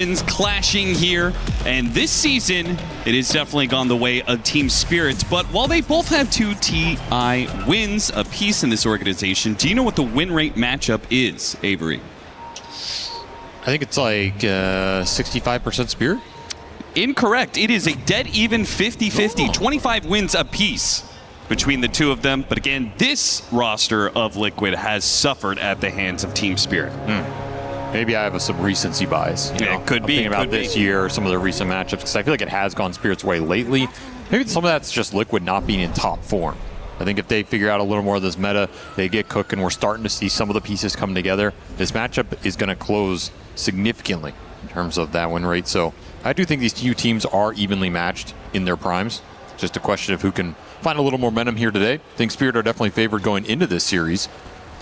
clashing here, and this season it has definitely gone the way of Team Spirit. But while they both have 2 TI wins apiece in this organization, do you know what the win rate matchup is, Avery? I think it's like 65% Spirit. Incorrect. It is a dead even 50-50, 25 wins apiece between the two of them. But again, this roster of Liquid has suffered at the hands of Team Spirit. Maybe I have some recency bias. Yeah, it could be. Thinking about this year, some of the recent matchups, because I feel like it has gone Spirit's way lately. Maybe some of that's just Liquid not being in top form. I think if they figure out a little more of this meta, they get cooking, we're starting to see some of the pieces come together. This matchup is going to close significantly in terms of that win rate. So I do think these two teams are evenly matched in their primes. Just a question of who can find a little momentum here today. I think Spirit are definitely favored going into this series,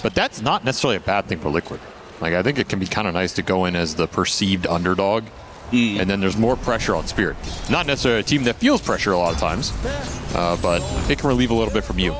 but that's not necessarily a bad thing for Liquid. Like, I think it can be kind of nice to go in as the perceived underdog, and then there's more pressure on Spirit. Not necessarily a team that feels pressure a lot of times, but it can relieve a little bit from you.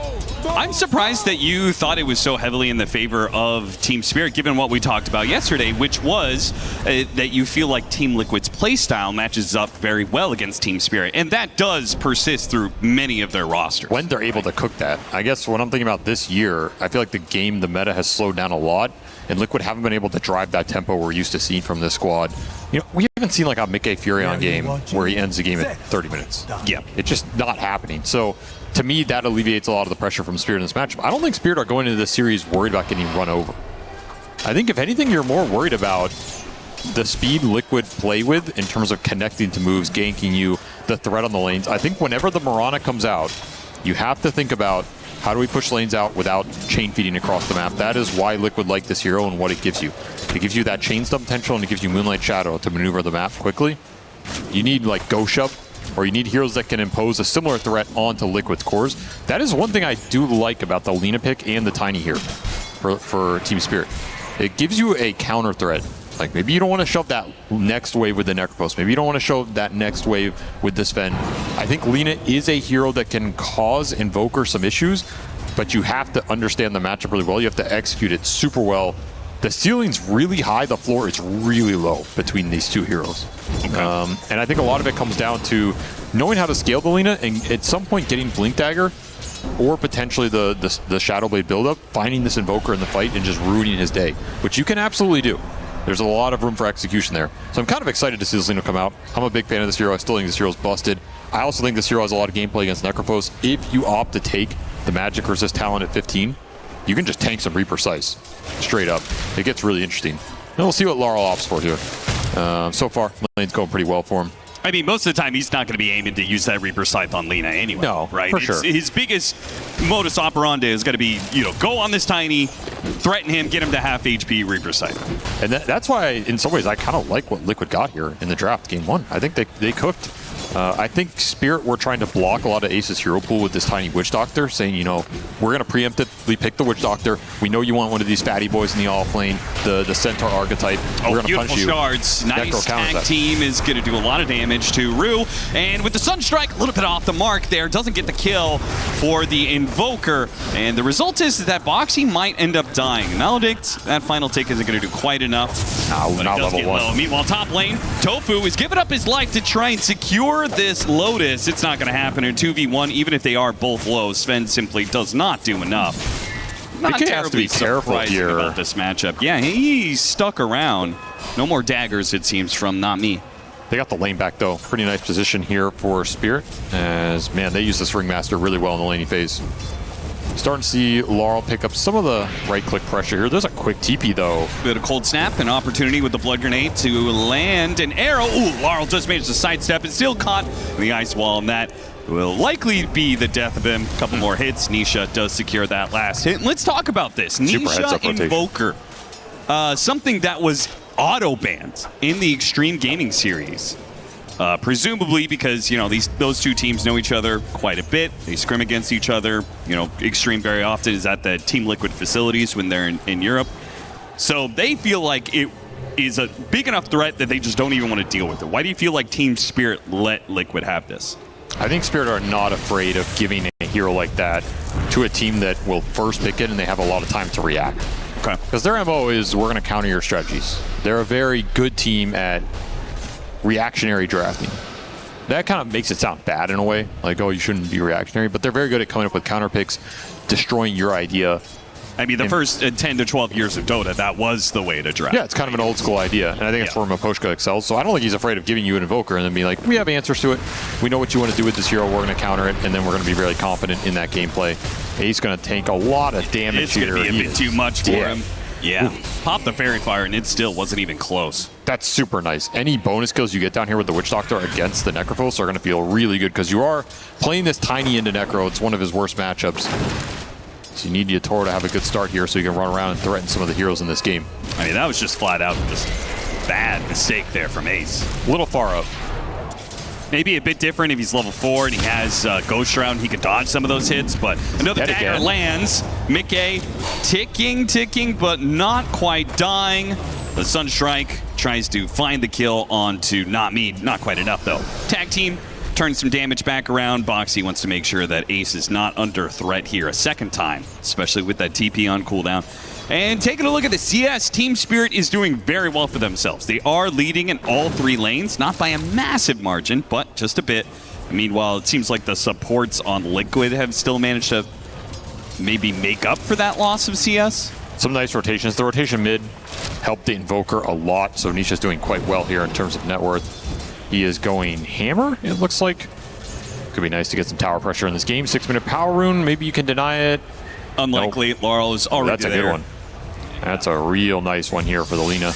I'm surprised that you thought it was so heavily in the favor of Team Spirit, given what we talked about yesterday, which was that you feel like Team Liquid's playstyle matches up very well against Team Spirit, and that does persist through many of their rosters. When they're able to cook that. I guess when I'm thinking about this year, I feel like the meta has slowed down a lot, and Liquid haven't been able to drive that tempo we're used to seeing from this squad. You know, we haven't seen like a Mickey Furion game where he ends the game at 30 minutes. Yeah. It's just not happening. So to me, that alleviates a lot of the pressure from Spirit in this matchup. I don't think Spirit are going into this series worried about getting run over. I think if anything, you're more worried about the speed Liquid play with in terms of connecting to moves, ganking you, the threat on the lanes. I think whenever the Mirana comes out, you have to think about how do we push lanes out without chain feeding across the map. That is why Liquid like this hero and what it gives you. It gives you that chain stun potential, and it gives you Moonlight Shadow to maneuver the map quickly. You need like Ghost Shove, or you need heroes that can impose a similar threat onto Liquid's cores. That is one thing I do like about the Lina pick and the Tiny here for Team Spirit. It gives you a counter threat. Like, maybe you don't want to shove that next wave with the Necropost. Maybe you don't want to shove that next wave with this Ven. I think Lina is a hero that can cause Invoker some issues, but you have to understand the matchup really well. You have to execute it super well. The ceiling's really high, the floor is really low between these two heroes. Okay. And I think a lot of it comes down to knowing how to scale the Lina and at some point getting Blink Dagger or potentially the Shadow Blade buildup, finding this Invoker in the fight and just ruining his day, which you can absolutely do. There's a lot of room for execution there. So I'm kind of excited to see this Lina come out. I'm a big fan of this hero. I still think this hero's busted. I also think this hero has a lot of gameplay against Necropost. If you opt to take the Magic versus Talon at 15, you can just tank some Reaper Size straight up. It gets really interesting. And we'll see what Laurel opts for here. So far, lane's going pretty well for him. I mean, most of the time, he's not going to be aiming to use that Reaper Scythe on Lina anyway. No, right? for sure. His biggest modus operandi is going to be, you know, go on this Tiny, threaten him, get him to half HP, Reaper Scythe. And that's why, in some ways, I kind of like what Liquid got here in the draft, game 1. I think they cooked. I think Spirit were trying to block a lot of Ace's hero pool with this Tiny Witch Doctor, saying, you know, we're going to preemptively pick the Witch Doctor. We know you want one of these fatty boys in the off lane, the Centaur archetype. We're going to punch you. Shards. Nice tag team is going to do a lot of damage to Rue. And with the Sunstrike, a little bit off the mark there. Doesn't get the kill for the Invoker. And the result is that Boxy might end up dying. Maledict, that final tick isn't going to do quite enough. No, not level 1. Meanwhile, top lane, Tofu is giving up his life to try and secure this Lotus. It's not going to happen in 2v1, even if they are both low. Sven simply does not do enough. Not has to be careful here about this matchup. Yeah, he's stuck around. No more daggers, it seems, from Not Me. They got the lane back, though. Pretty nice position here for Spirit, as, man, they use this Ringmaster really well in the laning phase. Starting to see Laurel pick up some of the right-click pressure here. There's a quick TP, though. Bit of cold snap, an opportunity with the Blood Grenade to land an arrow. Ooh, Laurel just managed to sidestep and still caught in the ice wall, and that will likely be the death of him. A couple more hits. Nisha does secure that last hit. Let's talk about this. Nisha Invoker. Something that was auto-banned in the Extreme Gaming series. Presumably because, you know, those two teams know each other quite a bit. They scrim against each other. You know, Extreme very often is at the Team Liquid facilities when they're in Europe. So they feel like it is a big enough threat that they just don't even want to deal with it. Why do you feel like Team Spirit let Liquid have this? I think Spirit are not afraid of giving a hero like that to a team that will first pick it and they have a lot of time to react. Okay. Because their MO is, we're going to counter your strategies. They're a very good team at reactionary drafting. That kind of makes it sound bad in a way, like, oh, you shouldn't be reactionary, but they're very good at coming up with counter picks, destroying your idea. I mean, the first 10 to 12 years of Dota, that was the way to draft. Yeah, it's kind of an old school idea, and I think it's where Maposhka excels. So I don't think he's afraid of giving you an Invoker and then being like, we have answers to it. We know what you want to do with this hero. We're going to counter it, and then we're going to be really confident in that gameplay. Ace going to tank a lot of damage here. It's going to be a bit too much for him. Yeah, pop the Fairy Fire, and it still wasn't even close. That's super nice. Any bonus kills you get down here with the Witch Doctor against the Necrophos are going to feel really good because you are playing this tiny into Necro. It's one of his worst matchups. So you need your Toro to have a good start here so you can run around and threaten some of the heroes in this game. I mean, that was just flat out just bad mistake there from Ace. A little far up. Maybe a bit different if he's level 4 and he has Ghost Round. He can dodge some of those hits, but another dagger lands. Mickey ticking, but not quite dying. The Sunstrike tries to find the kill onto Not Me. Not quite enough, though. Tag team turns some damage back around. Boxy wants to make sure that Ace is not under threat here a second time, especially with that TP on cooldown. And taking a look at the CS, Team Spirit is doing very well for themselves. They are leading in all 3 lanes, not by a massive margin, but just a bit. Meanwhile, it seems like the supports on Liquid have still managed to maybe make up for that loss of CS. Some nice rotations. The rotation mid helped the Invoker a lot, so Nisha's doing quite well here in terms of net worth. He is going Hammer, it looks like. Could be nice to get some tower pressure in this game. 6-minute power rune, maybe you can deny it. Unlikely. Nope. Laurel is already That's a good one. That's a real nice one here for the Lina.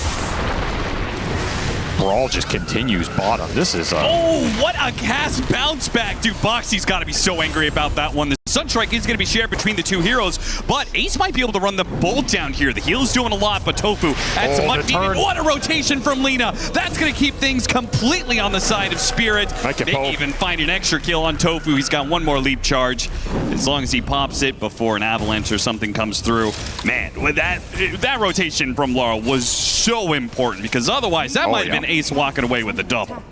Brawl just continues bottom. This is Oh, what a cast bounce back. Dude, Boxy's got to be so angry about that one. The Sunstrike is going to be shared between the 2 heroes, but Ace might be able to run the bolt down here. The heal's doing a lot, but Tofu adds some much needed. What a rotation from Lina. That's going to keep things completely on the side of Spirit. They even find an extra kill on Tofu. He's got one more leap charge. As long as he pops it before an avalanche or something comes through. Man, with that rotation from Laurel was so important because otherwise that might have been Ace walking away with the double.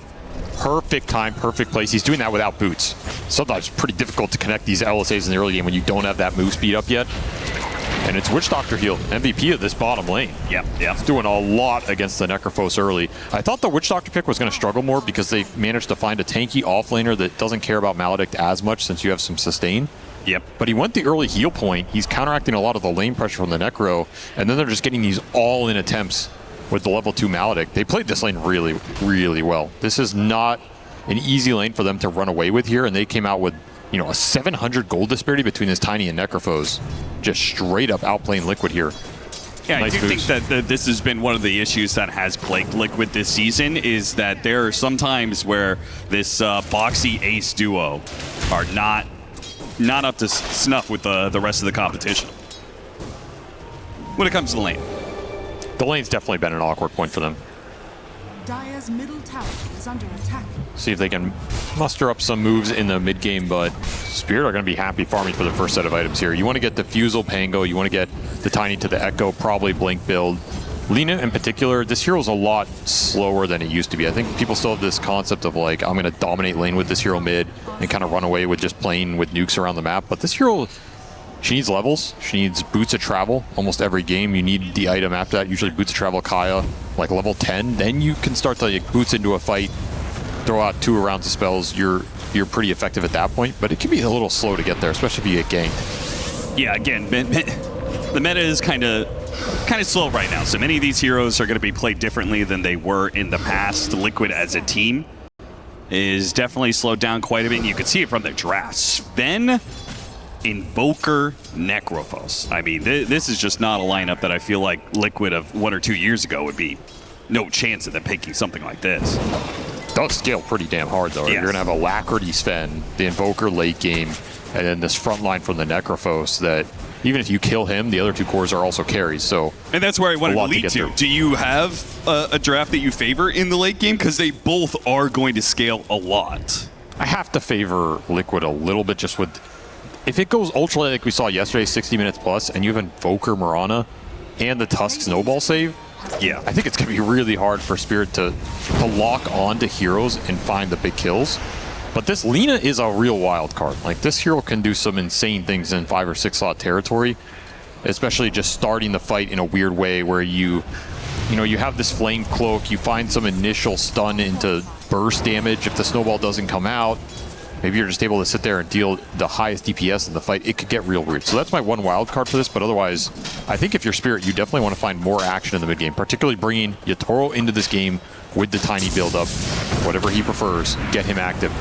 Perfect time, perfect place. He's doing that without boots. Sometimes it's pretty difficult to connect these LSAs in the early game when you don't have that move speed up yet. And it's Witch Doctor heal, MVP of this bottom lane. Yep. It's doing a lot against the Necrophos early. I thought the Witch Doctor pick was going to struggle more because they managed to find a tanky offlaner that doesn't care about Maledict as much since you have some sustain. Yep. But he went the early heal point. He's counteracting a lot of the lane pressure from the Necro, and then they're just getting these all-in attempts with the level 2 Maledict. They played this lane really, really well. This is not an easy lane for them to run away with here, and they came out with, you know, a 700 gold disparity between this Tiny and Necrophos. Just straight up outplaying Liquid here. Yeah, nice I do think that this has been one of the issues that has plagued Liquid this season is that there are some times where this Boxy Ace duo are not up to snuff with the rest of the competition when it comes to the lane. The lane's definitely been an awkward point for them. Dire's middle tower is under attack. See if they can muster up some moves in the mid game, but Spirit are going to be happy farming for the first set of items here. You want to get Diffusal, Pango, you want to get the Tiny to the Echo, probably Blink build. Lina in particular, this hero's a lot slower than it used to be. I think people still have this concept of like, I'm going to dominate lane with this hero mid and kind of run away with just playing with nukes around the map, but this hero, she needs levels. She needs Boots of Travel almost every game. You need the item after that, usually Boots of Travel Kaya, like level 10. Then you can start to like, Boots into a fight, throw out 2 rounds of spells. You're pretty effective at that point, but it can be a little slow to get there, especially if you get ganked. Yeah, again, the meta is kind of slow right now. So many of these heroes are going to be played differently than they were in the past. Liquid as a team is definitely slowed down quite a bit. And you can see it from their drafts. Sven, Invoker, Necrophos. I mean, this is just not a lineup that I feel like Liquid of 1 or 2 years ago would be no chance of them picking something like this. Does scale pretty damn hard, though. Yes. You're going to have Alacrity Sven, the Invoker late game, and then this front line from the Necrophos that even if you kill him, the other 2 cores are also carries. So, and that's where I wanted to lead to. Do you have a draft that you favor in the late game? Because they both are going to scale a lot. I have to favor Liquid a little bit just with... If it goes ultra like we saw yesterday, 60 minutes plus, and you have Invoker Mirana and the Tusk Snowball save, yeah, I think it's going to be really hard for Spirit to lock on to heroes and find the big kills. But this Lina is a real wild card. Like, this hero can do some insane things in 5 or 6 slot territory, especially just starting the fight in a weird way where you you know, you have this flame cloak, you find some initial stun into burst damage. If the snowball doesn't come out, maybe you're just able to sit there and deal the highest DPS in the fight. It could get real weird. So that's my one wild card for this, but otherwise, I think if you're Spirit, you definitely want to find more action in the mid game, particularly bringing Yatoro into this game with the tiny build-up. Whatever he prefers, get him active.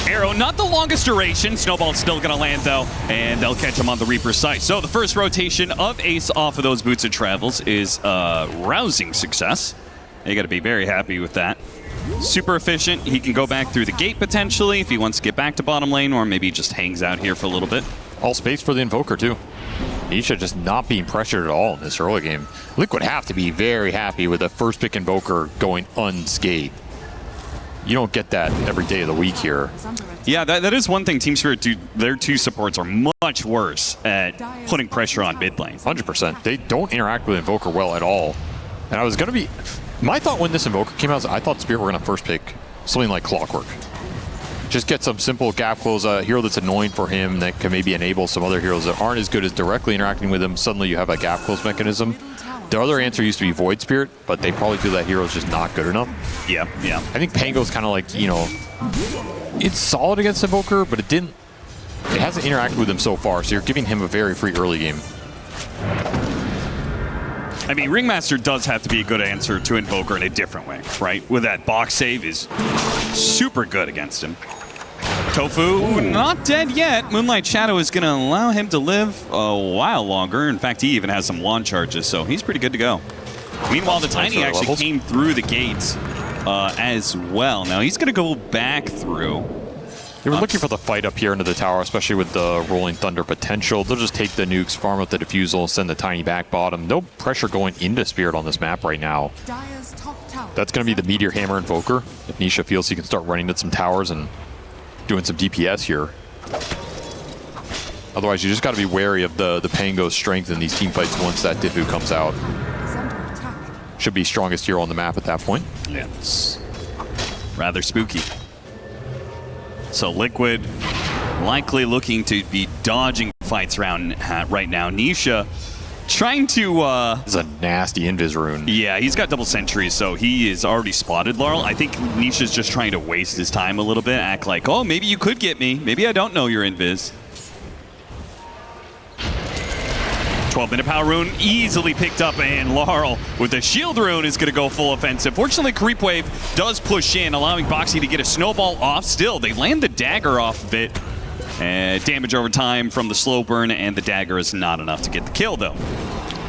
Arrow, not the longest duration. Snowball's still going to land, though, and they'll catch him on the Reaper's sight. So the first rotation of Ace off of those Boots of Travels is a rousing success. You got to be very happy with that. Super efficient. He can go back through the gate, potentially, if he wants to get back to bottom lane, or maybe just hangs out here for a little bit. All space for the Invoker, too. Nisha just not being pressured at all in this early game. Liquid have to be very happy with the first pick Invoker going unscathed. You don't get that every day of the week here. Yeah, that is one thing Team Spirit do. Their two supports are much worse at putting pressure on mid lane. 100%. They don't interact with Invoker well at all. And I was going to be... My thought when this Invoker came out, I thought Spirit were going to first pick something like Clockwork. Just get some simple gap close, a hero that's annoying for him that can maybe enable some other heroes that aren't as good as directly interacting with him. Suddenly you have a gap close mechanism. The other answer used to be Void Spirit, but they probably feel that hero is just not good enough. Yeah. I think Pango's kind of like, you know, it's solid against Invoker, but it hasn't interacted with him so far, so you're giving him a very free early game. I mean, Ringmaster does have to be a good answer to Invoker in a different way, right? With that box save is super good against him. Tofu, not dead yet. Moonlight Shadow is going to allow him to live a while longer. In fact, he even has some wand charges, so he's pretty good to go. Meanwhile, the Tiny actually came through the gates as well. Now, he's going to go back through. They were looking for the fight up here into the tower, especially with the Rolling Thunder potential. They'll just take the nukes, farm up the Diffusal, send the Tiny back bottom. No pressure going into Spirit on this map right now. That's going to be the Meteor Hammer Invoker. If Nisha feels he can start running at some towers and doing some DPS here. Otherwise, you just got to be wary of the Pango's strength in these team fights once that Diffu comes out. Should be strongest hero on the map at that point. Yeah, it's rather spooky. So Liquid likely looking to be dodging fights around right now. Nisha trying to... This is a nasty Invis rune. Yeah, he's got double sentries, so he is already spotted Laurel. I think Nisha's just trying to waste his time a little bit, act like, oh, maybe you could get me. Maybe I don't know you're Invis. 12-minute power rune easily picked up, and Laurel with the shield rune is going to go full offensive. Fortunately, Creep Wave does push in, allowing Boxy to get a snowball off. Still, they land the dagger off of it. Damage over time from the slow burn, and the dagger is not enough to get the kill, though.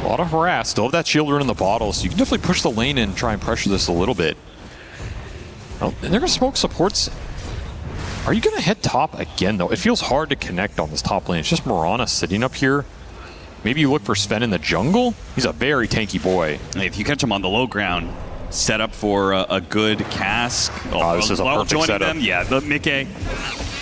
A lot of harass. Still have that shield rune in the bottle, so you can definitely push the lane and try and pressure this a little bit. Oh, and they're going to smoke supports. Are you going to head top again, though? It feels hard to connect on this top lane. It's just Mirana sitting up here. Maybe you look for Sven in the jungle? He's a very tanky boy. If you catch him on the low ground, set up for a good cask. This is a perfect setup. Them. Yeah, the Mickey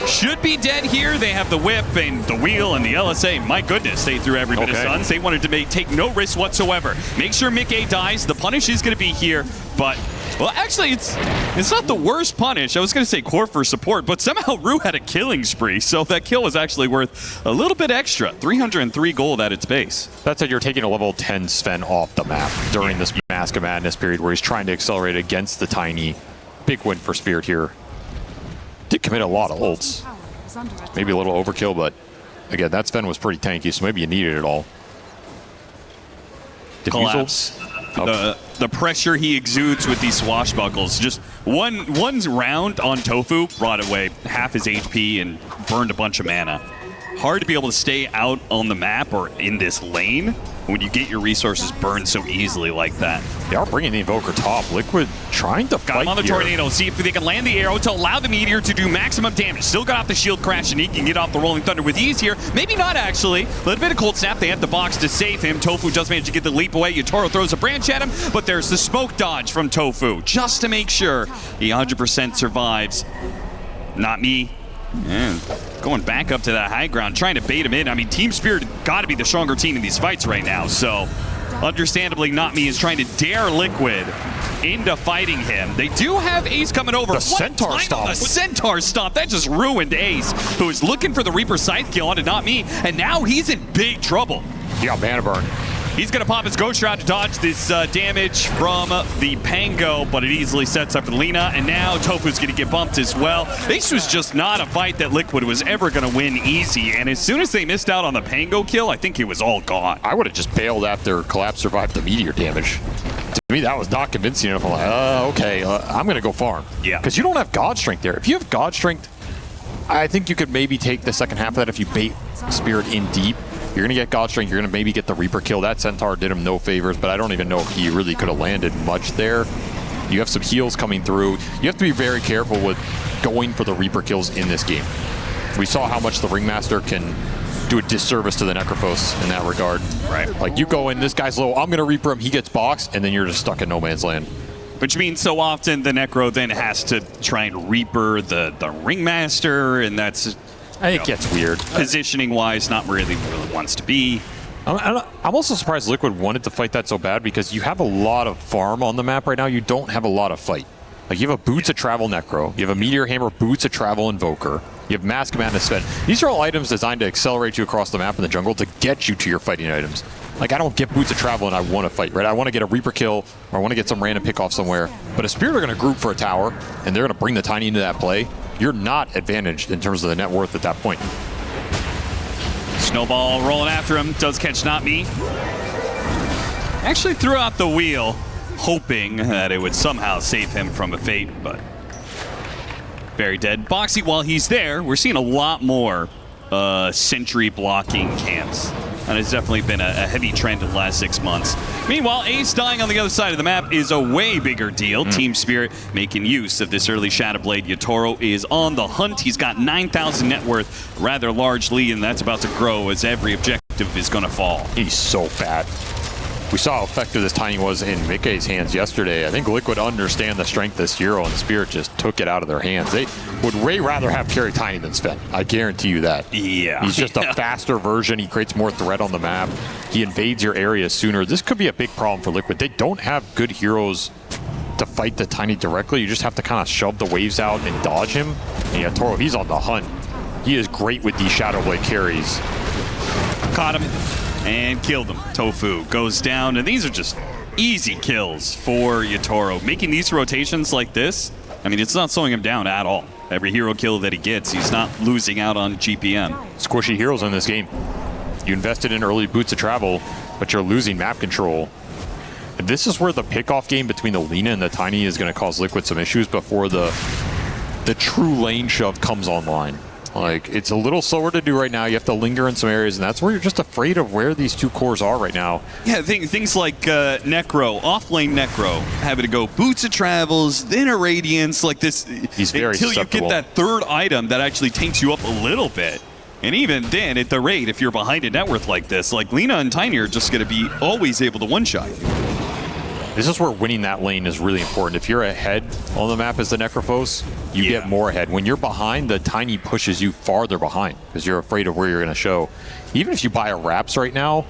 should be dead here. They have the whip and the wheel and the LSA. My goodness, they threw every bit of stuns. They wanted to take no risks whatsoever. Make sure Mickey dies. The punish is going to be here, but... Well, actually, it's not the worst punish. I was going to say core for support, but somehow Rue had a killing spree, so that kill was actually worth a little bit extra. 303 gold at its base. That said, you're taking a level 10 Sven off the map during this Mask of Madness period where he's trying to accelerate against the Tiny. Big win for Spirit here. Did commit a lot of ults. Maybe a little overkill, but again, that Sven was pretty tanky, so maybe you needed it all. Collapse. The pressure he exudes with these swashbuckles. Just one round on Tofu brought away half his HP and burned a bunch of mana. Hard to be able to stay out on the map or in this lane when you get your resources burned so easily like that. They are bringing the Invoker top. Liquid trying to fight Got him on the here. Tornado. See if they can land the arrow to allow the Meteor to do maximum damage. Still got off the shield crash, and he can get off the Rolling Thunder with ease here. Maybe not, actually. A little bit of Cold Snap. They have the box to save him. Tofu does manage to get the leap away. Yatoro throws a branch at him, but there's the smoke dodge from Tofu just to make sure he 100% survives. Not me. Yeah, going back up to that high ground, trying to bait him in. I mean, Team Spirit got to be the stronger team in these fights right now, so understandably, Not Me is trying to dare Liquid into fighting him. They do have Ace coming over. The Centaur stomp. The Centaur stomp. That just ruined Ace, who was looking for the Reaper Scythe kill onto Not Me, and now he's in big trouble. Yeah, mana burn. He's going to pop his Ghost Shroud to dodge this damage from the Pango, but it easily sets up for Lina, and now Tofu's going to get bumped as well. This was just not a fight that Liquid was ever going to win easy, and as soon as they missed out on the Pango kill, I think it was all gone. I would have just bailed after Collapse survived the meteor damage. To me, that was not convincing enough. I'm like, okay, I'm going to go farm. Yeah. Because you don't have God Strength there. If you have God Strength, I think you could maybe take the second half of that if you bait Spirit in deep. You're going to get God Strength. You're going to maybe get the Reaper kill. That Centaur did him no favors, but I don't even know if he really could have landed much there. You have some heals coming through. You have to be very careful with going for the Reaper kills in this game. We saw how much the Ringmaster can do a disservice to the Necrophos in that regard. Right. Like, you go in, this guy's low, I'm going to Reaper him, he gets boxed, and then you're just stuck in no man's land. Which means so often the Necro then has to try and Reaper the Ringmaster, and that's... It gets weird. Positioning-wise, not really where it wants to be. I'm also surprised Liquid wanted to fight that so bad because you have a lot of farm on the map right now. You don't have a lot of fight. Like, you have a Boots of Travel Necro. You have a Meteor Hammer, Boots of Travel Invoker. You have Mask of Madness Sven. These are all items designed to accelerate you across the map in the jungle to get you to your fighting items. Like, I don't get Boots of Travel and I want to fight, right? I want to get a Reaper kill or I want to get some random pick off somewhere. But a Spirit are going to group for a tower and they're going to bring the Tiny into that play. You're not advantaged in terms of the net worth at that point. Snowball rolling after him, does catch Not Me. Actually threw out the wheel, hoping that it would somehow save him from a fate, but very dead. Boxy, while he's there, we're seeing a lot more sentry blocking camps. And it's definitely been a heavy trend in the last 6 months. Meanwhile, Ace dying on the other side of the map is a way bigger deal. Team Spirit making use of this early Shadowblade. Yatoro is on the hunt. He's got 9,000 net worth, rather large lead, and that's about to grow as every objective is going to fall. He's so bad. We saw how effective this Tiny was in Mickey's hands yesterday. I think Liquid understand the strength of this hero, and Spirit just took it out of their hands. They would way rather have carry Tiny than Sven. I guarantee you that. Yeah. He's just a faster version. He creates more threat on the map. He invades your area sooner. This could be a big problem for Liquid. They don't have good heroes to fight the Tiny directly. You just have to kind of shove the waves out and dodge him. And yeah, Toro, he's on the hunt. He is great with these Shadowblade carries. Caught him and killed him. Tofu goes down, and these are just easy kills for Yatoro. Making these rotations like this, I mean, it's not slowing him down at all. Every hero kill that he gets, he's not losing out on GPM. Squishy heroes in this game. You invested in early Boots of Travel, but you're losing map control. And this is where the pickoff game between the Lina and the Tiny is going to cause Liquid some issues before the true lane shove comes online. Like, it's a little slower to do right now. You have to linger in some areas, and that's where you're just afraid of where these two cores are right now. Yeah, things like Necro, off-lane Necro, having to go Boots of Travels, then a Radiance, like this. He's very until susceptible. You get that third item that actually takes you up a little bit. And even then, at the rate, if you're behind a net worth like this, like Lina and Tiny are just going to be always able to one-shot you. This is where winning that lane is really important. If you're ahead on the map as the Necrophos, you get more ahead. When you're behind, the Tiny pushes you farther behind because you're afraid of where you're going to show. Even if you buy a Wraps right now,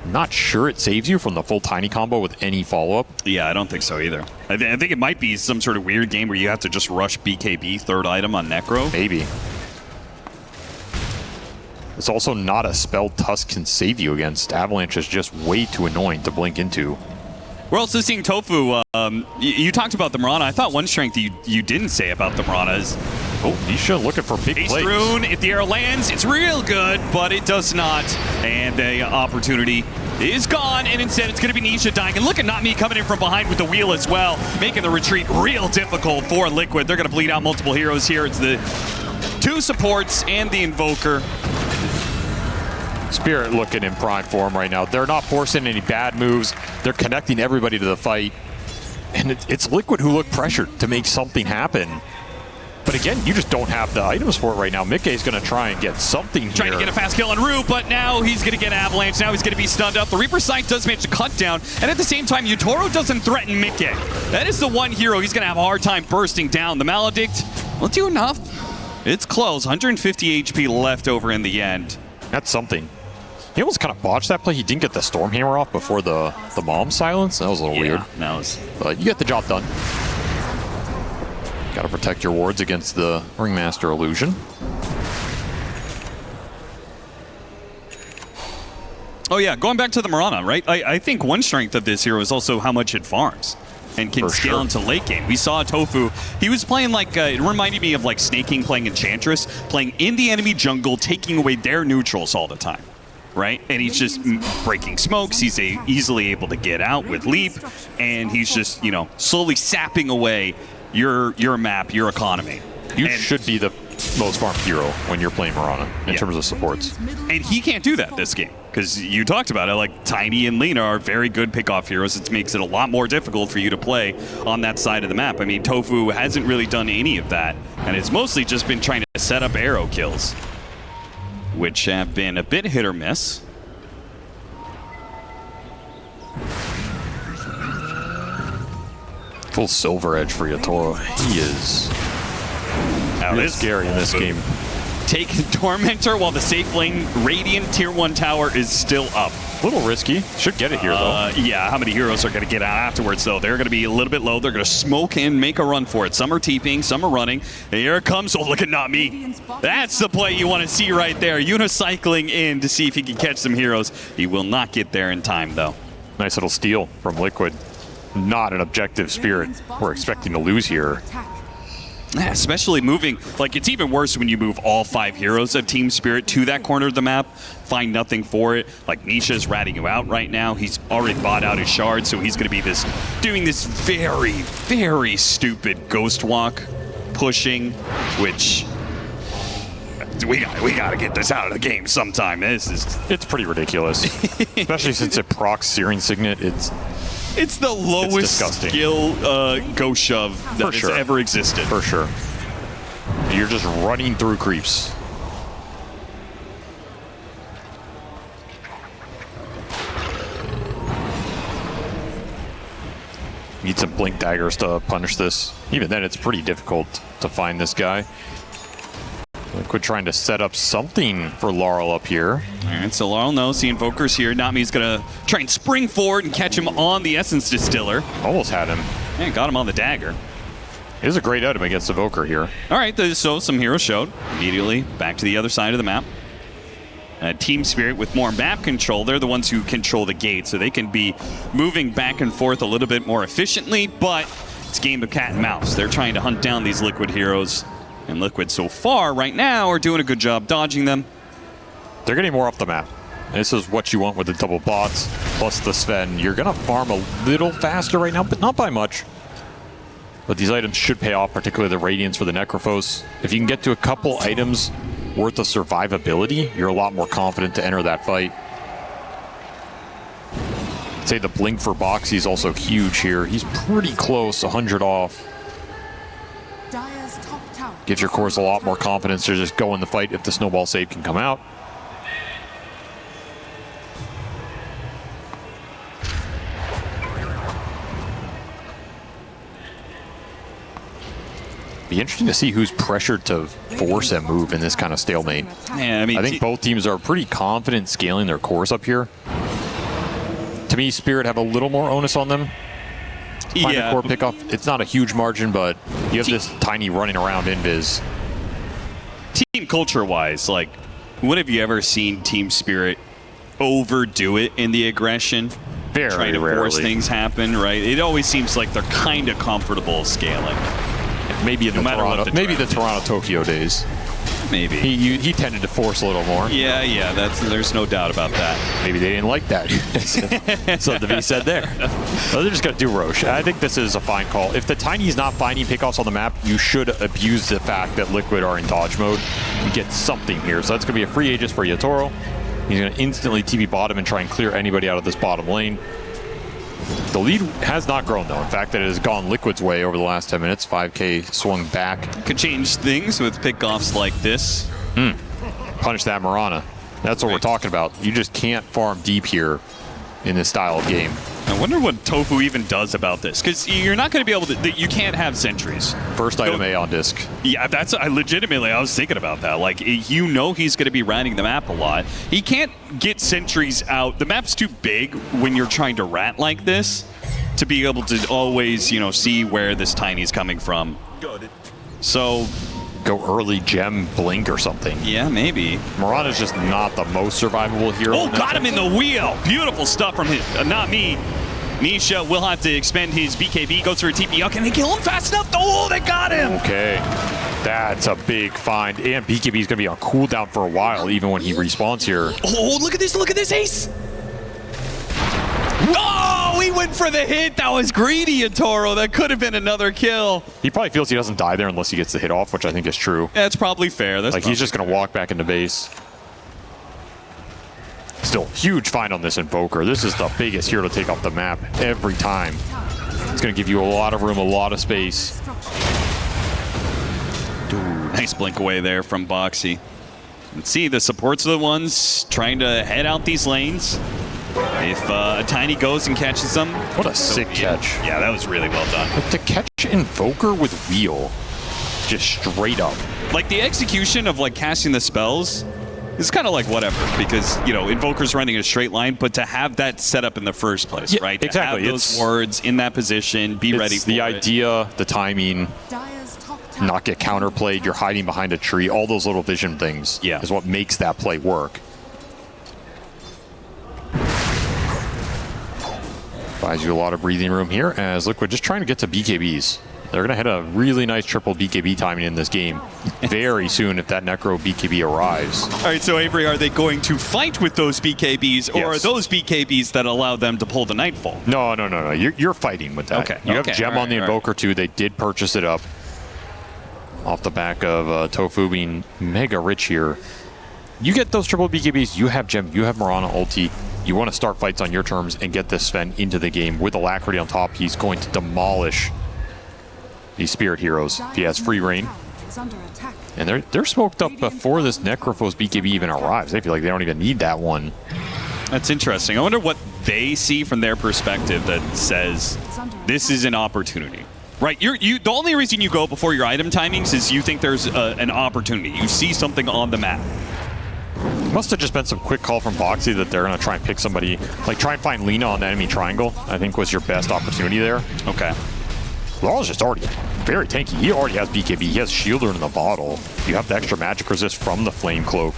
I'm not sure it saves you from the full Tiny combo with any follow-up. Yeah, I don't think so either. I think it might be some sort of weird game where you have to just rush BKB third item on Necro. Maybe. It's also not a spell Tusk can save you against. Avalanche is just way too annoying to blink into. We're also seeing Tofu. You talked about the Mirana. I thought one strength you didn't say about the Mirana is... Oh, Nisha looking for big plays. Rune, if the arrow lands, it's real good, but it does not. And the opportunity is gone, and instead it's going to be Nisha dying. And look at Not Me coming in from behind with the wheel as well, making the retreat real difficult for Liquid. They're going to bleed out multiple heroes here. It's the two supports and the Invoker. Spirit looking in prime form right now. They're not forcing any bad moves. They're connecting everybody to the fight. And it's Liquid who look pressured to make something happen. But again, you just don't have the items for it right now. Mickey's going to try and get something here. Trying to get a fast kill on Rue, but now he's going to get Avalanche. Now he's going to be stunned up. The Reaper Sight does manage to cut down, and at the same time, Yatoro doesn't threaten Mickey. That is the one hero he's going to have a hard time bursting down. The Maledict will do enough. It's close. 150 HP left over in the end. That's something. He almost kind of botched that play. He didn't get the Stormhammer off before the bomb silence. That was a little weird. That was... But you get the job done. Got to protect your wards against the Ringmaster illusion. Oh yeah, going back to the Mirana, right? I think one strength of this hero is also how much it farms and can scale into late game. We saw Tofu, he was playing like, it reminded me of like Snaking playing Enchantress, playing in the enemy jungle, taking away their neutrals all the time, right? And he's just breaking smokes, he's easily able to get out with Leap, and he's just, you know, slowly sapping away your map, your economy. You should be the most farmed hero when you're playing Mirana in terms of supports. And he can't do that this game, because you talked about it, like Tiny and Lina are very good pick-off heroes. It makes it a lot more difficult for you to play on that side of the map. I mean, Tofu hasn't really done any of that, and it's mostly just been trying to set up arrow kills, which have been a bit hit or miss. Full silver edge for Yatoro. He is scary in this game. Taking Tormentor while the safe lane Radiant Tier 1 tower is still up. A little risky. Should get it here, though. Yeah, how many heroes are going to get out afterwards, though? They're going to be a little bit low. They're going to smoke and make a run for it. Some are TPing, some are running. And here it comes. Oh, look at not me. That's the play you want to see right there. Unicycling in to see if he can catch some heroes. He will not get there in time, though. Nice little steal from Liquid. Not an objective Spirit we're expecting to lose here. Yeah, especially moving, like it's even worse when you move all 5 heroes of Team Spirit to that corner of the map, find nothing for it. Like Nisha's ratting you out right now. He's already bought out his shard, so he's going to be doing this very, very stupid ghost walk pushing, which we got to get this out of the game sometime. It's pretty ridiculous, especially since it procs Searing Signet. It's the lowest skill ghost shove that has ever existed. For sure. You're just running through creeps. Need some blink daggers to punish this. Even then, it's pretty difficult to find this guy. Liquid trying to set up something for Laurel up here. All right, so Laurel knows the Invoker's here. Nami's going to try and spring forward and catch him on the Essence Distiller. Almost had him. And got him on the dagger. It is a great item against Evoker here. All right, so some heroes showed. Immediately back to the other side of the map. Team Spirit with more map control. They're the ones who control the gate, so they can be moving back and forth a little bit more efficiently, but it's a game of cat and mouse. They're trying to hunt down these Liquid heroes. And Liquid so far, right now, are doing a good job dodging them. They're getting more off the map. This is what you want with the double bots, plus the Sven. You're going to farm a little faster right now, but not by much. But these items should pay off, particularly the Radiance for the Necrophos. If you can get to a couple items worth of survivability, you're a lot more confident to enter that fight. I'd say the Blink for Boxy is also huge here. He's pretty close, 100 off. Gives your cores a lot more confidence to just go in the fight if the snowball save can come out. Be interesting to see who's pressured to force a move in this kind of stalemate. Yeah, I think both teams are pretty confident scaling their cores up here. To me, Spirit have a little more onus on them. Find a core pick off. It's not a huge margin, but you have this Tiny running around invis. Team culture-wise, like, when have you ever seen Team Spirit overdo it in the aggression? Very trying to force things happen, right? It always seems like they're kind of comfortable scaling. Maybe in the Toronto Tokyo days. Maybe. He tended to force a little more. Yeah, there's no doubt about that. Maybe they didn't like that. Something to be said there. Well, they're just going to do Roche. I think this is a fine call. If the Tiny's not finding pickoffs on the map, you should abuse the fact that Liquid are in dodge mode. You get something here. So that's going to be a free Aegis for Yatoro. He's going to instantly TP bottom and try and clear anybody out of this bottom lane. The lead has not grown, though. In fact, it has gone Liquid's way over the last 10 minutes. 5K swung back. Could change things with pickoffs like this. Punish that Mirana. That's what we're talking about. You just can't farm deep here in this style of game. I wonder what Tofu even does about this, because you're not going to be able to. You can't have sentries. First item A on disc. Yeah, I was thinking about that. Like, you know, he's going to be ratting the map a lot. He can't get sentries out. The map's too big when you're trying to rat like this to be able to always, see where this Tiny's coming from. So go early gem blink or something. Yeah, maybe. Mirana's just not the most survivable hero. Oh, got him in the wheel. Beautiful stuff from him. Not me. Nisha will have to expend his BKB, goes for a TP. Can they kill him fast enough? Oh, they got him. Okay. That's a big find. And BKB is going to be on cooldown for a while, even when he respawns here. Oh, look at this ace. Oh, he went for the hit. That was greedy, Toro. That could have been another kill. He probably feels he doesn't die there unless he gets the hit off, which I think is true. That's probably fair. That's like, he's just going to walk back into base. Still, huge find on this Invoker. This is the biggest hero to take off the map every time. It's going to give you a lot of room, a lot of space. Ooh, nice blink away there from Boxy. Let's see, the supports are the ones trying to head out these lanes. If Tiny goes and catches them. What a sick catch. Yeah, that was really well done. Like, to catch Invoker with wheel, just straight up. Like, the execution of, like, casting the spells is kind of like whatever, because, you know, Invoker's running in a straight line, but to have that set up in the first place, yeah, right? Exactly. To have those wards in that position, be ready for the it. idea, the timing, not get counterplayed, you're hiding behind a tree, all those little vision things is what makes that play work. Buys you a lot of breathing room here as Liquid just trying to get to BKBs. They're going to hit a really nice triple BKB timing in this game very soon if that Necro BKB arrives. All right, so Avery, are they going to fight with those BKBs, or are those BKBs that allow them to pull the Nightfall? No. You're fighting with that. Okay. You have Gem on the Invoker too. They did purchase it up off the back of Tofu being mega rich here. You get those triple BKBs, you have Gem, you have Mirana ulti. You want to start fights on your terms and get this Sven into the game. With Alacrity on top, he's going to demolish these Spirit heroes if he has free reign. And they're smoked up before this Necrophos BKB even arrives. I feel like they don't even need that one. That's interesting. I wonder what they see from their perspective that says this is an opportunity. Right, the only reason you go before your item timings is you think there's an opportunity. You see something on the map. Must have just been some quick call from Boxy that they're going to try and pick somebody, like try and find Lina on the enemy triangle, I think was your best opportunity there. Okay. Law's just already very tanky. He already has BKB. He has Shielder in the bottle. You have the extra magic resist from the Flame Cloak.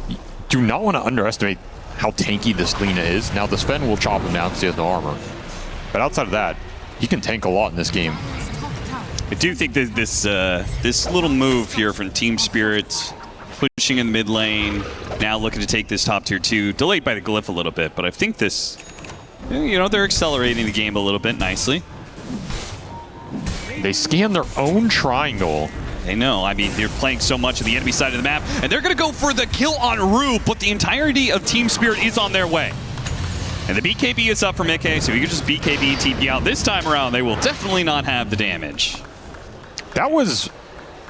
You do not want to underestimate how tanky this Lina is. Now, the Sven will chop him down because he has no armor. But outside of that, he can tank a lot in this game. I do think that this little move here from Team Spirit, pushing in the mid lane, now looking to take this top tier 2, delayed by the glyph a little bit, but I think this, you know, they're accelerating the game a little bit nicely. They scan their own triangle. They know. I mean, they're playing so much of the enemy side of the map, and they're going to go for the kill on Rue, but the entirety of Team Spirit is on their way. And the BKB is up for Mickey, so you can just BKB TP out. This time around, they will definitely not have the damage. That was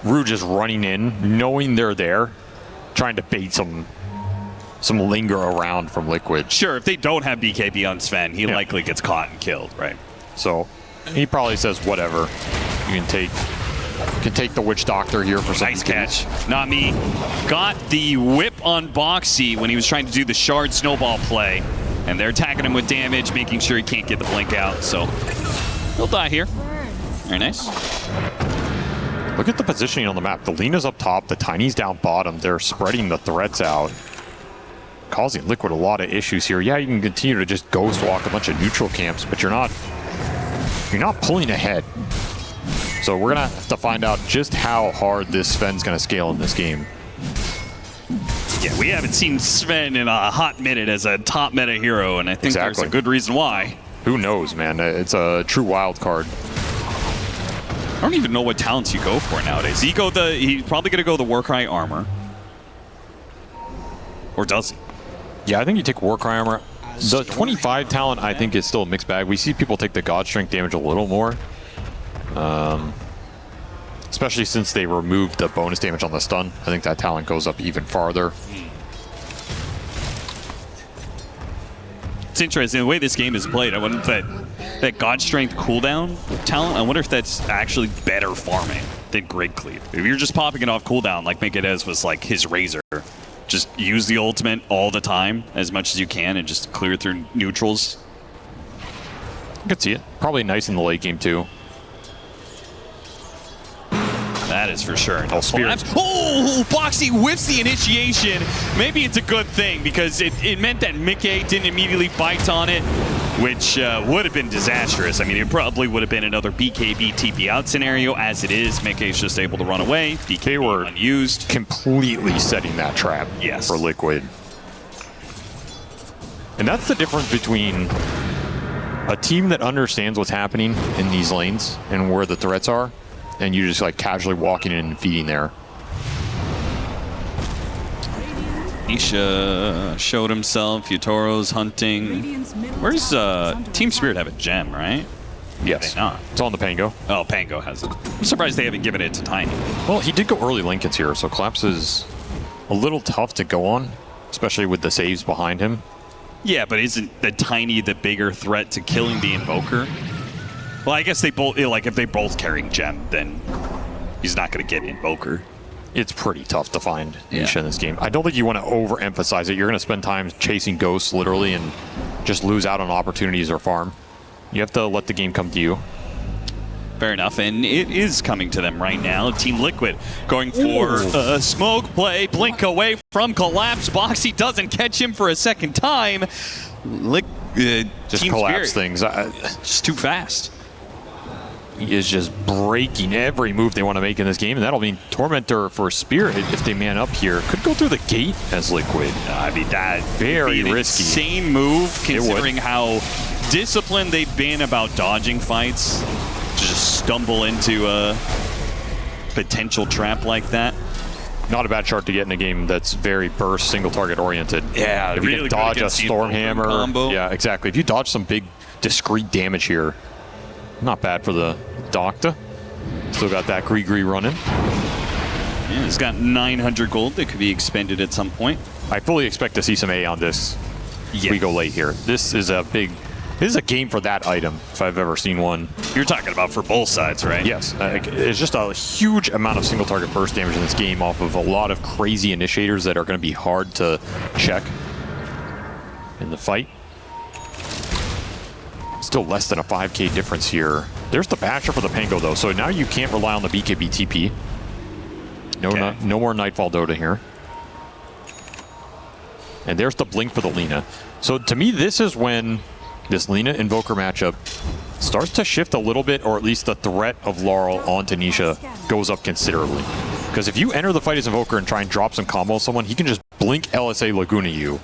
Rue just running in, knowing they're there, trying to bait some linger around from Liquid. Sure, if they don't have BKB on Sven, he likely gets caught and killed, right? So he probably says, whatever. You can take the Witch Doctor here for some nice catch. Not me. Got the whip on Boxy when he was trying to do the shard snowball play. And they're attacking him with damage, making sure he can't get the blink out. So he'll die here. Very nice. Look at the positioning on the map. The Lina's up top, the Tiny's down bottom. They're spreading the threats out, causing Liquid a lot of issues here. Yeah, you can continue to just ghost walk a bunch of neutral camps, but you're not pulling ahead. So we're gonna have to find out just how hard this Sven's gonna scale in this game. Yeah, we haven't seen Sven in a hot minute as a top meta hero, and I think there's a good reason why. Who knows, man? It's a true wild card. I don't even know what talents you go for nowadays. He's probably gonna go the Warcry armor. Or does he? Yeah, I think you take Warcry armor. The 25 talent, I think, is still a mixed bag. We see people take the God Strength damage a little more. Especially since they removed the bonus damage on the stun. I think that talent goes up even farther. It's interesting, the way this game is played, I wonder if that God Strength cooldown talent, I wonder if that's actually better farming than Grid Cleave. If you're just popping it off cooldown, like Megadez was like his razor, just use the ultimate all the time, as much as you can, and just clear through neutrals. I could see it. Probably nice in the late game, too. That is for sure. Oh, Spirit. Oh, Boxy whiffs the initiation. Maybe it's a good thing because it meant that Mickey didn't immediately bite on it, which would have been disastrous. I mean, it probably would have been another BKB TP out scenario. As it is, Mickey's just able to run away. They were unused. Completely setting that trap for Liquid. And that's the difference between a team that understands what's happening in these lanes and where the threats are, and you just like casually walking in and feeding there. Nisha showed himself. Yutoro's hunting. Where's Team Spirit have a gem, right? Yes. Not. It's on the Pango. Oh, Pango has it. I'm surprised they haven't given it to Tiny. Well, he did go early Lincolns here, so Collapse is a little tough to go on, especially with the saves behind him. Yeah, but isn't the Tiny the bigger threat to killing the Invoker? Well, I guess they both, like, if they both carrying gem, then he's not going to get Invoker. It's pretty tough to find Nisha in this game. I don't think you want to overemphasize it. You're going to spend time chasing ghosts, literally, and just lose out on opportunities or farm. You have to let the game come to you. Fair enough, and it is coming to them right now. Team Liquid going for a smoke play. Blink away from Collapse. Boxy doesn't catch him for a second time. Just Team Collapse Spirit, things. just too fast. He is just breaking every move they want to make in this game, and that'll mean Tormentor for Spirit, if they man up here, could go through the gate as Liquid. I mean, that very would be an risky. Insane move, considering how disciplined they've been about dodging fights. To just stumble into a potential trap like that. Not a bad chart to get in a game that's very burst, single target oriented. Yeah, if you can dodge a Stormhammer combo. Yeah, exactly. If you dodge some big discrete damage here, not bad for the Doctor. Still got that Gree running. Yeah, he's got 900 gold that could be expended at some point. I fully expect to see some A on this. We go late here. This is a game for that item, if I've ever seen one. You're talking about for both sides, right? Yes. It's just a huge amount of single target burst damage in this game off of a lot of crazy initiators that are going to be hard to check in the fight. Still less than a 5k difference here. There's the Basher for the Pango, though, so now you can't rely on the BKB TP. No more Nightfall Dota here. And there's the Blink for the Lina. So to me, this is when this Lina Invoker matchup starts to shift a little bit, or at least the threat of Laurel onto Nisha goes up considerably. Because if you enter the fight as Invoker and try and drop some combo on someone, he can just blink LSA Laguna you.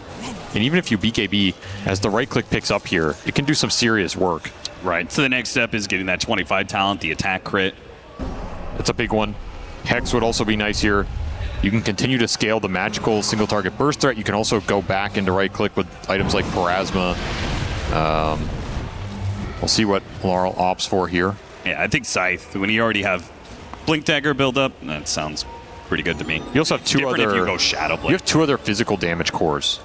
And even if you BKB, as the right click picks up here, it can do some serious work. Right, so the next step is getting that 25 talent, the attack crit. That's a big one. Hex would also be nice here. You can continue to scale the magical single target burst threat. You can also go back into right click with items like Parasma. We'll see what Laurel opts for here. Yeah, I think Scythe, when you already have Blink Dagger build up, that sounds pretty good to me. You also have two other. If you go Shadow Blade. You have two other physical damage cores.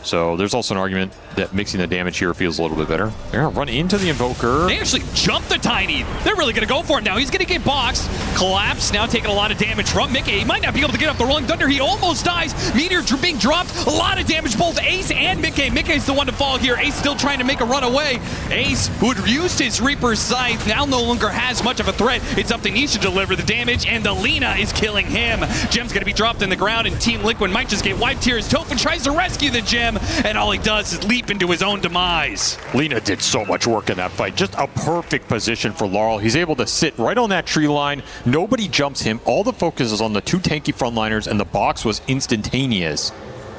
So there's also an argument that mixing the damage here feels a little bit better. They're going to run into the Invoker. They actually jumped the Tiny. They're really going to go for him now. He's going to get boxed. Collapse, now taking a lot of damage from Mickey. He might not be able to get up the Rolling Thunder. He almost dies. Meteor being dropped. A lot of damage, both Ace and Mickey. Mickey's the one to fall here. Ace still trying to make a run away. Ace, who had used his Reaper's Scythe, now no longer has much of a threat. It's up to Nisha to deliver the damage, and the Lina is killing him. Gem's going to be dropped in the ground, and Team Liquid might just get wiped here as Tophin tries to rescue the gem, and all he does is leap into his own demise. Lina did so much work in that fight. Just a perfect position for Laurel. He's able to sit right on that tree line. Nobody jumps him. All the focus is on the two tanky frontliners, and the box was instantaneous.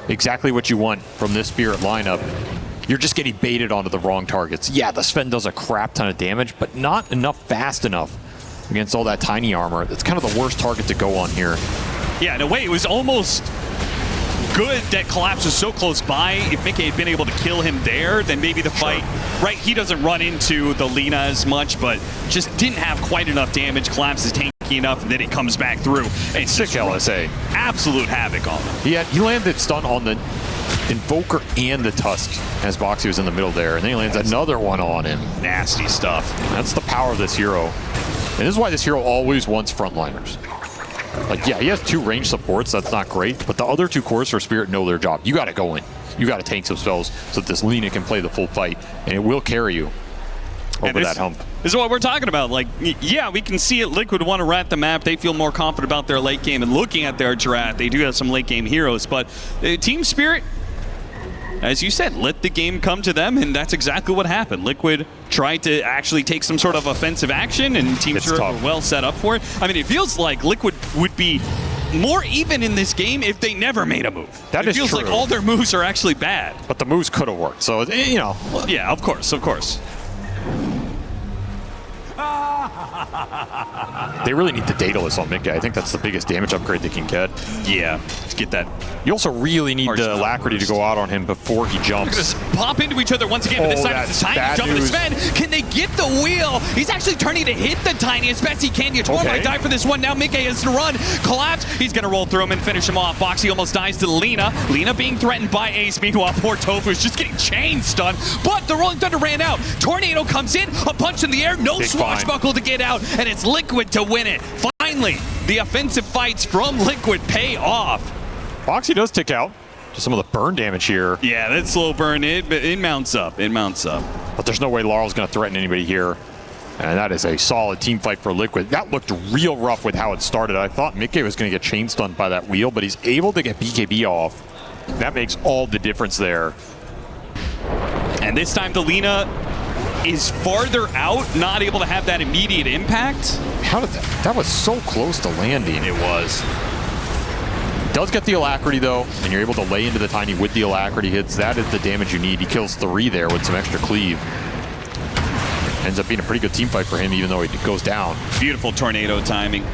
Exactly what you want from this Spirit lineup. You're just getting baited onto the wrong targets. Yeah, the Sven does a crap ton of damage, but not enough fast enough against all that tiny armor. That's kind of the worst target to go on here. Yeah, in a way, it was almost good that Collapse was so close by. If Mickey had been able to kill him there, then maybe the fight, right, he doesn't run into the Lina as much, but just didn't have quite enough damage. Collapse is tanky enough, and then it comes back through. And sick LSA. Absolute havoc on him. He landed stun on the Invoker and the Tusk as Boxy was in the middle there, and then he lands another one on him. Nasty stuff. That's the power of this hero. And this is why this hero always wants frontliners. Like, yeah, he has two range supports. That's not great. But the other two cores for Spirit know their job. You got to go in. You got to tank some spells so that this Lina can play the full fight. And it will carry you over that hump. This is what we're talking about. Like, yeah, we can see it. Liquid want to rat the map. They feel more confident about their late game. And looking at their draft, they do have some late game heroes. But Team Spirit, as you said, let the game come to them. And that's exactly what happened. Liquid tried to actually take some sort of offensive action. And Team Spirit were well set up for it. I mean, it feels like Liquid would be more even in this game if they never made a move. That is true. It feels like all their moves are actually bad. But the moves could have worked. So, you know. Yeah, of course, of course. They really need the Daedalus on mid guy. I think that's the biggest damage upgrade they can get. Yeah, to get that. You also really need the Alacrity to go out on him before he jumps. They're going to pop into each other once again, but this time it's a tiny jump to Sven. Can they get the wheel? He's actually turning to hit the tiny as best he can. Yatoro might die for this one. Now Mickey has to run. Collapse. He's going to roll through him and finish him off. Boxy almost dies to Lina. Lina being threatened by Ace. Meanwhile, poor Tofu is just getting chain stunned. But the Rolling Thunder ran out. Tornado comes in. A punch in the air. No swashbuckle to get out. And it's Liquid to win it. Finally, the offensive fights from Liquid pay off. Boxy does tick out. Just some of the burn damage here. Yeah, that slow burn, it mounts up. It mounts up. But there's no way Laurel's going to threaten anybody here. And that is a solid team fight for Liquid. That looked real rough with how it started. I thought Mickey was going to get chain stunned by that wheel, but he's able to get BKB off. That makes all the difference there. And this time, the Lina is farther out, not able to have that immediate impact. How did that? That was so close to landing. It was. Does get the Alacrity though, and you're able to lay into the tiny with the Alacrity hits. That is the damage you need. He kills 3 there with some extra cleave. Ends up being a pretty good team fight for him, even though it goes down. Beautiful tornado timing.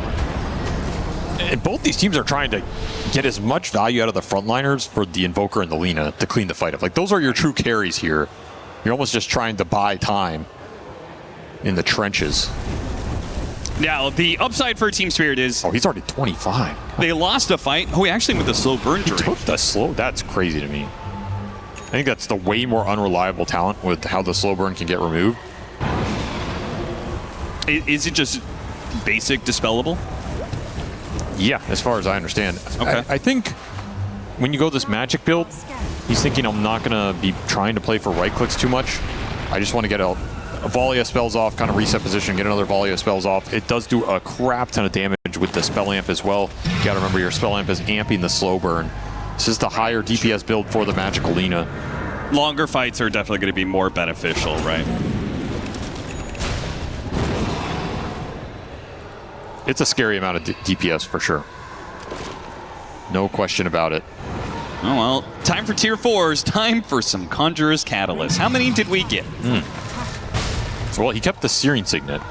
And both these teams are trying to get as much value out of the frontliners for the Invoker and the Lina to clean the fight up. Like, those are your true carries here. You're almost just trying to buy time in the trenches. Now, the upside for Team Spirit is... Oh, he's already 25. They lost a fight. Oh, actually with the slow burn He took the slow? That's crazy to me. I think that's the way more unreliable talent with how the slow burn can get removed. Is it just basic dispellable? Yeah, as far as I understand. Okay. I think when you go this magic build, he's thinking I'm not going to be trying to play for right clicks too much. I just want to get a volley of spells off, kind of reset position, get another volley of spells off. It does do a crap ton of damage with the spell amp as well. You got to remember your spell amp is amping the slow burn. This is the higher DPS build for the magical Lina. Longer fights are definitely going to be more beneficial, right? It's a scary amount of DPS for sure. No question about it. Oh, well, time for tier 4s. Time for some Conjurer's Catalyst. How many did we get? Well, he kept the Searing Signet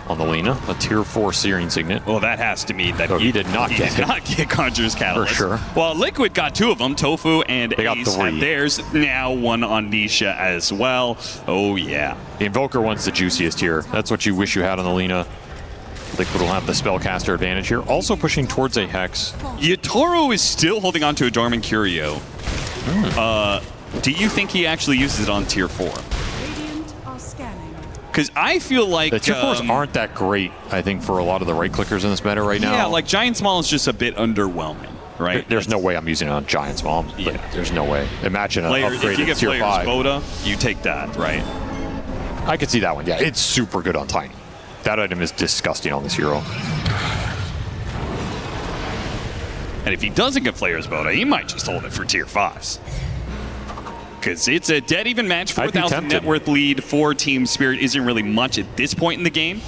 on the Lina, a tier 4 Searing Signet. Well, that has to mean that he did not get Conjurer's Catalyst. For sure. Well, Liquid got 2 of them. Tofu and they Ace got 3. had theirs. Now 1 on Nisha as well. Oh, yeah. The Invoker one's the juiciest here. That's what you wish you had on the Lina. Liquid will have the spellcaster advantage here. Also pushing towards a Hex. Yatoro is still holding on to a Dormant Curio. Do you think he actually uses it on tier 4? Because I feel like... The tier 4s aren't that great, I think, for a lot of the right clickers in this meta right now. Yeah, like Giant Small is just a bit underwhelming, right? There's no way I'm using it on Giant Small. Yeah. There's no way. Imagine an If you upgraded get tier 5. Boda, you take that, right? I could see that one, yeah. It's super good on Tiny. That item is disgusting on this hero. And if he doesn't get Flayer's Boda, he might just hold it for tier 5s. Because it's a dead even match. 4,000 net worth lead for Team Spirit isn't really much at this point in the game.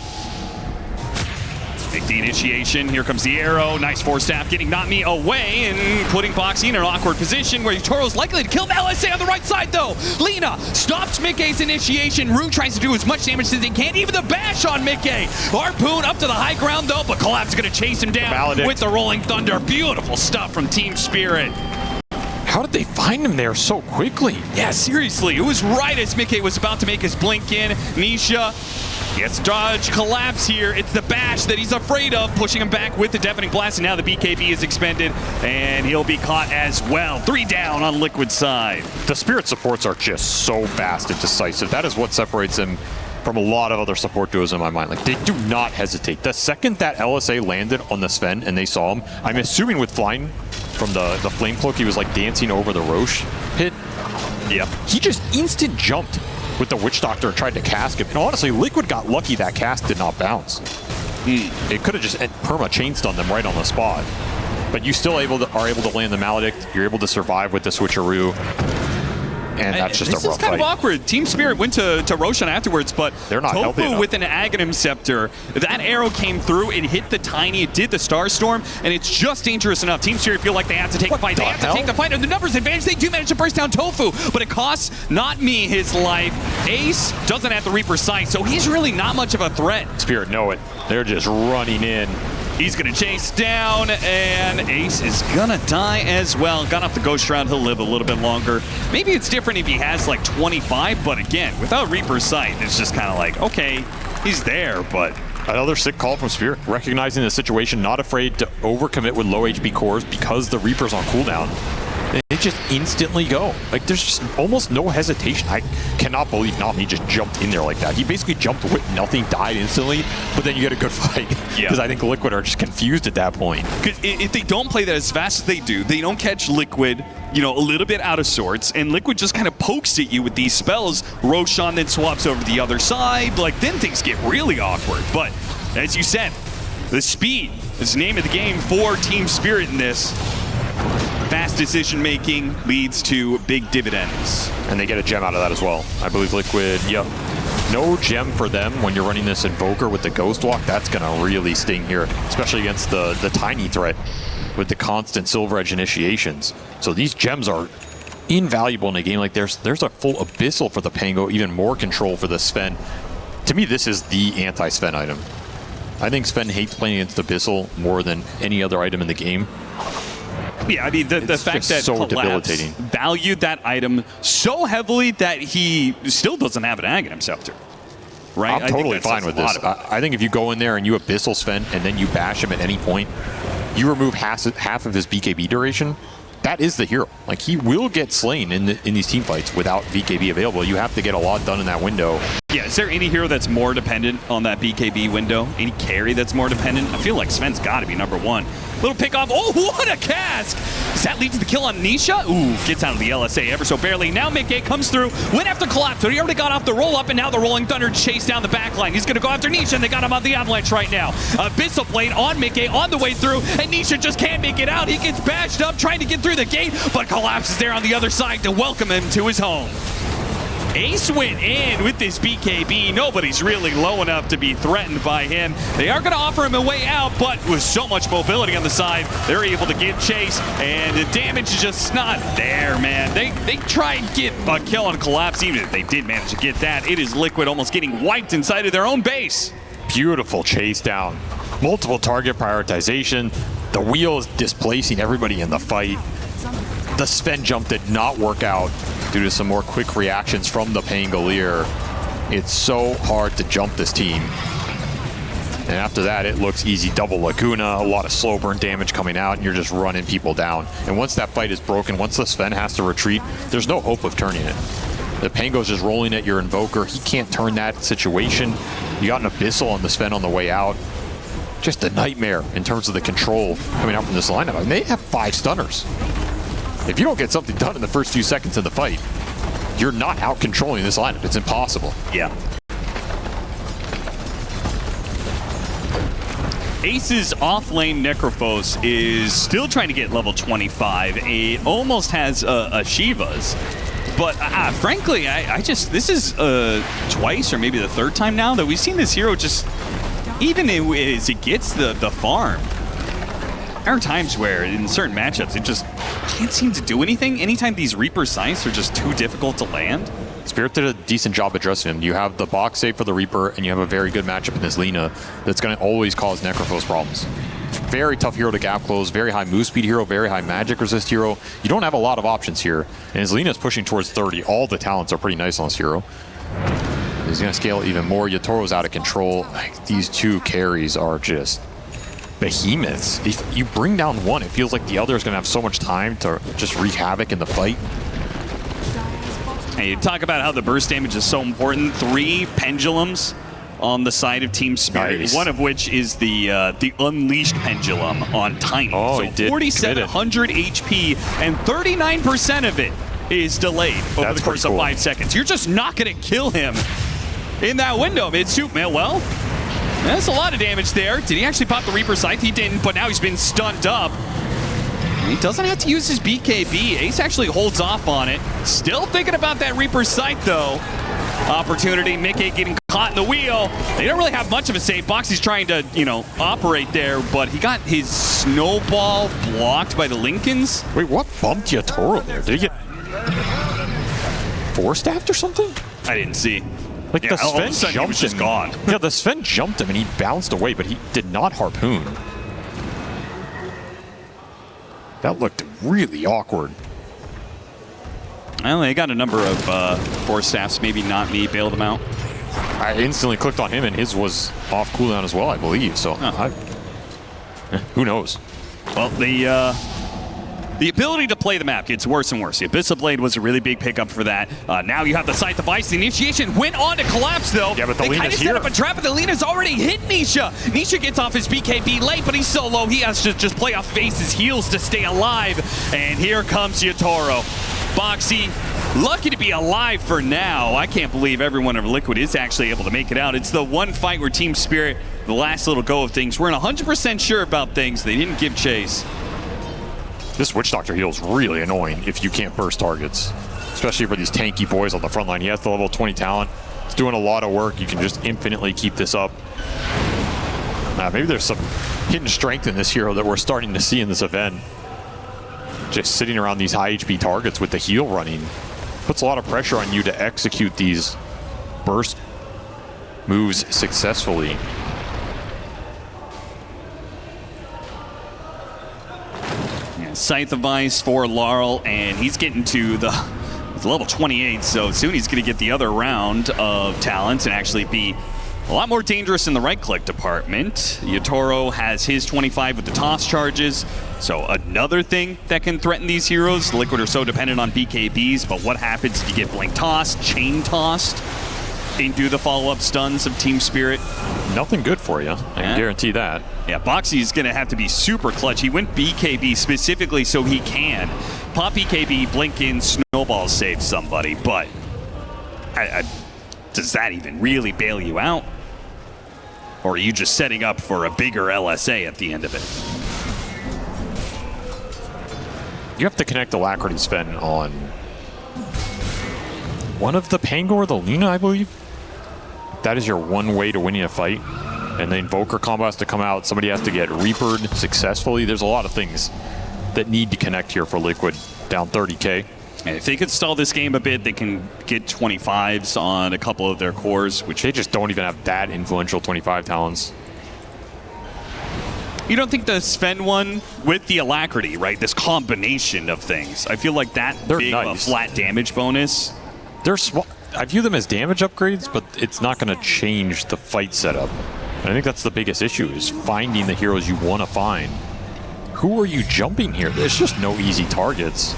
Make the initiation. Here comes the arrow. Nice force staff getting Not Me away and putting Boxy in an awkward position where Toro's likely to kill the LSA on the right side, though. Lina stops Mickey's initiation. Rune tries to do as much damage as he can. Even the bash on Mickey. Harpoon up to the high ground, though, but Collapse is going to chase him down with the Rolling Thunder. Beautiful stuff from Team Spirit. How did they find him there so quickly? Yeah, seriously. It was right as Mickey was about to make his blink in. Nisha gets dodge, collapse here. It's the bash that he's afraid of, pushing him back with the Deafening Blast, and now the BKB is expended, and he'll be caught as well. 3 down on Liquid side. The Spirit supports are just so fast and decisive. That is what separates them from a lot of other support duos in my mind. Like, they do not hesitate. The second that LSA landed on the Sven and they saw him, I'm assuming with flying from the Flame Cloak, he was like dancing over the Roche pit. Yep. He just instant jumped with the Witch Doctor and tried to cask him. And honestly, Liquid got lucky that cast did not bounce. It could have just perma chain stunned them right on the spot. But you still are able to land the Maledict. You're able to survive with the switcheroo. And that's just a rough fight. This is kind of awkward. Team Spirit went to Roshan afterwards, but they're not healthy enough. with an Aghanim Scepter, that arrow came through, it hit the Tiny, it did the Starstorm, and it's just dangerous enough. Team Spirit feel like they have to take the fight. They have to take the fight. And the numbers advantage, they do manage to burst down Tofu, but it costs not me his life. Ace doesn't have the Reaper's Sight, so he's really not much of a threat. Spirit know it. They're just running in. He's going to chase down, and Ace is going to die as well. Got off the Ghost Shroud, he'll live a little bit longer. Maybe it's different if he has like 25, but again, without Reaper's Sight, it's just kind of like, okay, he's there, but... Another sick call from Spirit, recognizing the situation, not afraid to overcommit with low HP cores because the Reaper's on cooldown. They just instantly go. Like, there's just almost no hesitation. I cannot believe Nami just jumped in there like that. He basically jumped with nothing, died instantly, but then you get a good fight. Because I think Liquid are just confused at that point. Because if they don't play that as fast as they do, they don't catch Liquid, you know, a little bit out of sorts, and Liquid just kind of pokes at you with these spells. Roshan then swaps over to the other side. Like, then things get really awkward. But, as you said, the speed is the name of the game for Team Spirit in this. Fast decision-making leads to big dividends. And they get a gem out of that as well. I believe Liquid, yep. No gem for them when you're running this Invoker with the Ghost Walk. That's going to really sting here, especially against the Tiny threat with the constant Silver Edge initiations. So these gems are invaluable in a game like there's a full Abyssal for the Pango, even more control for the Sven. To me, this is the anti-Sven item. I think Sven hates playing against Abyssal more than any other item in the game. Yeah, I mean, the fact that so Collapse valued that item so heavily that he still doesn't have an Aghanim Scepter. Right? I'm totally fine with this. I think if you go in there and you Abyssal Sven and then you bash him at any point, you remove half of his BKB duration, that is the hero. Like, he will get slain in these team fights without BKB available. You have to get a lot done in that window. Yeah, is there any hero that's more dependent on that BKB window? Any carry that's more dependent? I feel like Sven's got to be number one. Little pick off. Oh, what a cask! Does that lead to the kill on Nisha? Ooh, gets out of the LSA ever so barely. Now Mickey comes through. Went after Collapse. So he already got off the roll up, and now the Rolling Thunder chase down the back line. He's going to go after Nisha, and they got him on the Avalanche right now. Abyssal Blade on Mickey on the way through, and Nisha just can't make it out. He gets bashed up trying to get through the gate, but Collapse is there on the other side to welcome him to his home. Ace went in with this BKB. Nobody's really low enough to be threatened by him. They are going to offer him a way out, but with so much mobility on the side, they're able to give chase, and the damage is just not there, man. They try and get a kill on Collapse, even if they did manage to get that. It is Liquid almost getting wiped inside of their own base. Beautiful chase down. Multiple target prioritization. The wheel is displacing everybody in the fight. The Sven jump did not work out due to some more quick reactions from the Pangolier. It's so hard to jump this team. And after that, it looks easy. Double Laguna, a lot of slow burn damage coming out, and you're just running people down. And once that fight is broken, once the Sven has to retreat, there's no hope of turning it. The Pango's just rolling at your Invoker. He can't turn that situation. You got an Abyssal on the Sven on the way out. Just a nightmare in terms of the control coming out from this lineup. I mean, they have 5 stunners. If you don't get something done in the first few seconds of the fight, you're not out controlling this lineup. It's impossible. Yeah. Ace's off-lane Necrophos is still trying to get level 25. It almost has a Shiva's. But frankly, this is twice or maybe the third time now that we've seen this hero just, even as it gets the farm, there are times where in certain matchups it just can't seem to do anything. Anytime these Reaper Scythes are just too difficult to land. Spirit did a decent job addressing him. You have the box save for the Reaper, and you have a very good matchup in this Lina that's going to always cause Necrophos problems. Very tough hero to gap close, very high move speed hero, very high magic resist hero. You don't have a lot of options here. And as Lina's pushing towards 30, all the talents are pretty nice on this hero. He's going to scale even more. Yatoro's out of control. Like, these two carries are just behemoths. If you bring down one, it feels like the other is going to have so much time to just wreak havoc in the fight. Hey, you talk about how the burst damage is so important. 3 pendulums on the side of Team Spirit, nice. One of which is the Unleashed Pendulum on Tiny. Oh, so 4,700 HP, and 39% of it is delayed over the course of 5 seconds. You're just not going to kill him in that window. Mid-soup, man. Well, that's a lot of damage there. Did he actually pop the Reaper Scythe? He didn't, but now he's been stunned up. He doesn't have to use his BKB. Ace actually holds off on it. Still thinking about that Reaper Scythe, though. Opportunity. Mickey getting caught in the wheel. They don't really have much of a save. Boxy's trying to, operate there, but he got his snowball blocked by the Lincolns. Wait, what bumped Yatoro there? Did he get four-staffed or something? I didn't see. Like, the Sven jumped he was just gone. Yeah, the Sven jumped him and he bounced away, but he did not harpoon. That looked really awkward. Well, they got a number of force staffs. Maybe not me bailed them out. I instantly clicked on him and his was off cooldown as well, I believe. So, who knows? Well, the ability to play the map gets worse and worse. The Abyssal Blade was a really big pickup for that. Now you have the Scythe of Ice. The initiation went on to collapse, though. Yeah, but the they kind of set up a trap, but the Lena's already hit Nisha. Nisha gets off his BKB late, but he's so low, he has to just play off Face's heals to stay alive. And here comes Yatoro. Boxy, lucky to be alive for now. I can't believe everyone of Liquid is actually able to make it out. It's the one fight where Team Spirit, the last little go of things, weren't 100% sure about things. They didn't give chase. This Witch Doctor heal is really annoying if you can't burst targets, especially for these tanky boys on the front line. He has the level 20 talent. He's doing a lot of work. You can just infinitely keep this up. Maybe there's some hidden strength in this hero that we're starting to see in this event. Just sitting around these high HP targets with the heal running puts a lot of pressure on you to execute these burst moves successfully. Scythe of Ice for Laurel, and he's getting to the level 28, so soon he's going to get the other round of talents and actually be a lot more dangerous in the right-click department. Yatoro has his 25 with the toss charges, so another thing that can threaten these heroes. Liquid are so dependent on BKBs, but what happens if you get blink tossed, chain tossed into the follow-up stuns of Team Spirit? Nothing good for you, I can guarantee that. Yeah, Boxy's going to have to be super clutch. He went BKB specifically so he can pop BKB, blink in, snowball save somebody, but does that even really bail you out? Or are you just setting up for a bigger LSA at the end of it? You have to connect Alacrity Sven on one of the Pangor, the Lina, I believe. That is your one way to winning a fight. And the Invoker combo has to come out. Somebody has to get Reapered successfully. There's a lot of things that need to connect here for Liquid, down 30K. And if they could stall this game a bit, they can get 25s on a couple of their cores, which they just don't even have that influential 25 talents. You don't think the Sven one with the Alacrity, right? This combination of things. I feel like that big of a flat damage bonus. They're small. I view them as damage upgrades, but it's not going to change the fight setup. And I think that's the biggest issue, is finding the heroes you want to find. Who are you jumping here? There's just no easy targets.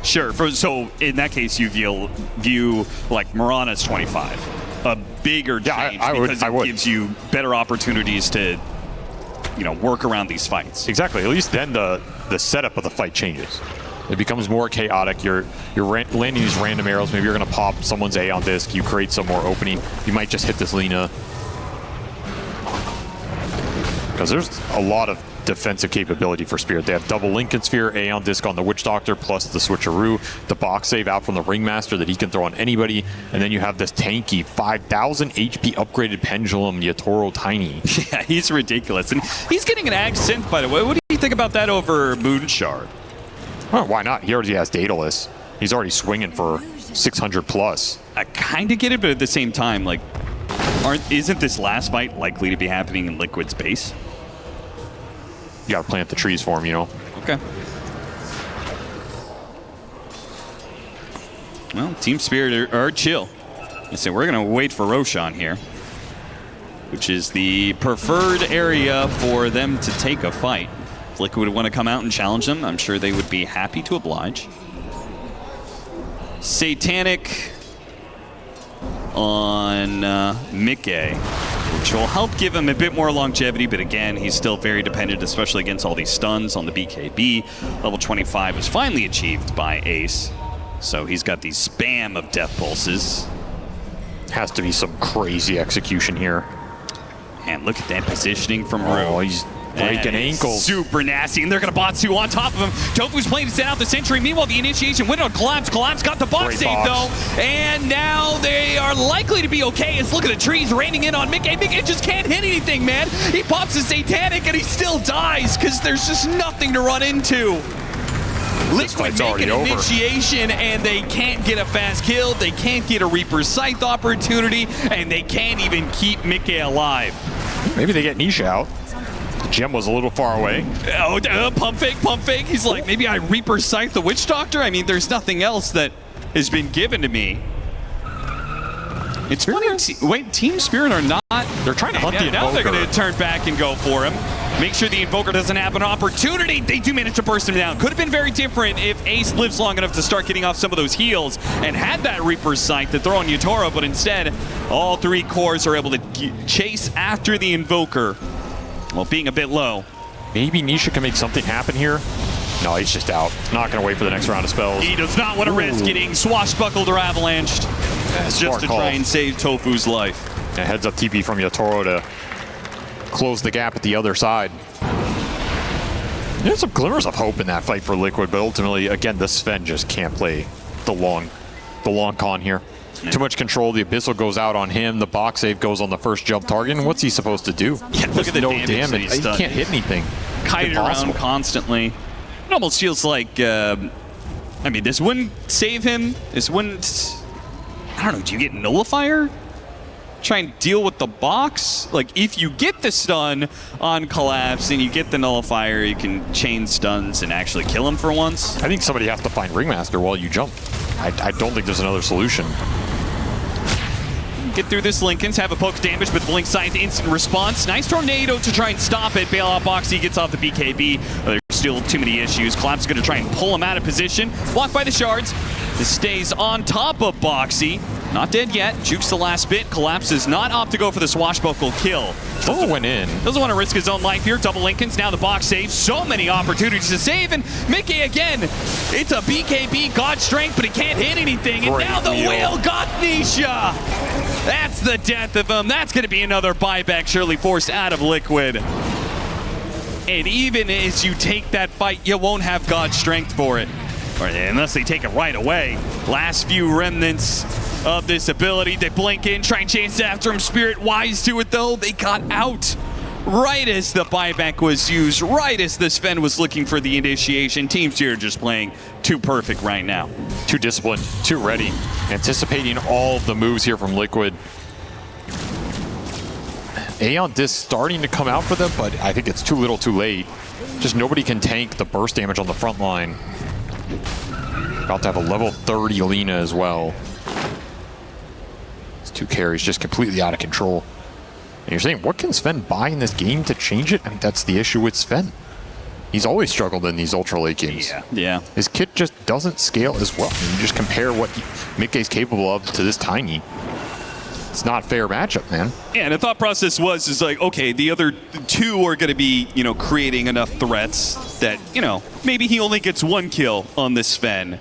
Sure. So in that case, you view like Mirana's 25 a bigger change because it gives you better opportunities to, work around these fights. Exactly. At least then the setup of the fight changes. It becomes more chaotic. You're landing these random arrows. Maybe you're going to pop someone's A on disc. You create some more opening. You might just hit this Lina. Because there's a lot of defensive capability for Spirit. They have double Lincoln Sphere, A on disc on the Witch Doctor, plus the switcheroo, the box save out from the Ringmaster that he can throw on anybody, and then you have this tanky 5,000 HP upgraded Pendulum Yatoro Tiny. Yeah, he's ridiculous. And he's getting an Ag Synth, by the way. What do you think about that over Moonshard? Well, why not? He already has Daedalus. He's already swinging for 600 plus. I kind of get it, but at the same time, like, isn't this last fight likely to be happening in Liquid's base? You gotta plant the trees for him, Okay. Well, Team Spirit are chill. I say we're gonna wait for Roshan here, which is the preferred area for them to take a fight. If Liquid would want to come out and challenge them, I'm sure they would be happy to oblige. Satanic on Mickey, which will help give him a bit more longevity, but again, he's still very dependent, especially against all these stuns on the BKB. Level 25 was finally achieved by Ace. So he's got the spam of death pulses. Has to be some crazy execution here. And look at that positioning from Rue. Oh, he's breaking ankles. Super nasty, and they're going to bot 2 on top of him. Tofu's playing to set out the Sentry. Meanwhile, the initiation went on Collapse. Collapse got the box Great save, box. though. And now they are likely to be okay. As look at the trees raining in on Mickey. Mickey just can't hit anything, man. He pops a Satanic, and he still dies because there's just nothing to run into. Liquid make an initiation, and they can't get a fast kill. They can't get a Reaper's Scythe opportunity, and they can't even keep Mickey alive. Maybe they get Nisha out. The gem was a little far away. Oh, pump fake, pump fake. He's like, maybe I Reaper's Scythe the Witch Doctor? I mean, there's nothing else that has been given to me. It's funny. Wait, Team Spirit are not. They're trying to hunt the Invoker. Now they're going to turn back and go for him. Make sure the Invoker doesn't have an opportunity. They do manage to burst him down. Could have been very different if Ace lives long enough to start getting off some of those heals and had that Reaper's Sight to throw on Yatoro, but instead, all 3 cores are able to chase after the Invoker while being a bit low. Maybe Nisha can make something happen here. No, he's just out. Not going to wait for the next round of spells. He does not want to risk getting swashbuckled or avalanched just to try and save Tofu's life. A heads up TP from Yatoro to close the gap at the other side. There's some glimmers of hope in that fight for Liquid, but ultimately, again, the Sven just can't play the long con here. Yeah. Too much control. The Abyssal goes out on him. The box save goes on the first jump target. And what's he supposed to do? Yeah, look at the damage. He can't hit anything. Kiting around constantly. It almost feels like, I mean, this wouldn't save him. This wouldn't, I don't know, do you get Nullifier? Try and deal with the box? Like, if you get the stun on Collapse and you get the Nullifier, you can chain stuns and actually kill him for once. I think somebody has to find Ringmaster while you jump. I don't think there's another solution. Get through this Lincolns, have a poke damage with Blink Scythe, instant response. Nice tornado to try and stop it. Bailout Boxy gets off the BKB. There's still too many issues. Collapse is going to try and pull him out of position. Blocked by the shards. This stays on top of Boxy. Not dead yet. Jukes the last bit. Collapse does not opt to go for the swashbuckle kill. Oh, went in. Doesn't want to risk his own life here. Double Lincolns. Now the box saves. So many opportunities to save. And Mickey again. It's a BKB God Strength, but he can't hit anything. And now the whale got Nisha. That's the death of him. That's going to be another buyback surely forced out of Liquid. And even as you take that fight, you won't have God Strength for it. Or unless they take it right away. Last few remnants of this ability. They blink in, try and chase after him. Spirit wise to it though. They got out right as the buyback was used, right as the Sven was looking for the initiation. Team Spirit just playing too perfect right now. Too disciplined, too ready. Anticipating all of the moves here from Liquid. Aeon Disc starting to come out for them, but I think it's too little too late. Just nobody can tank the burst damage on the front line. About to have a level 30 Lina as well. These 2 carries just completely out of control. And you're saying, what can Sven buy in this game to change it? I mean, that's the issue with Sven. He's always struggled in these ultra late games. Yeah. His kit just doesn't scale as well. I mean, you just compare what Mickey's capable of to this Tiny. It's not a fair matchup, man. Yeah, and the thought process is like, okay, the other 2 are going to be, creating enough threats that, maybe he only gets 1 kill on this Sven,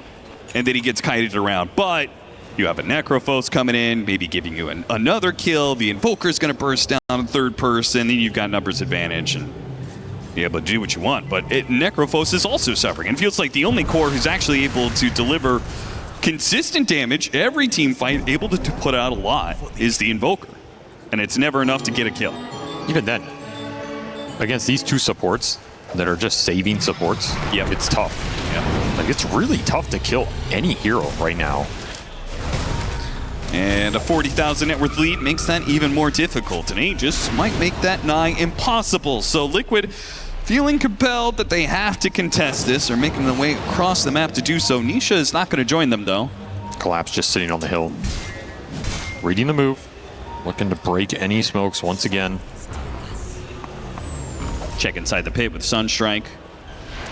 and then he gets kited around. But you have a Necrophos coming in, maybe giving you another kill. The Invoker's going to burst down in third person, then you've got numbers advantage, and you're able to do what you want. But Necrophos is also suffering, and feels like the only core who's actually able to deliver consistent damage, every team fight able to put out a lot, is the Invoker. And it's never enough to get a kill. Even then, against these 2 supports that are just saving supports, it's tough. Yeah. Like, it's really tough to kill any hero right now. And a 40,000 net worth lead makes that even more difficult. And Aegis might make that nigh impossible. So Liquid feeling compelled that they have to contest this, or making their way across the map to do so. Nisha is not going to join them, though. Collapse just sitting on the hill. Reading the move. Looking to break any smokes once again. Check inside the pit with Sunstrike.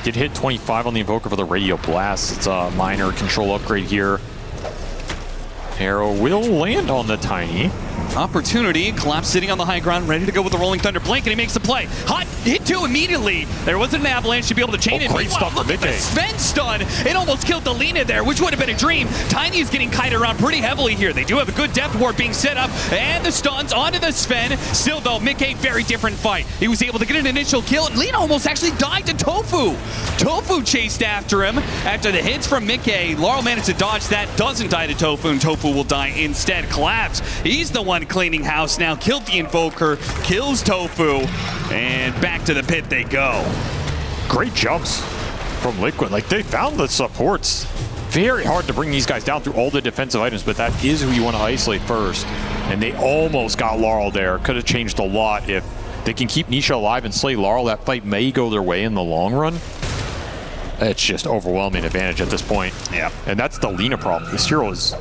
Did hit 25 on the Invoker for the Radio Blast. It's a minor control upgrade here. Arrow will land on the Tiny. Opportunity. Collapse sitting on the high ground, ready to go with the Rolling Thunder Blink, and he makes the play. Hot hit two immediately. There wasn't an avalanche to be able to chain it. Great stuff from Look at the Sven stun. It almost killed the Lina there, which would have been a dream. Tiny is getting kited around pretty heavily here. They do have a good depth ward being set up, and the stuns onto the Sven. Still, though, Mickey, very different fight. He was able to get an initial kill, and Lina almost actually died to Tofu. Tofu chased after him. After the hits from Mickey, Laurel managed to dodge that, doesn't die to Tofu, and Tofu will die instead. Collapse. He's the one cleaning house now. Killed the Invoker, kills Tofu, and back to the pit they go. Great jumps from Liquid. Like, they found the supports. Very hard to bring these guys down through all the defensive items, but that is who you want to isolate first. And they almost got Laurel there. Could have changed a lot if they can keep Nisha alive and slay Laurel. That fight may go their way in the long run. It's just overwhelming advantage at this point. Yeah. And that's the Lina problem. This hero is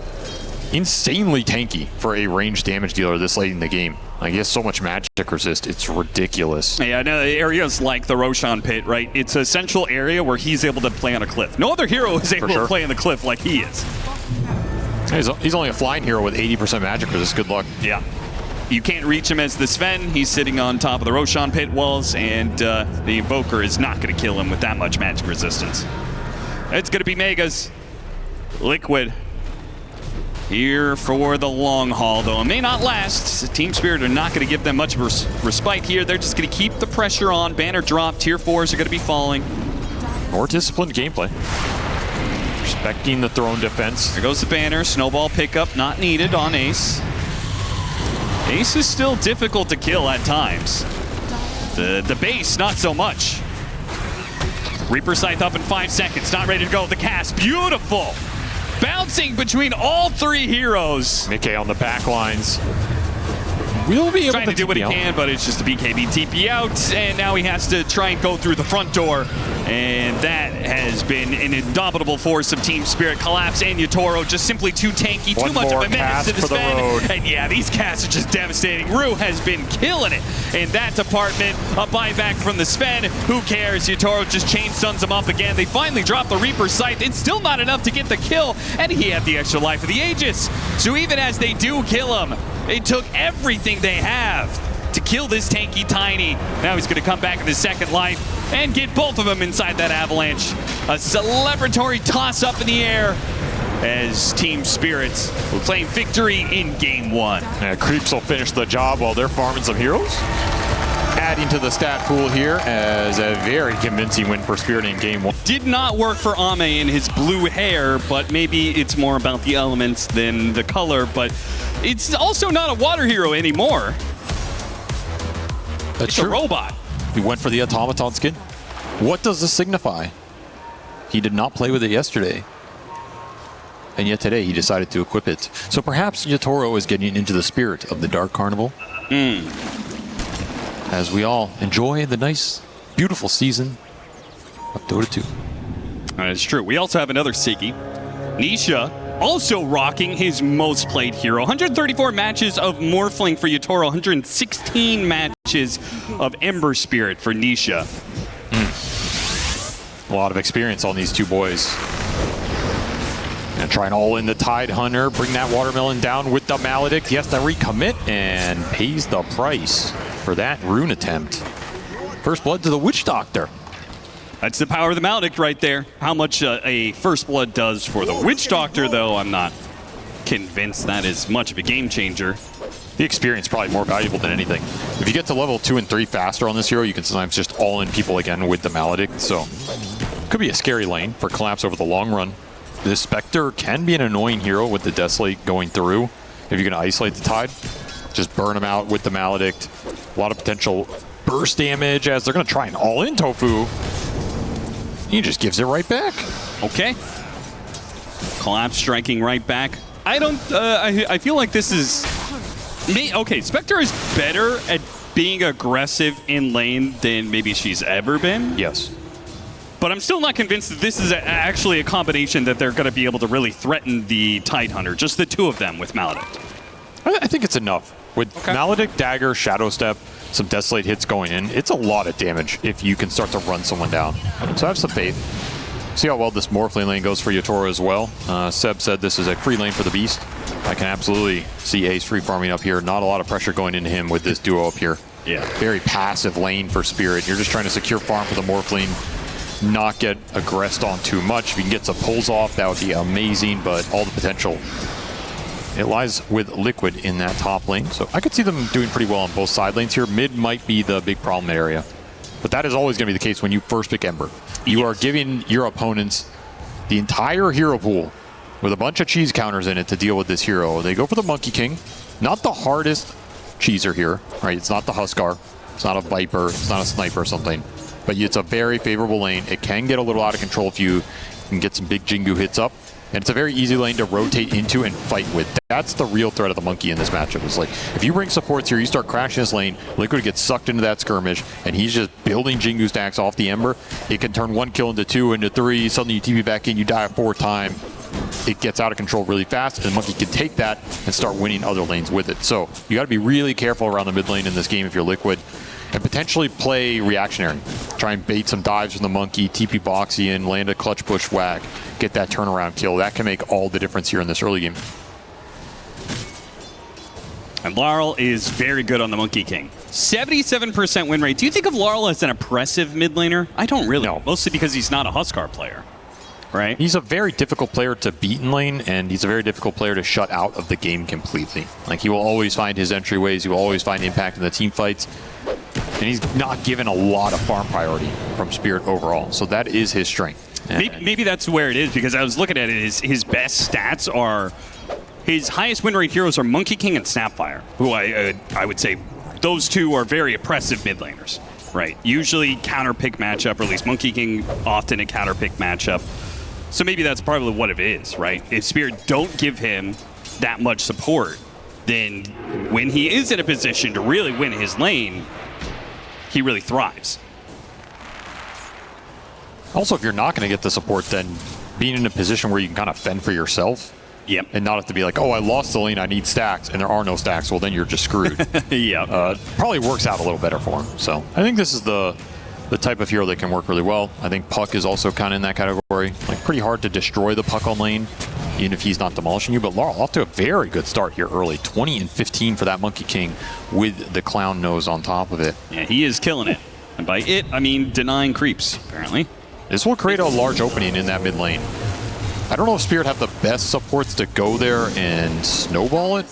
insanely tanky for a ranged damage dealer this late in the game. Like, he has so much magic resist, it's ridiculous. Yeah, no, areas like the Roshan pit, right? It's a central area where he's able to play on a cliff. No other hero is able to play on the cliff like he is. He's only a flying hero with 80% magic resist. Good luck. Yeah. You can't reach him as the Sven. He's sitting on top of the Roshan pit walls, and the Invoker is not going to kill him with that much magic resistance. It's going to be Megas. Liquid here for the long haul, though. It may not last. Team Spirit are not going to give them much respite here. They're just going to keep the pressure on. Banner drop. Tier 4s are going to be falling. More disciplined gameplay. Respecting the throne defense. There goes the banner. Snowball pickup not needed on Ace. Ace is still difficult to kill at times. The base, not so much. Reaper Scythe up in 5 seconds. Not ready to go. The cast. Beautiful. Bouncing between all three heroes. Mickey on the back lines. Will be able trying to do what he can, but it's just a BKB TP out, and now he has to try and go through the front door, and that has been an indomitable force of Team Spirit. Collapse and Yatoro just simply too tanky, too much of a menace to the Sven, and yeah, these casts are just devastating. Rue has been killing it in that department. A buyback from the Sven. Who cares? Yatoro just chain stuns him up again. They finally drop the Reaper Scythe. It's still not enough to get the kill, and he had the extra life of the Aegis. So even as they do kill him, it took everything they have to kill this tanky Tiny. Now he's going to come back in his second life and get both of them inside that avalanche. A celebratory toss-up in the air as Team Spirits will claim victory in Game 1. Yeah, Creeps will finish the job while they're farming some heroes. Adding to the stat pool here as a very convincing win for Spirit in Game 1. Did not work for Ame in his blue hair, but maybe it's more about the elements than the color, but it's also not a water hero anymore. That's it's true. A robot. He went for the automaton skin. What does this signify? He did not play with it yesterday. And yet today he decided to equip it. So perhaps Yatoro is getting into the spirit of the Dark Carnival. As we all enjoy the nice, beautiful season of Dota 2. That is true. We also have another Siggy. Nisha also rocking his most played hero. 134 matches of Morphling for Yatoro. 116 matches of Ember Spirit for Nisha. A lot of experience on these two boys. And trying all in the Tide Hunter. Bring that Watermelon down with the Maledict. He has to recommit and pays the price for that rune attempt. First blood to the Witch Doctor. That's the power of the Maledict right there. How much a First Blood does for the Witch Doctor, though, I'm not convinced that is much of a game changer. The experience probably more valuable than anything. If you get to level 2 and 3 faster on this hero, you can sometimes just all in people again with the Maledict. So could be a scary lane for Collapse over the long run. This Spectre can be an annoying hero with the Desolate going through. If you're going to isolate the Tide, just burn him out with the Maledict. A lot of potential burst damage as they're going to try and all-in Tofu. He just gives it right back. Okay. Collapse striking right back. I don't, I feel like this is... Okay, Spectre is better at being aggressive in lane than maybe she's ever been. Yes. But I'm still not convinced that this is actually a combination that they're going to be able to really threaten the Tide Hunter. Just the two of them with Maledict. I think it's enough. With Maledict, Dagger, Shadow Step, some Desolate hits going in, it's a lot of damage if you can start to run someone down. So I have some faith. See how well this Morphling lane goes for Yatoro as well. Seb said this is a free lane for the Beast. I can absolutely see Ace free farming up here. Not a lot of pressure going into him with this duo up here. Yeah. Very passive lane for Spirit. You're just trying to secure farm for the Morphling, not get aggressed on too much. If you can get some pulls off, that would be amazing, but all the potential, it lies with Liquid in that top lane. So I could see them doing pretty well on both side lanes here. Mid might be the big problem area, but that is always going to be the case when you first pick Ember. You are giving your opponents the entire hero pool with a bunch of cheese counters in it to deal with this hero. They go for the Monkey King, not the hardest cheeser here, right? It's not the Huskar, it's not a Viper, it's not a Sniper or something, but it's a very favorable lane. It can get a little out of control if you can get some big Jingu hits up, and it's a very easy lane to rotate into and fight with. That's the real threat of the Monkey in this matchup. It's like, if you bring supports here, you start crashing this lane, Liquid gets sucked into that skirmish, and he's just building Jingu stacks off the Ember. It can turn 1 kill into 2, into 3, suddenly you TP back in, you die a 4th time. It gets out of control really fast, and Monkey can take that and start winning other lanes with it. So you got to be really careful around the mid lane in this game if you're Liquid, and potentially play reactionary. Try and bait some dives from the Monkey, TP Boxy in, land a clutch bushwhack, get that turnaround kill. That can make all the difference here in this early game. And Laurel is very good on the Monkey King. 77% win rate. Do you think of Laurel as an oppressive mid laner? I don't really. No. Mostly because he's not a Huskar player, right? He's a very difficult player to beat in lane, and he's a very difficult player to shut out of the game completely. Like, he will always find his entryways, he will always find impact in the team fights, and he's not given a lot of farm priority from Spirit overall, so that is his strength. Maybe that's where it is, because I was looking at it, his best stats are, his highest win rate heroes are Monkey King and Snapfire, who I would say those two are very oppressive mid laners, right? Usually counter pick matchup, or at least Monkey King often a counter pick matchup. So maybe that's probably what it is, right? If Spirit don't give him that much support, then when he is in a position to really win his lane, he really thrives. Also, if you're not going to get the support, then being in a position where you can kind of fend for yourself, Yep. and not have to be like, oh, I lost the lane, I need stacks, and there are no stacks, well, then you're just screwed. Yeah. Probably works out a little better for him. So I think this is the type of hero that can work really well. I think Puck is also kind of in that category. Like, pretty hard to destroy the Puck on lane, even if he's not demolishing you. But Laurel off to a very good start here early. 20 and 15 for that Monkey King with the clown nose on top of it. Yeah, he is killing it. And by it, I mean denying creeps, apparently. This will create a large opening in that mid lane. I don't know if Spirit have the best supports to go there and snowball it.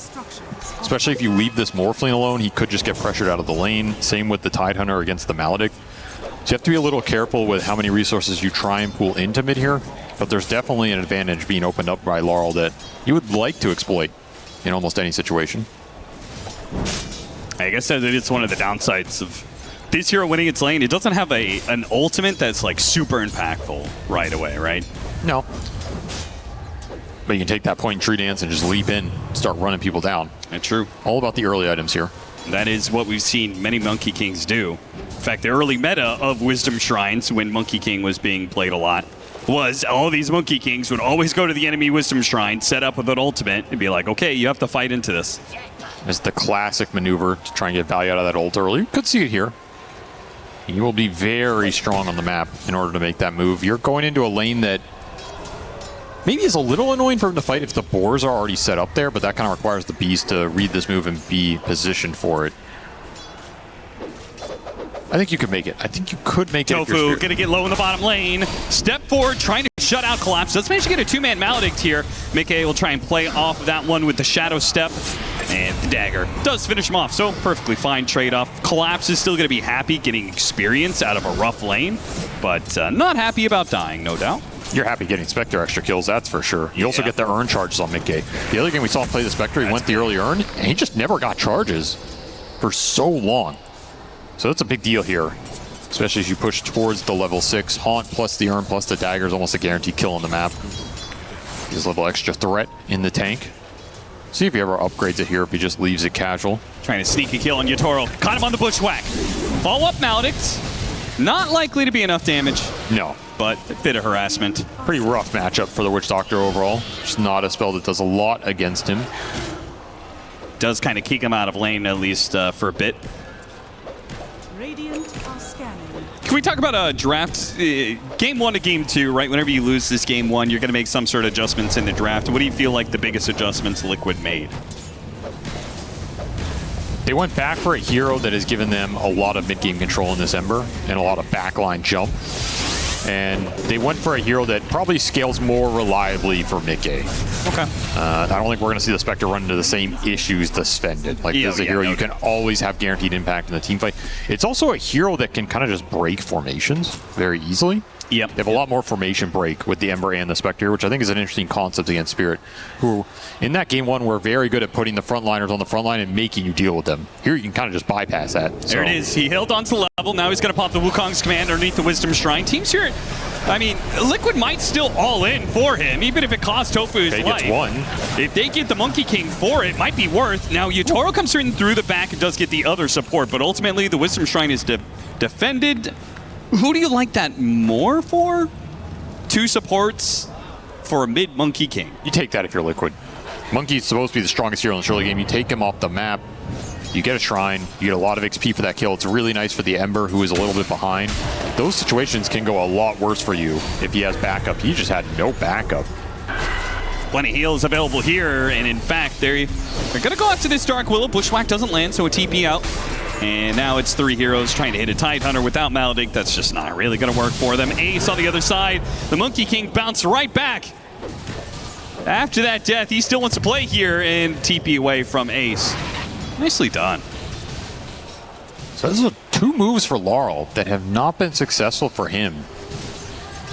Especially if you leave this Morphling alone, he could just get pressured out of the lane. Same with the Tidehunter against the Maledict. So you have to be a little careful with how many resources you try and pull into mid here. But there's definitely an advantage being opened up by Laurel that you would like to exploit in almost any situation. I guess that it's one of the downsides of this hero winning its lane. It doesn't have an ultimate that's like super impactful right away, right? No. But you can take that point in Tree Dance and just leap in, start running people down. That's true. All about the early items here. That is what we've seen many Monkey Kings do. In fact, the early meta of Wisdom Shrines, when Monkey King was being played a lot, was all these Monkey Kings would always go to the enemy Wisdom Shrine, set up with an ultimate, and be like, okay, you have to fight into this. It's the classic maneuver to try and get value out of that ult early. You could see it here. You will be very strong on the map in order to make that move. You're going into a lane that maybe is a little annoying for him to fight if the boars are already set up there, but that kind of requires the beast to read this move and be positioned for it. I think you could make it. I think you could make it. Tofu gonna get low in the bottom lane. Step forward, trying to shut out Collapse. Let's manage to get a two-man Maledict here. Mickey will try and play off of that one with the Shadow Step. And the dagger does finish him off, so perfectly fine trade-off. Collapse is still going to be happy getting experience out of a rough lane, but not happy about dying, no doubt. You're happy getting Spectre extra kills, that's for sure. You also get the earn charges on Mickey. The other game we saw him play the Spectre, he went the early earn, and he just never got charges for so long. So that's a big deal here, especially as you push towards the level 6. Haunt plus the earn plus the dagger is almost a guaranteed kill on the map. His level extra threat in the tank. See if he ever upgrades it here, if he just leaves it casual. Trying to sneak a kill on Yatoro. Caught him on the bushwhack. Follow up Maledict. Not likely to be enough damage. No. But a bit of harassment. Pretty rough matchup for the Witch Doctor overall. Just not a spell that does a lot against him. Does kind of kick him out of lane, at least for a bit. Radiant are scanning. Can we talk about a draft? Game 1 to Game 2, right? Whenever you lose this Game 1, you're going to make some sort of adjustments in the draft. What do you feel like the biggest adjustments Liquid made? They went back for a hero that has given them a lot of mid-game control in this Ember and a lot of backline jump. And they went for a hero that probably scales more reliably for mid-game. Okay. I don't think we're going to see the Spectre run into the same issues to spend it. Like, this is a hero you can always have guaranteed impact in the team fight. It's also a hero that can kind of just break formations very easily. Yep. They have a lot more formation break with the Ember and the Spectre, which I think is an interesting concept against Spirit, who in that Game 1 were very good at putting the frontliners on the front line and making you deal with them. Here you can kind of just bypass that. There it is. He held on to level. Now he's going to pop the Wukong's command underneath the Wisdom Shrine. Team Spirit, I mean, Liquid might still all in for him, even if it costs Tofu his life. Gets one. If they get the Monkey King for it, might be worth. Now, Yatoro comes in through the back and does get the other support, but ultimately the Wisdom Shrine is defended. Who do you like that more for? 2 supports for a mid Monkey King. You take that if you're Liquid. Monkey's supposed to be the strongest hero in the early game. You take him off the map, you get a Shrine, you get a lot of XP for that kill. It's really nice for the Ember, who is a little bit behind. Those situations can go a lot worse for you if he has backup. He just had no backup. Plenty of heals available here, and in fact, they're going to go after this Dark Willow. Bushwhack doesn't land, so a TP out. And now it's 3 heroes trying to hit a Tidehunter without Maledict. That's just not really going to work for them. Ace on the other side. The Monkey King bounced right back. After that death, he still wants to play here and TP away from Ace. Nicely done. So those are 2 moves for Laurel that have not been successful for him,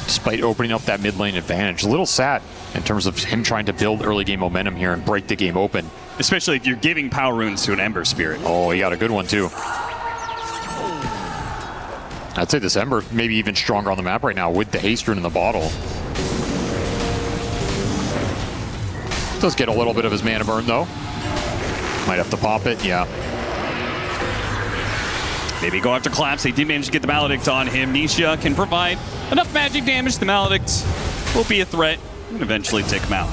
despite opening up that mid lane advantage. A little sad in terms of him trying to build early game momentum here and break the game open. Especially if you're giving power runes to an Ember Spirit. Oh, he got a good one too. I'd say this Ember maybe even stronger on the map right now with the haste rune in the bottle. Does get a little bit of his mana burn though. Might have to pop it, yeah. Maybe go after Collapse. They did manage to get the Maledict on him. Nisha can provide enough magic damage. The Maledict will be a threat and eventually take him out.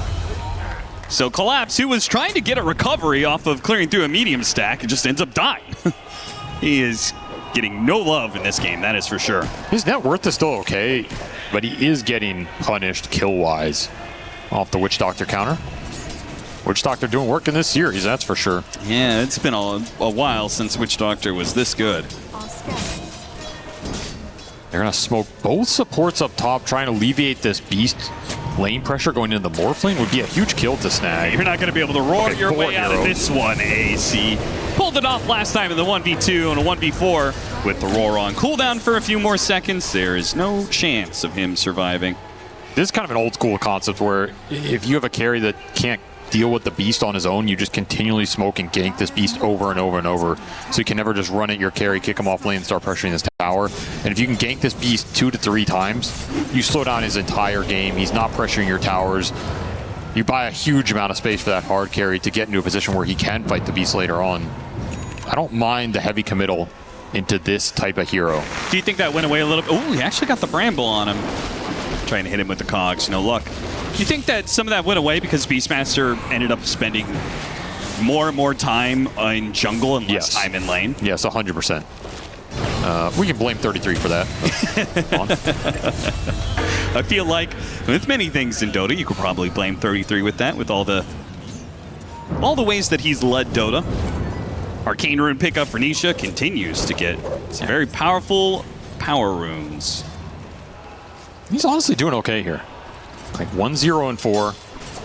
So Collapse, who was trying to get a recovery off of clearing through a medium stack, and just ends up dying. He is getting no love in this game, that is for sure. His net worth is still okay, but he is getting punished kill-wise off the Witch Doctor counter. Witch Doctor doing work in this series, that's for sure. Yeah, it's been a while since Witch Doctor was this good. They're going to smoke both supports up top, trying to alleviate this beast lane pressure. Going into the Morph lane would be a huge kill to snag. You're not going to be able to roar your way out of this one, AC. Pulled it off last time in the 1v2 and a 1v4 with the roar on cooldown for a few more seconds. There is no chance of him surviving. This is kind of an old school concept where if you have a carry that can't deal with the beast on his own, you just continually smoke and gank this beast over and over and over. So you can never just run at your carry, kick him off lane, and start pressuring this tower. And if you can gank this beast 2 to 3 times, you slow down his entire game. He's not pressuring your towers. You buy a huge amount of space for that hard carry to get into a position where he can fight the beast later on. I don't mind the heavy committal into this type of hero. Do you think that went away a little bit? Oh, he actually got the Bramble on him. Trying to hit him with the cogs, no luck. Do you think that some of that went away because Beastmaster ended up spending more and more time in jungle and less time in lane? Yes, 100%. We can blame 33 for that. I feel like with many things in Dota, you could probably blame 33 with that, with all the ways that he's led Dota. Arcane Rune pickup for Nisha continues to get some very powerful power runes. He's honestly doing okay here. Like 1-0-4,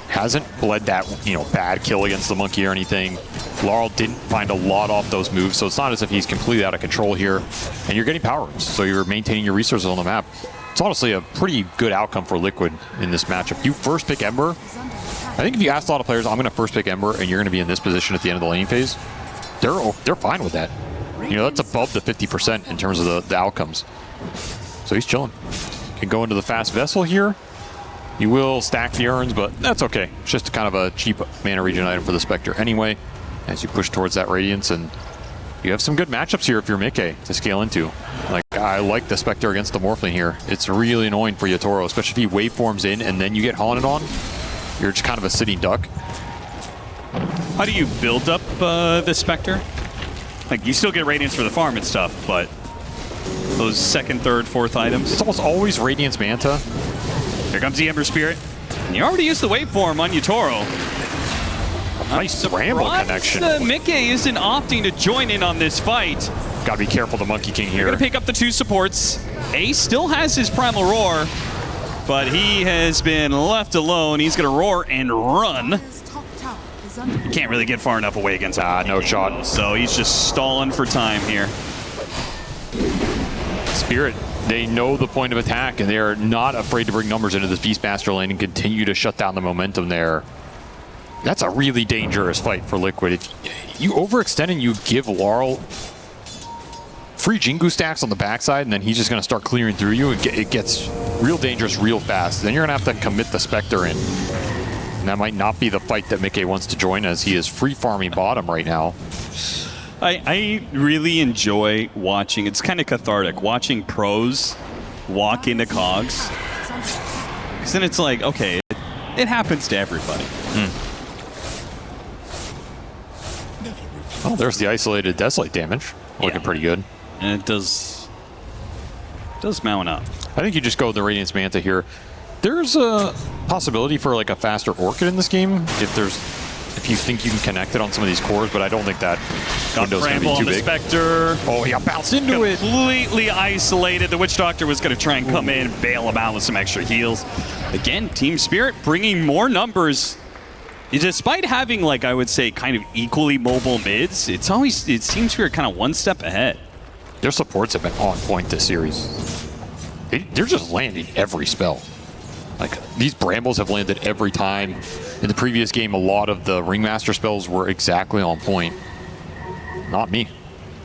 hasn't bled that bad kill against the monkey or anything. Laurel didn't find a lot off those moves, so it's not as if he's completely out of control here. And you're getting power runes, so you're maintaining your resources on the map. It's honestly a pretty good outcome for Liquid in this matchup. You first pick Ember. I think if you ask a lot of players, I'm going to first pick Ember, and you're going to be in this position at the end of the lane phase, they're fine with that. That's above the 50% in terms of the outcomes. So he's chilling. Can go into the fast vessel here. You will stack the urns, but that's okay. It's just kind of a cheap mana regen item for the Spectre anyway, as you push towards that Radiance, and you have some good matchups here if you're Mickey to scale into. Like, I like the Spectre against the Morphling here. It's really annoying for Yatoro, especially if he waveforms in and then you get haunted on. You're just kind of a sitting duck. How do you build up the Spectre? Like, you still get Radiance for the farm and stuff, but Those second, third, fourth items. It's almost always Radiance Manta. Here comes the Ember Spirit. And you already used the waveform on Yatoro. Nice Bramble connection. Mickey isn't opting to join in on this fight. Gotta be careful, the Monkey King here. Gonna pick up the 2 supports. Ace still has his Primal Roar, but he has been left alone. He's gonna roar and run. Dire's top tower is under You can't really get far enough away against him. No shot. So he's just stalling for time here. Spirit, they know the point of attack, and they are not afraid to bring numbers into this Beastmaster lane and continue to shut down the momentum there. That's a really dangerous fight for Liquid. If you overextend and you give Laurel free Jingu stacks on the backside, and then he's just going to start clearing through you, it gets real dangerous real fast. Then you're going to have to commit the Spectre in. And that might not be the fight that Mickey wants to join, as he is free farming bottom right now. I really enjoy watching, it's kind of cathartic, watching pros walk into cogs. Because then it's like, okay, it happens to everybody. Oh, there's the isolated Desolate damage. Looking pretty good. And it does mount up. I think you just go with the Radiance Manta here. There's a possibility for like a faster Orchid in this game if you think you can connect it on some of these cores, but I don't think that window's going to be too big. Spectre. Oh, he got bounced into it. Completely isolated. The Witch Doctor was going to try and come in, bail him out with some extra heals. Again, Team Spirit bringing more numbers. Despite having, like, I would say, kind of equally mobile mids, it seems Spirit kind of one step ahead. Their supports have been on point this series. They're just landing every spell. Like, these Brambles have landed every time. In the previous game, a lot of the Ringmaster spells were exactly on point. Not me.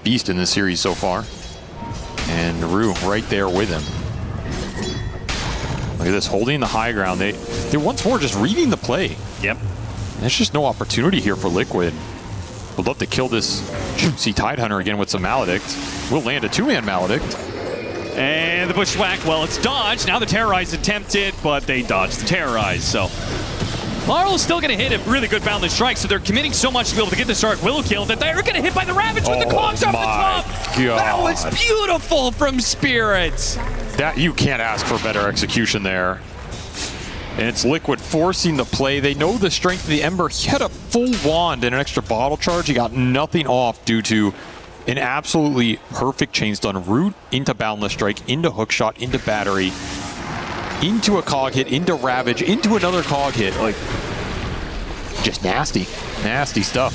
Beast in this series so far. And Rue right there with him. Look at this, holding the high ground. They're once more just reading the play. Yep. There's just no opportunity here for Liquid. Would love to kill this juicy Tidehunter again with some Maledict. We'll land a 2-man Maledict. And the Bushwhack, well, it's dodged. Now the Terrorize attempted, but they dodged the Terrorize, so. Laurel is still going to hit a really good boundless strike, so they're committing so much to be able to get the Stark Willow kill that they're going to hit by the Ravage with the Cogs off the top. God. That was beautiful from Spirit. That, you can't ask for better execution there. And it's Liquid forcing the play. They know the strength of the Ember. He had a full wand and an extra bottle charge. He got nothing off due to an absolutely perfect chain stun. Root into Boundless Strike, into Hookshot, into Battery, into a Cog hit, into Ravage, into another Cog hit. Like, just nasty. Nasty stuff.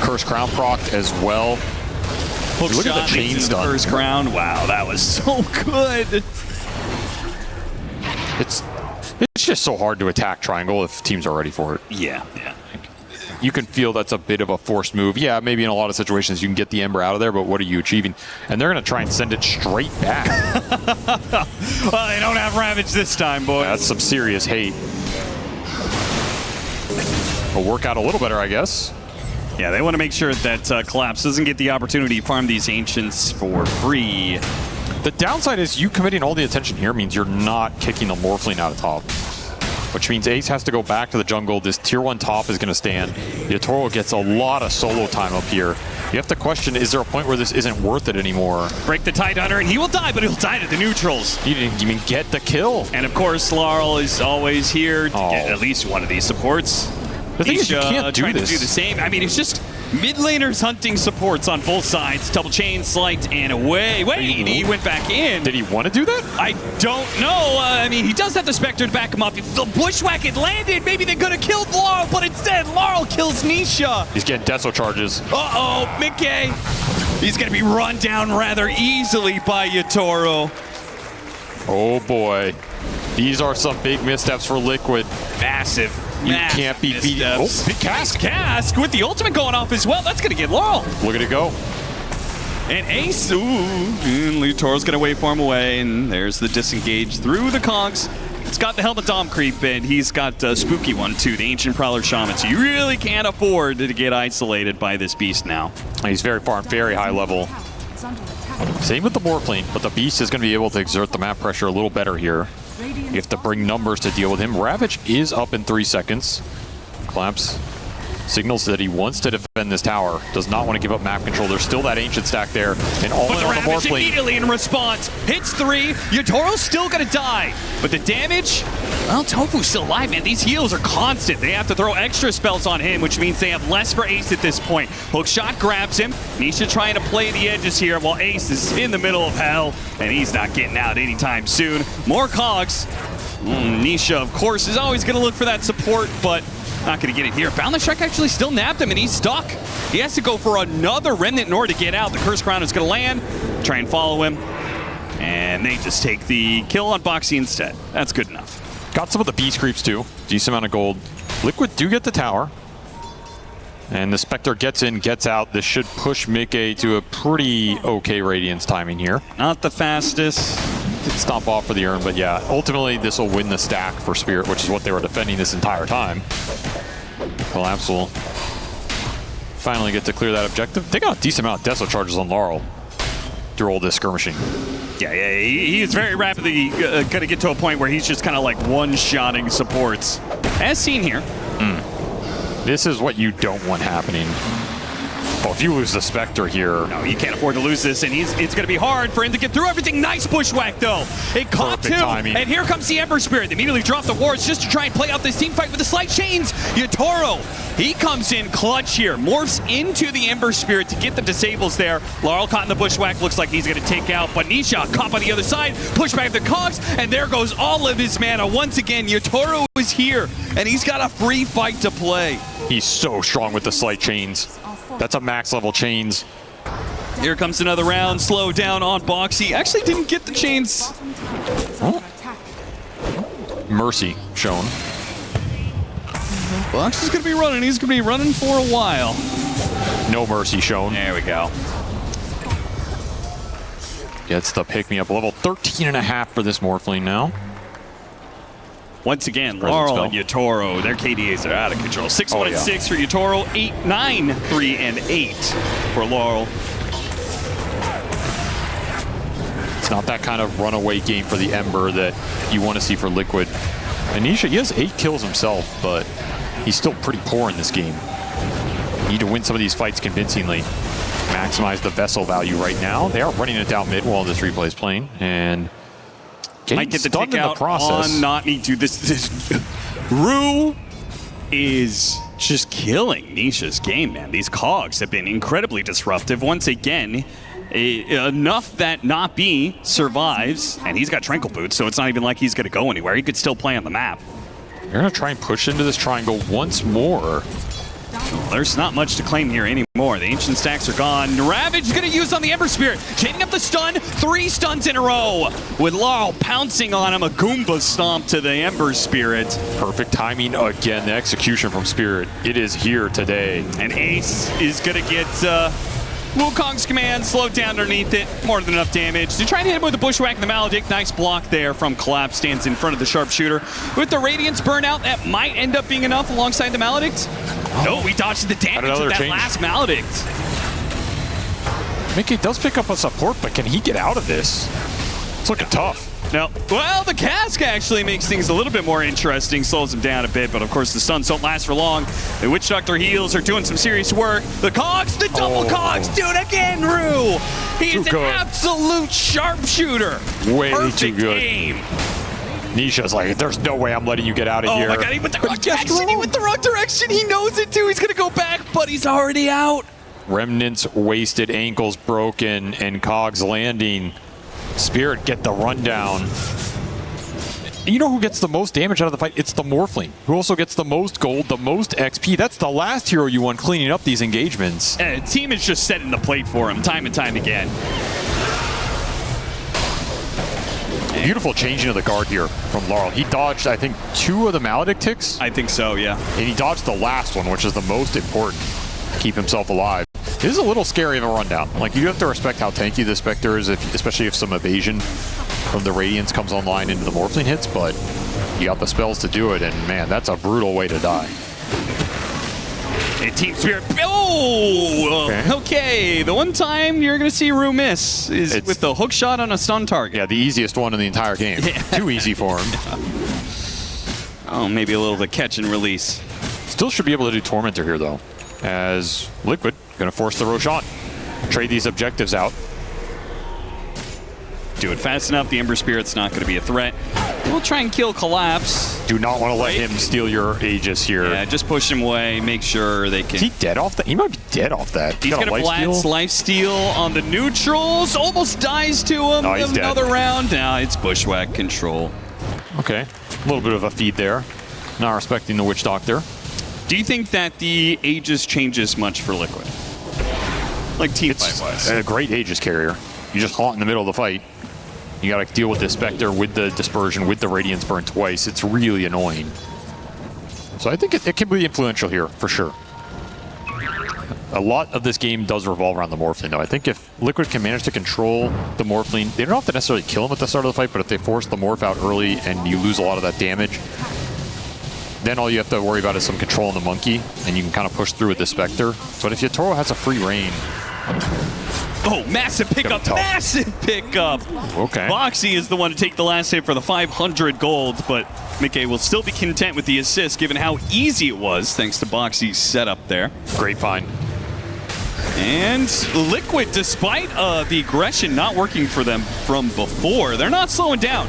Curse Crown procced as well. Look at the chain stun. Curse Crown. Wow, that was so good. It's just so hard to attack Triangle if teams are ready for it. Yeah. You can feel that's a bit of a forced move. Yeah, maybe in a lot of situations you can get the Ember out of there, but what are you achieving? And they're going to try and send it straight back. Well, they don't have Ravage this time, boys. That's some serious hate. Will work out a little better, I guess. Yeah, they want to make sure that Collapse doesn't get the opportunity to farm these Ancients for free. The downside is you committing all the attention here means you're not kicking the Morphling out of top. Which means Ace has to go back to the jungle. This tier 1 top is going to stand. Yatoro gets a lot of solo time up here. You have to question, is there a point where this isn't worth it anymore? Break the Tidehunter, and he will die, but he'll die to the neutrals. He didn't even get the kill. And of course, Laurel is always here to get at least one of these supports. The thing is, you can't do this. To do the same. I mean, it's just mid laners hunting supports on both sides. Double chain, slight, and away. Wait, he went back in. Did he want to do that? I don't know. I mean, he does have the Spectre to back him up. If the Bushwhack had landed, maybe they could have killed Laurel, but instead, Laurel kills Nisha. He's getting Deso charges. Uh-oh, Mickey. He's going to be run down rather easily by Yatoro. Oh, boy. These are some big missteps for Liquid. Massive. You can't be beating. Oh, big Cask with the ultimate going off as well. That's going to get Laurel. Look at it go. And Ace, and Yatoro's going to waveform away, and there's the disengage through the cogs. It's got the Helmet Dom creep, and he's got a spooky one too, the Ancient Prowler Shaman. So you really can't afford to get isolated by this beast now. He's very far, very high level. Same with the Morphling, but the beast is going to be able to exert the map pressure a little better here. You have to bring numbers to deal with him. Ravage is up in 3 seconds. Collapse Signals that he wants to defend this tower, does not want to give up map control. There's still that ancient stack there, and all in on the Morphle. Immediately in response, hits 3. Yatoro's still gonna die, but the damage, well, Tofu's still alive, man. These heals are constant. They have to throw extra spells on him, which means they have less for Ace at this point. Hookshot grabs him. Nisha trying to play the edges here while Ace is in the middle of hell, and he's not getting out anytime soon. More cogs. Nisha, of course, is always gonna look for that support, but not going to get it here. Boundless Strike actually still nabbed him, and he's stuck. He has to go for another Remnant in order to get out. The Curse Crown is going to land. Try and follow him. And they just take the kill on Boxy instead. That's good enough. Got some of the beast creeps, too. Decent amount of gold. Liquid do get the tower. And the Spectre gets in, gets out. This should push Mickey to a pretty okay Radiance timing here. Not the fastest. Did stomp off for the urn, but yeah, ultimately this will win the stack for Spirit, which is what they were defending this entire time. Collapse will finally get to clear that objective. They got a decent amount of Deso charges on Laurel through all this skirmishing. Yeah, he is very rapidly going to get to a point where he's just kind of like one-shotting supports. As seen here. This is what you don't want happening. Well, if you lose the Spectre here... No, you can't afford to lose this, and it's going to be hard for him to get through everything. Nice bushwhack, though. It caught him, and here comes the Ember Spirit. They immediately drop the wards just to try and play out this team fight with the slight chains. Yatoro, he comes in clutch here, morphs into the Ember Spirit to get the disables there. Laurel caught in the bushwhack, looks like he's going to take out, but Nisha caught on the other side, push back the cogs, and there goes all of his mana. Once again, Yatoro is here, and he's got a free fight to play. He's so strong with the slight chains. That's a max level chains. Here comes another round. Slow down on Boxy. Actually didn't get the chains. Oh. Mercy shown. Boxy's going to be running. He's going to be running for a while. No mercy shown. There we go. Gets the pick-me-up. Level 13.5 for this Morphling now. Once again, Laurel and Yatoro, their KDAs are out of control. 6-1 and 6 for Yatoro, 8-9, 3 and 8 for Laurel. It's not that kind of runaway game for the Ember that you want to see for Liquid. Anisha, he has 8 kills himself, but he's still pretty poor in this game. Need to win some of these fights convincingly. Maximize the vessel value right now. They are running it down mid while this replay is playing, and might get the kick out on not need to. This Rue is just killing Nisha's game, man. These cogs have been incredibly disruptive. Once again, enough that Not B survives, and he's got Tranquil Boots, so it's not even like he's going to go anywhere. He could still play on the map. They're going to try and push into this triangle once more. Well, there's not much to claim here anymore. The ancient stacks are gone. Ravage is going to use on the Ember Spirit. Chaining up the stun. 3 stuns in a row. With Laurel pouncing on him. A Goomba stomp to the Ember Spirit. Perfect timing again. The execution from Spirit. It is here today. And Ace is going to get Wukong's command slowed down underneath it. More than enough damage. To try and hit him with the Bushwhack and the Maledict. Nice block there from Collapse. Stands in front of the Sharpshooter. With the Radiance burnout, that might end up being enough alongside the Maledict. No, he dodged the damage with that last Maledict. Mickey does pick up a support, but can he get out of this? It's looking tough. No. Well, the cask actually makes things a little bit more interesting, slows him down a bit, but of course the stuns don't last for long. The Witch Doctor heals are doing some serious work. The cogs, the double cogs, do it again, Rue! He is an absolute sharpshooter. Way Perfect too good. Aim. Nisha's like, there's no way I'm letting you get out of here. Oh my god, he went the wrong direction, he went the wrong direction, he knows it too, he's gonna go back, but he's already out. Remnants wasted, ankles broken, and cogs landing. Spirit get the rundown. You know who gets the most damage out of the fight? It's the Morphling, who also gets the most gold, the most XP. That's the last hero you want cleaning up these engagements. And the team is just setting the plate for him time and time again. Beautiful changing of the guard here from Laurel. He dodged, I think, 2 of the Maledict ticks. I think so, yeah. And he dodged the last one, which is the most important. Keep himself alive. This is a little scary of a rundown. Like, you have to respect how tanky the Spectre is, especially if some evasion from the Radiance comes online into the Morphling hits, but you got the spells to do it, and man, that's a brutal way to die. And Team Spirit, okay. The one time you're going to see Rue miss is with the hook shot on a stun target. Yeah, the easiest one in the entire game. Yeah. Too easy for him. Oh, maybe a little bit catch and release. Still should be able to do Tormentor here, though, as Liquid going to force the Roshan. Trade these objectives out. Do it fast enough. The Ember Spirit's not going to be a threat. We'll try and kill Collapse. Do not want to let him steal your Aegis here. Yeah, just push him away. Make sure they can... Is he dead off that? He might be dead off that. He's going to blast lifesteal on the neutrals. Almost dies to him. Oh, he's Another dead. round. Now it's Bushwhack control. Okay. A little bit of a feed there. Not respecting the Witch Doctor. Do you think that the Aegis changes much for Liquid? Like team fight-wise. A great Aegis carrier. You just haunt in the middle of the fight. You got to deal with the Spectre, with the Dispersion, with the Radiance Burn twice. It's really annoying. So I think it can be influential here, for sure. A lot of this game does revolve around the Morphling, though. I think if Liquid can manage to control the Morphling, they don't have to necessarily kill him at the start of the fight, but if they force the Morph out early and you lose a lot of that damage, then all you have to worry about is some control on the Monkey, and you can kind of push through with the Spectre. But if Yatoro has a free reign... Oh, massive pickup, massive pickup. Okay. Boxy is the one to take the last hit for the 500 gold, but Mickey will still be content with the assist given how easy it was thanks to Boxy's setup there. Great find. And Liquid, despite the aggression not working for them from before, they're not slowing down.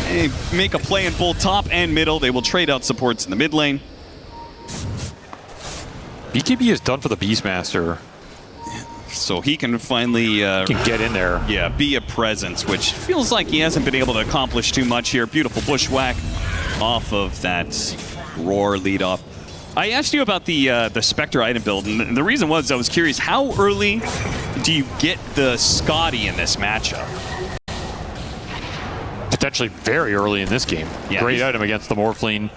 They make a play in both top and middle. They will trade out supports in the mid lane. BKB is done for the Beastmaster. So he can finally can get in there. Yeah, be a presence, which feels like he hasn't been able to accomplish too much here. Beautiful Bushwhack off of that Roar lead off. I asked you about the Spectre item build, and the reason was I was curious, how early do you get the Scotty in this matchup? Potentially very early in this game. Yeah, great item against the Morphling.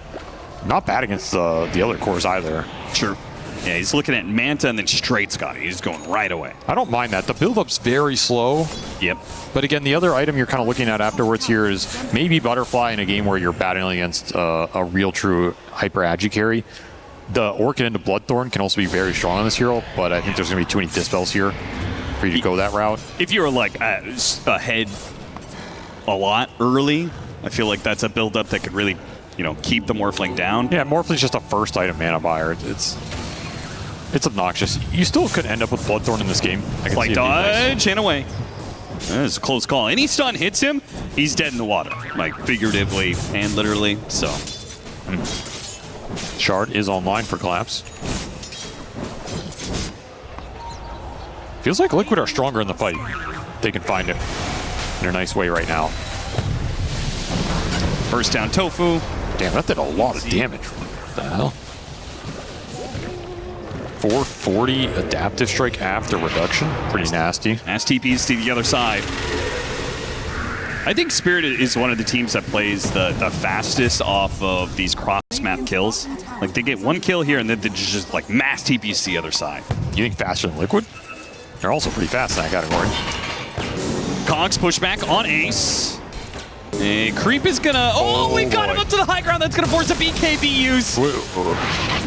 Not bad against the other cores either. Sure. Yeah, he's looking at Manta and then straight Scotty. He's going right away. I don't mind that. The build-up's very slow. Yep. But again, the other item you're kind of looking at afterwards here is maybe Butterfly in a game where you're battling against a real true hyper agi carry. The Orchid into Bloodthorn can also be very strong on this hero, but I think there's going to be too many dispels here for you to go that route. If you're like ahead a lot early, I feel like that's a build-up that could really, keep the Morphling down. Yeah, Morphling's just a first item mana buyer. It's obnoxious. You still could end up with Bloodthorn in this game. Like dodge and away. That is a close call. Any stun hits him, he's dead in the water. Like figuratively and literally, so. Shard is online for Collapse. Feels like Liquid are stronger in the fight. They can find it in a nice way right now. First down Tofu. Damn, that did a lot of damage. What the hell? 440 adaptive strike after reduction. Pretty nasty. As TPs to the other side. I think Spirit is one of the teams that plays the fastest off of these cross-map kills. Like, they get one kill here, and then they just, like, mass TPs to the other side. You think faster than Liquid? They're also pretty fast in that category. Cox pushback on Ace. And Creep is gonna... Oh, we got him up to the high ground. That's gonna force a BKB use.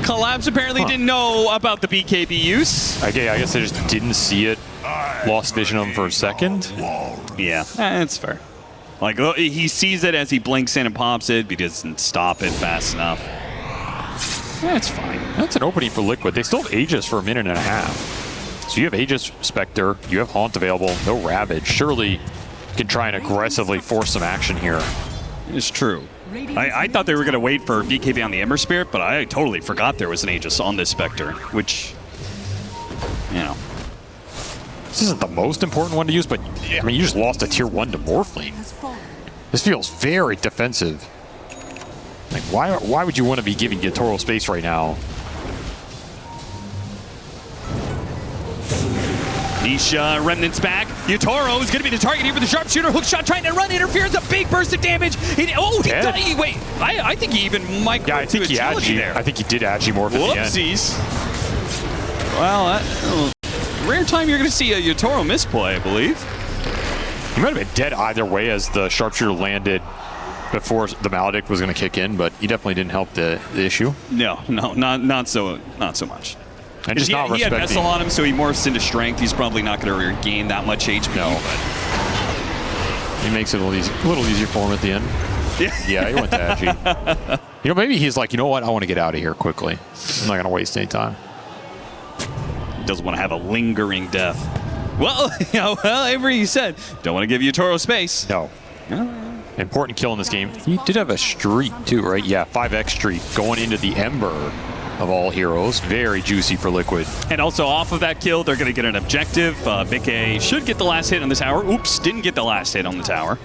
Collapse apparently didn't know about the BKB use. Okay, I guess they just didn't see it. Lost vision of him for a second. Yeah, that's fair. Like, he sees it as he blinks in and pops it, but he doesn't stop it fast enough. That's fine. That's an opening for Liquid. They still have Aegis for a minute and a half. So you have Aegis Spectre, you have Haunt available, no Ravage. Surely you can try and aggressively force some action here. It's true. I thought they were going to wait for BKB on the Ember Spirit, but I totally forgot there was an Aegis on this Spectre, which, This isn't the most important one to use, but I mean, you just lost a tier 1 to Morphling. This feels very defensive. Like, why would you want to be giving Yatoro space right now? Nisha, Remnant's back. Yatoro is going to be the target here for the sharpshooter. Hook shot trying to run interference. A big burst of damage. Wait, I think he even might go to agility there. I think he did Agi morph at the end. Whoopsies. Well, rare time you're going to see a Yatoro misplay, I believe. He might have been dead either way as the sharpshooter landed before the Maledict was going to kick in, but he definitely didn't help the issue. No, not so much. And just not he had Vessel on him, so he morphs into strength. He's probably not going to regain that much HP. No, but he makes it a little easier for him at the end. Yeah, he went to Agi. You know, maybe he's like, you know what? I want to get out of here quickly. I'm not going to waste any time. Doesn't want to have a lingering death. Well, Avery, you said, don't want to give Yatoro space. No. Important kill in this game. He did have a streak too, right? Yeah, 5x streak going into the Ember of all heroes. Very juicy for Liquid. And also off of that kill, they're going to get an objective. Mickey should get the last hit on the tower. Oops, didn't get the last hit on the tower.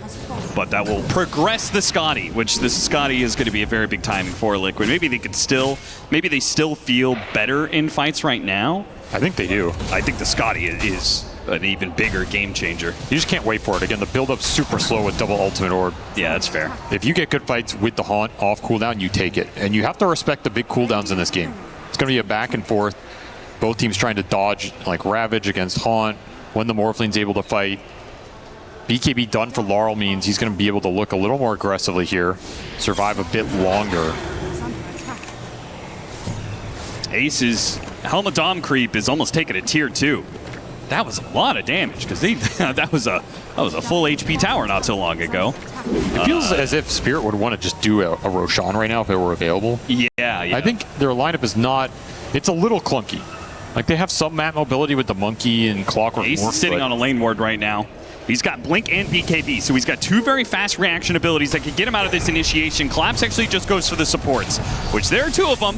But that will progress the Scotty, which the Scotty is going to be a very big timing for Liquid. Maybe they still feel better in fights right now. I think they do. I think the Scotty is an even bigger game changer. You just can't wait for it. Again, the build-up's super slow with double ultimate orb. Yeah, that's fair. If you get good fights with the Haunt off cooldown, you take it. And you have to respect the big cooldowns in this game. It's going to be a back and forth. Both teams trying to dodge like Ravage against Haunt when the Morphling's able to fight. BKB done for Laurel means he's going to be able to look a little more aggressively here, survive a bit longer. Ace's Helmet Dom creep is almost taking a tier 2. That was a lot of damage because that was a full HP tower not so long ago. It feels as if Spirit would want to just do a Roshan right now if it were available. Yeah. I think their lineup is not. It's a little clunky. Like they have some map mobility with the monkey and Clockwork. Ace is sitting on a lane ward right now. He's got Blink and BKB, so he's got 2 very fast reaction abilities that can get him out of this initiation. Collapse actually just goes for the supports, which there are 2 of them.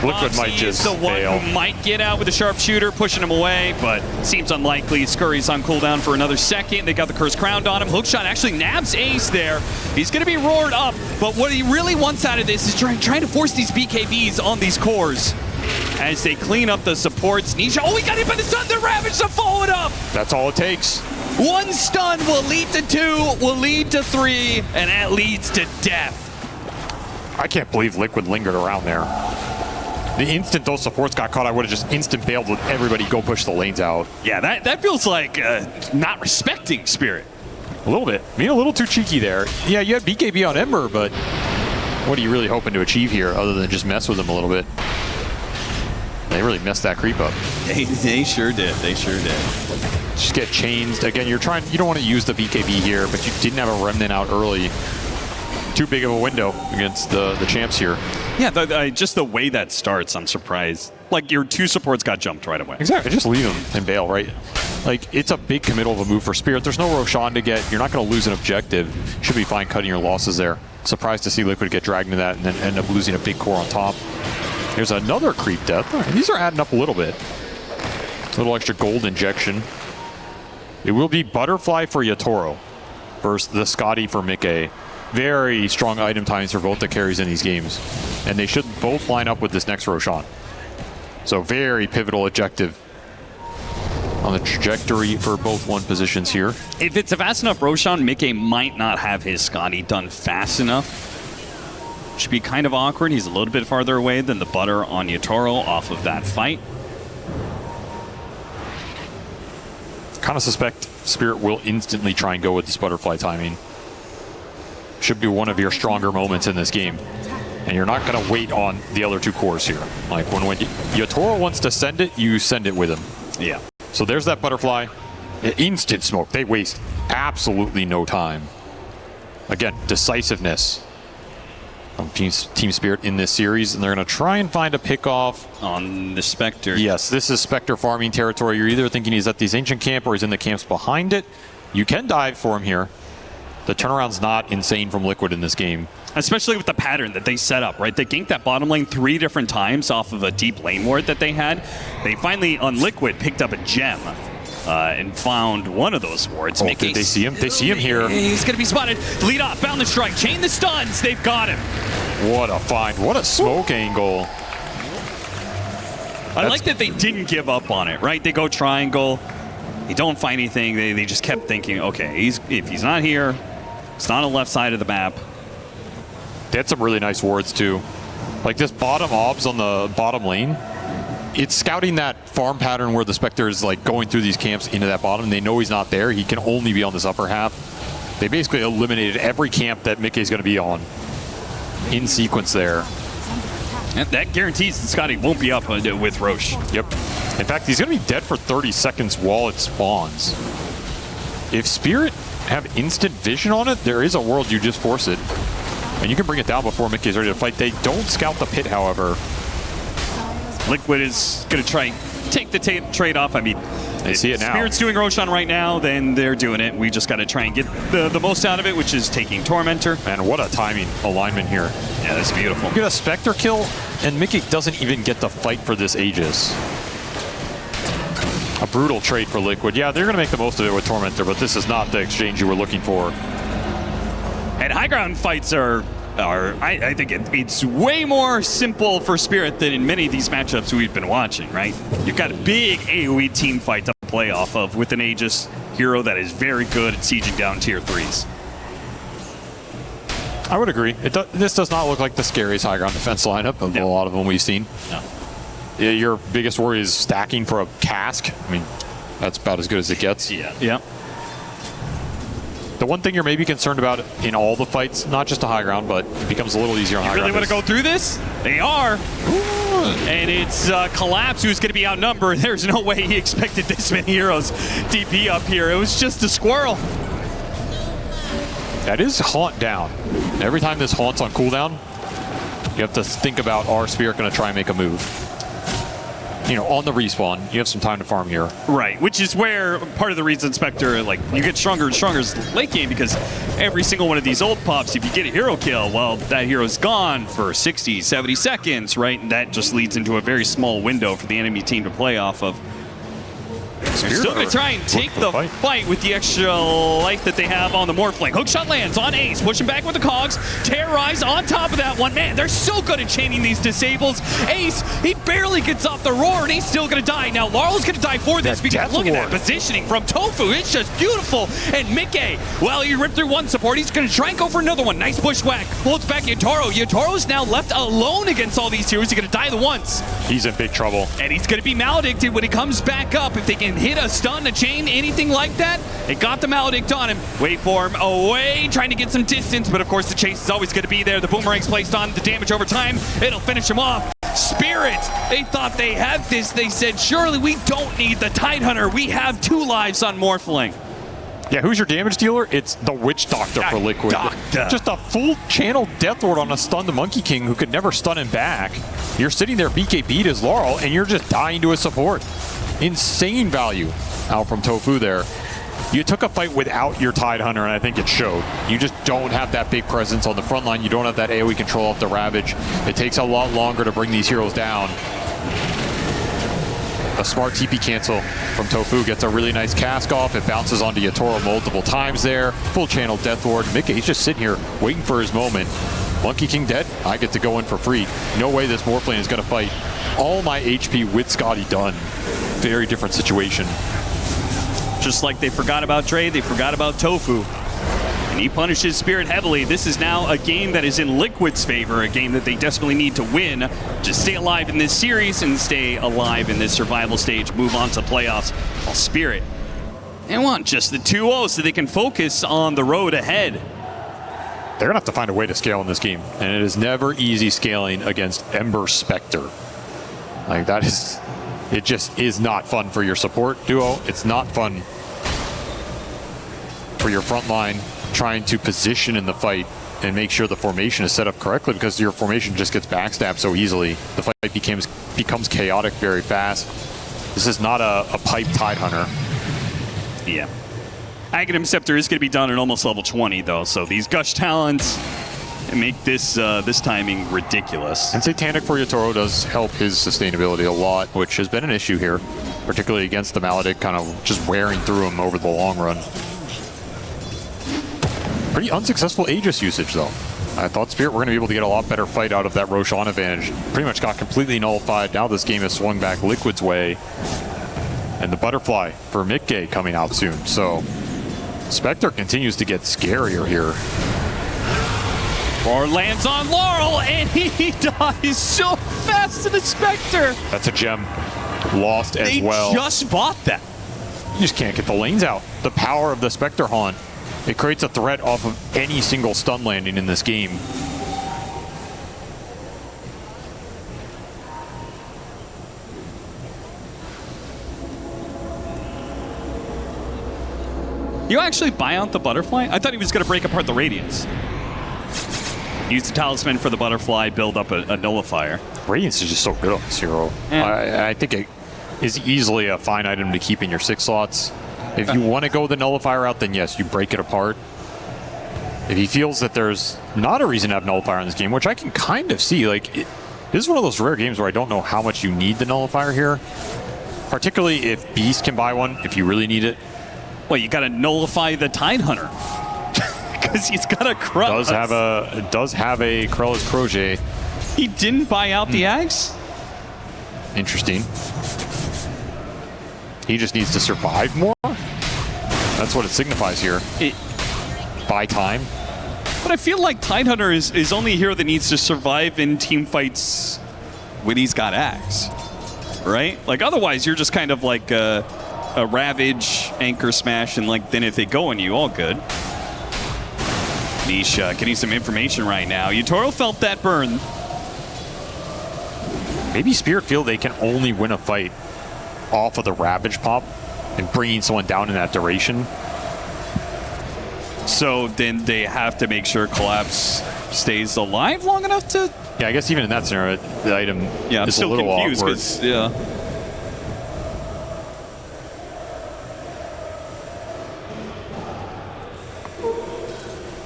Liquid might just the one fail. who might get out with a sharpshooter, pushing him away, but seems unlikely. Scurry's on cooldown for another second. They got the curse crowned on him. Hookshot actually nabs Ace there. He's going to be roared up, but what he really wants out of this is trying to force these BKBs on these cores as they clean up the supports. Nisha, he got hit by the stun. The Ravage to follow it up. That's all it takes. 1 stun will lead to 2, will lead to 3, and that leads to death. I can't believe Liquid lingered around there. The instant those supports got caught, I would have just instant bailed with everybody go push the lanes out. Yeah, that feels like not respecting Spirit. A little bit. Being a little too cheeky there. Yeah, you had BKB on Ember, but what are you really hoping to achieve here other than just mess with them a little bit? They really messed that creep up. They sure did. They sure did. Just get chained. Again, you don't want to use the BKB here, but you didn't have a Remnant out early. Too big of a window against the champs here. Yeah, just the way that starts, I'm surprised. Like, your 2 supports got jumped right away. Exactly. Just leave them and bail, right? Like, it's a big committal of a move for Spirit. There's no Roshan to get. You're not going to lose an objective. Should be fine cutting your losses there. Surprised to see Liquid get dragged into that and then end up losing a big core on top. There's another creep death. These are adding up a little bit. A little extra gold injection. It will be Butterfly for Yatoro versus the Scotty for Mickey. Very strong item times for both the carries in these games. And they should both line up with this next Roshan. So very pivotal objective on the trajectory for both 1 positions here. If it's a fast enough Roshan, Mickey might not have his Scotty done fast enough. Should be kind of awkward. He's a little bit farther away than the Butter on Yatoro off of that fight. Kind of suspect Spirit will instantly try and go with this Butterfly timing. Should be one of your stronger moments in this game. And you're not going to wait on the other 2 cores here. Like when Yatoro wants to send it, you send it with him. Yeah. So there's that Butterfly. Instant smoke. They waste absolutely no time. Again, decisiveness of Team Spirit in this series. And they're going to try and find a pick-off on the Spectre. Yes, this is Spectre farming territory. You're either thinking he's at this ancient camp or he's in the camps behind it. You can dive for him here. The turnaround's not insane from Liquid in this game. Especially with the pattern that they set up, right? They ganked that bottom lane 3 different times off of a deep lane ward that they had. They finally, on Liquid, picked up a gem and found one of those wards. Oh, did they see him? They see him here. He's going to be spotted. Lead off, bound the strike, chain the stuns. They've got him. What a find. What a smoke angle. I like that they didn't give up on it, right? They go triangle. They don't find anything. They just kept thinking, okay, if he's not here, it's not on the left side of the map. They had some really nice wards too. Like this bottom obs on the bottom lane, it's scouting that farm pattern where the Spectre is like going through these camps into that bottom. They know he's not there. He can only be on this upper half. They basically eliminated every camp that Mickey's going to be on in sequence there. And that guarantees that Scotty won't be up with Roche. Yep. In fact, he's going to be dead for 30 seconds while it spawns. If Spirit have instant vision on it, there is a world you just force it. And you can bring it down before Mickey's ready to fight. They don't scout the pit, however. Liquid is going to try and take the trade off. I mean, they see it now. Spirit's doing Roshan right now, then they're doing it. We just got to try and get the most out of it, which is taking Tormentor. Man, what a timing alignment here. Yeah, that's beautiful. You get a Spectre kill, and Mickey doesn't even get to fight for this Aegis. A brutal trade for Liquid. Yeah, they're going to make the most of it with Tormentor, but this is not the exchange you were looking for. And high ground fights are I think it's way more simple for Spirit than in many of these matchups we've been watching, right? You've got a big AoE team fight to play off of with an Aegis hero that is very good at sieging down tier 3s. I would agree. This does not look like the scariest high ground defense lineup of a lot of them we've seen. No. Your biggest worry is stacking for a cask. I mean, that's about as good as it gets. Yeah. The one thing you're maybe concerned about in all the fights, not just a high ground, but it becomes a little easier on high ground. You really want to go through this? They are. Ooh. And it's Collapse who's going to be outnumbered. There's no way he expected this many heroes DP up here. It was just a squirrel. That is Haunt down. Every time this Haunt's on cooldown, you have to think about, our Spirit going to try and make a move? You know, on the respawn, you have some time to farm here. Right, which is where part of the reason Spectre, like, you get stronger and stronger late game, because every single one of these ult pops, if you get a hero kill, well, that hero's gone for 60, 70 seconds, right? And that just leads into a very small window for the enemy team to play off of. They're still going to try and take the fight with the extra life that they have on the Morphling. Hookshot lands on Ace, pushing back with the Cogs. Terrorize on top of that one. Man, they're so good at chaining these disables. Ace, he barely gets off the roar, and he's still going to die. Now, Laurel's going to die for this, because look at that positioning from Tofu. It's just beautiful. And Mickey, well, he ripped through one support. He's going to try and go for another one. Nice bushwhack. Holds back Yotaro. Yotoro's now left alone against all these heroes. He's going to die the once. He's in big trouble. And he's going to be maledicted when he comes back up. If they can hit a stun, a chain, anything like that, it got the maledict on him. Waveform away, trying to get some distance, but of course the chase is always going to be there. The boomerang's placed on, the damage over time, it'll finish him off. Spirit, they thought they had this. They said, surely we don't need the Tidehunter. We have 2 lives on Morphling. Yeah, who's your damage dealer? It's the Witch Doctor for Liquid. Just a full channel Death Ward on a stunned Monkey King who could never stun him back. You're sitting there BKB'd as Laurel, and you're just dying to his support. Insane value out from Tofu there. You took a fight without your Tidehunter, and I think it showed. You just don't have that big presence on the front line. You don't have that AoE control off the Ravage. It takes a lot longer to bring these heroes down. A smart TP cancel from Tofu gets a really nice cask off. It bounces onto Yotaro multiple times there. Full channel Death Ward. Mickey's just sitting here waiting for his moment. Monkey King dead. I get to go in for free. No way this Morphling is going to fight all my HP with Scotty done. Very different situation. Just like they forgot about Dre, they forgot about Tofu. And he punishes Spirit heavily. This is now a game that is in Liquid's favor, a game that they desperately need to win to stay alive in this series and stay alive in this survival stage, move on to playoffs. While Spirit, they want just the 2-0 so they can focus on the road ahead. They're going to have to find a way to scale in this game. And it is never easy scaling against Ember Spectre. Like, that is... It just is not fun for your support duo. It's not fun for your front line trying to position in the fight and make sure the formation is set up correctly, because your formation just gets backstabbed so easily. The fight becomes chaotic very fast. This is not a pipe Tidehunter. Yeah. Aghanim Scepter is going to be done at almost level 20, though, so these Gush Talents make this this timing ridiculous. And Satanic for Yotaro does help his sustainability a lot, which has been an issue here, particularly against the Maledict, kind of just wearing through him over the long run. Pretty unsuccessful Aegis usage, though. I thought Spirit were going to be able to get a lot better fight out of that Roshan advantage. Pretty much got completely nullified. Now this game has swung back Liquid's way. And the Butterfly for Mickey coming out soon. So Spectre continues to get scarier here. Roar lands on Laurel, and he dies so fast to the Spectre. That's a gem lost as well. They just bought that. You just can't get the lanes out. The power of the Spectre Haunt. It creates a threat off of any single stun landing in this game. You actually buy out the Butterfly? I thought he was going to break apart the Radiance. Use the talisman for the butterfly, build up a nullifier. Radiance is just so good on this hero. Yeah. I think it is easily a fine item to keep in your 6 slots. If you want to go the nullifier route, then yes, you break it apart. If he feels that there's not a reason to have nullifier in this game, which I can kind of see, like, this is one of those rare games where I don't know how much you need the nullifier here. Particularly if Beast can buy one, if you really need it. Well, you got to nullify the Tidehunter. Because he's got a Krellis. Does have a Krellis Crochet. He didn't buy out the Axe? Interesting. He just needs to survive more? That's what it signifies here. Buy time. But I feel like Tidehunter is only a hero that needs to survive in team fights when he's got Axe. Right? Like, otherwise, you're just kind of like a Ravage, Anchor Smash, and like then if they go on you, all good. Nisha getting some information right now. Yutaro felt that burn. Maybe Spirit feel they can only win a fight off of the Ravage pop and bringing someone down in that duration. So then they have to make sure Collapse stays alive long enough to... Yeah, I guess even in that scenario, the item is a little awkward. Yeah.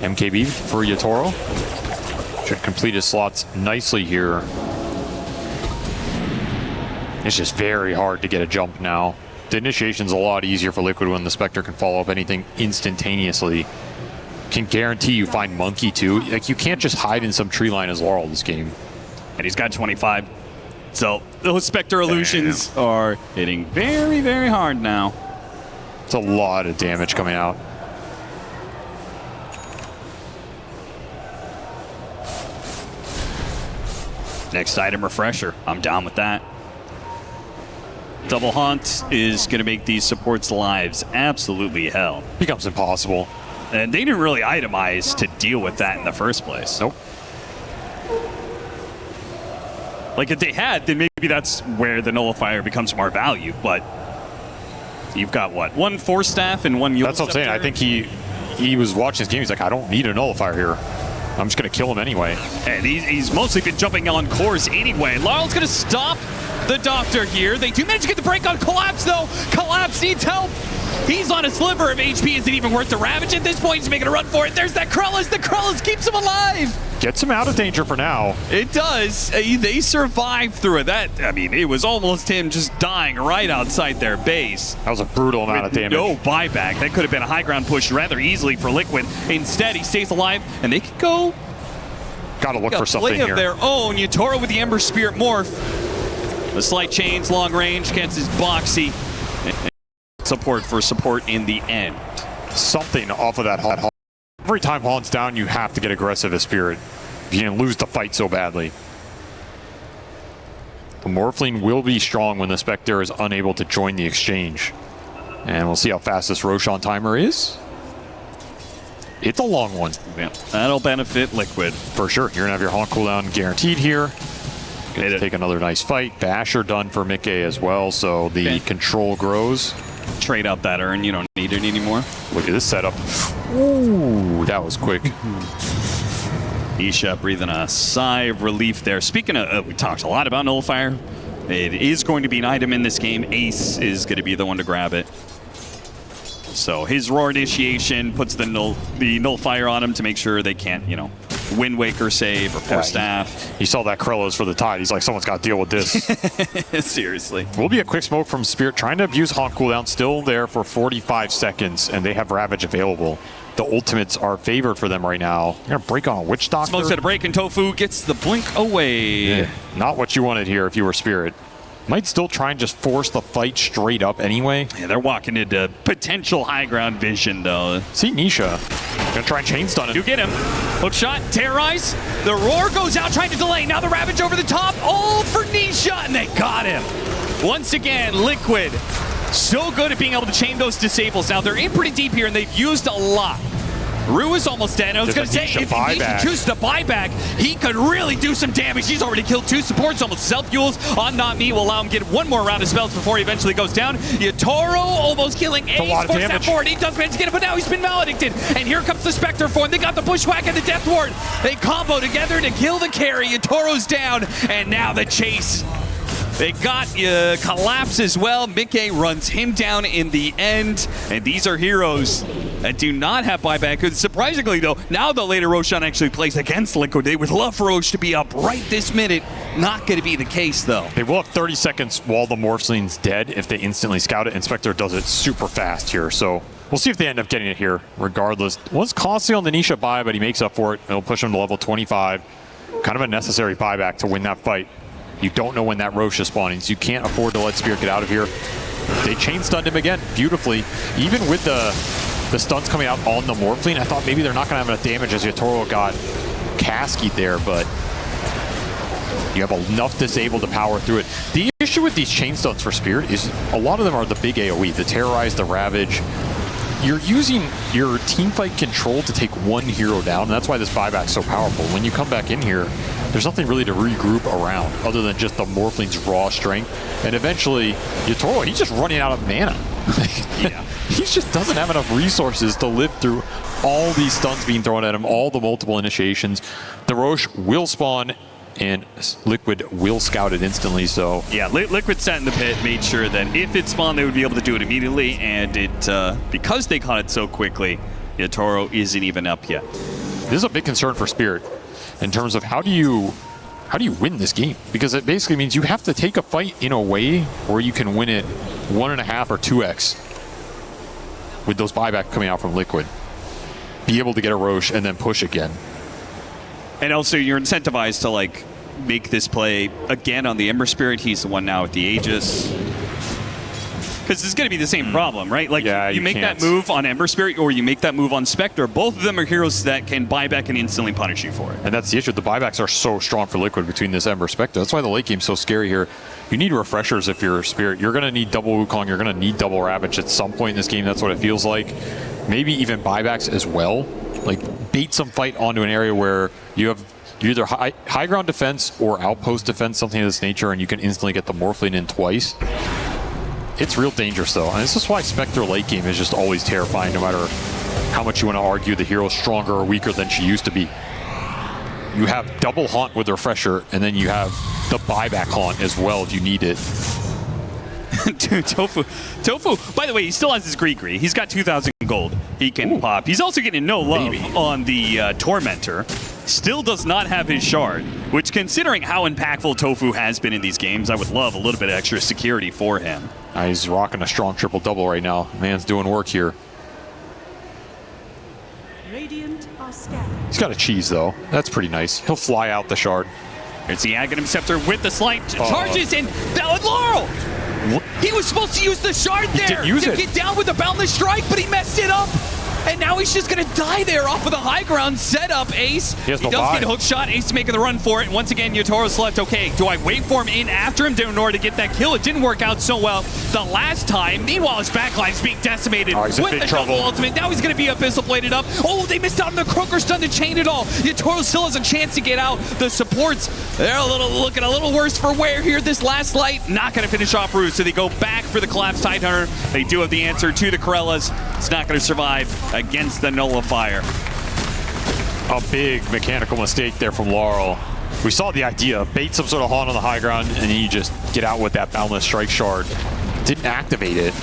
MKB for Yutaro. Should complete his slots nicely here. It's just very hard to get a jump now. The initiation's a lot easier for Liquid when the Spectre can follow up anything instantaneously. Can guarantee you find Monkey too. Like, you can't just hide in some tree line as Laurel this game. And he's got 25. So those Spectre illusions are hitting very, very hard now. It's a lot of damage coming out. Next item, Refresher. I'm down with that. Double Haunt is going to make these supports' lives absolutely hell. Becomes impossible. And they didn't really itemize to deal with that in the first place. Nope. Like, if they had, then maybe that's where the Nullifier becomes more value. But you've got, what, 1 Force Staff and 1 Yule That's what I'm saying. I think he was watching this game. He's like, I don't need a Nullifier here. I'm just going to kill him anyway. And he's mostly been jumping on cores anyway. Laurel's going to stop the Doctor here. They do manage to get the break on Collapse, though. Collapse needs help. He's on a sliver of HP. Is it even worth the Ravage at this point? He's making a run for it. There's that Krellis. The Krellis keeps him alive. Gets him out of danger for now. It does. They survived through it. I mean, it was almost him just dying right outside their base. That was a brutal amount of damage. No buyback. That could have been a high ground push rather easily for Liquid. Instead, he stays alive, and they can go. Gotta look for something here. here. Of their own. Yutaro with the Ember Spirit morph. The slight chains, long range, gets his boxy. Support in the end. Something off of that Haunt. Every time Haunt's down, you have to get aggressive as Spirit. You can lose the fight so badly. The Morphling will be strong when the Spectre is unable to join the exchange. And we'll see how fast this Roshan timer is. It's a long one. Yeah, that'll benefit Liquid. For sure. You're going to have your Haunt cooldown guaranteed here. Going to take another nice fight. Basher done for Mickey as well, so the control grows. Trade out that urn. You don't need it anymore. Look at this setup. Ooh, that was quick. Nisha breathing a sigh of relief there. Speaking of, we talked a lot about Nullifier. It is going to be an item in this game. Ace is going to be the one to grab it. So his Roar Initiation puts the Nullifier on him to make sure they can't, you know, Wind Waker save or Force Staff. He saw that Krellos for the Tide. He's like, someone's got to deal with this. Seriously. Will be a quick smoke from Spirit trying to abuse Haunt cooldown. Still there for 45 seconds, and they have Ravage available. The ultimates are favored for them right now. They're going to break on a Witch Doctor. Smokes at a break, and Tofu gets the blink away. Yeah, not what you wanted here if you were Spirit. Might still try and just force the fight straight up anyway. Yeah, they're walking into potential high ground vision, though. See Nisha. Gonna try and chain stun him. You get him. Hook shot, terrorize. The Roar goes out trying to delay. Now the Ravage over the top. All for Nisha, and they got him. Once again, Liquid. So good at being able to chain those disables. Now they're in pretty deep here, and they've used a lot. Rue is almost dead. I was going to say, if Nisha chooses to buy back, he could really do some damage. He's already killed 2 supports. Almost self-fuels on Not Me will allow him to get one more round of spells before he eventually goes down. Yatoro almost killing Ace. Force that forward. He does manage to get it, but now he's been maledicted. And here comes the Spectre form. They got the Bushwhack and the Death Ward. They combo together to kill the carry. Yatoro's down, and now the chase. They got Collapse as well. Mickey runs him down in the end. And these are heroes that do not have buyback. Surprisingly, though, now the later Roshan actually plays against Liquid. They would love for Roche to be up right this minute. Not going to be the case, though. They will have 30 seconds while the Morphline's dead if they instantly scout it. Inspector does it super fast here. So we'll see if they end up getting it here regardless. Was costly on the Nisha buy, but he makes up for it. It'll push him to level 25. Kind of a necessary buyback to win that fight. You don't know when that Roche is spawning, so you can't afford to let Spirit get out of here. They chain stunned him again beautifully. Even with the stuns coming out on the Morphling, I thought maybe they're not going to have enough damage as Yatoro got Caskied there, but you have enough disabled to power through it. The issue with these chain stuns for Spirit is a lot of them are the big AoE, the Terrorize, the Ravage. You're using your teamfight control to take one hero down, and that's why this buyback's so powerful. When you come back in here, there's nothing really to regroup around other than just the Morphling's raw strength. And eventually, Yatoro, he's just running out of mana. Yeah. He just doesn't have enough resources to live through all these stuns being thrown at him, all the multiple initiations. The Roche will spawn, and Liquid will scout it instantly, so... Yeah, Liquid sat in the pit, made sure that if it spawned, they would be able to do it immediately, and it because they caught it so quickly, Yatoro isn't even up yet. This is a big concern for Spirit in terms of how do you win this game? Because it basically means you have to take a fight in a way where you can win it 1.5 or 2x with those buyback coming out from Liquid. Be able to get a Roche and then push again. And also, you're incentivized to, like, make this play again on the Ember Spirit. He's the one now with the Aegis. Because it's going to be the same problem, right? Like, yeah, you make that move on Ember Spirit or you make that move on Spectre. Both of them are heroes that can buy back and instantly punish you for it. And that's the issue. The buybacks are so strong for Liquid between this Ember Spectre. That's why the late game's so scary here. You need refreshers if you're Spirit. You're going to need double Wukong. You're going to need double Ravage at some point in this game. That's what it feels like. Maybe even buybacks as well. Like, bait some fight onto an area where you have either high ground defense or outpost defense, something of this nature, and you can instantly get the Morphling in twice. It's real dangerous, though. And this is why Spectre late game is just always terrifying, no matter how much you want to argue the hero's stronger or weaker than she used to be. You have double Haunt with Refresher, and then you have the buyback Haunt as well if you need it. Dude, Tofu, by the way, he still has his Gree. He's got 2,000 gold he can pop. He's also getting no love on the Tormentor. Still does not have his Shard, which, considering how impactful Tofu has been in these games, I would love a little bit of extra security for him. He's rocking a strong triple-double right now. Man's doing work here. Radiant are scattered. He's got a cheese, though. That's pretty nice. He'll fly out the Shard. It's the Aghanim Scepter with the slight charges in. Laurel! What? He was supposed to use the Shard there to get down with the Boundless Strike, but he messed it up. And now he's just going to die there off of the high ground setup. Ace, he does get a hook shot. Ace making the run for it. And once again, Yatoro's left. Okay, do I wait for him in after him in order to get that kill? It didn't work out so well the last time. Meanwhile, his backline's being decimated with the double ultimate. Now he's going to be Abyssal Bladed up. Oh, they missed out on the Croaker stun to chain it all. Yatoro still has a chance to get out. The supports, they're looking a little worse for wear here. This last light, not going to finish off Ruse. So they go back for the Collapse Tidehunter. They do have the answer to the Corellas. It's not going to survive against the Nullifier. A big mechanical mistake there from Laurel. We saw the idea, bait some sort of Haunt on the high ground, and then you just get out with that Boundless Strike Shard. Didn't activate it.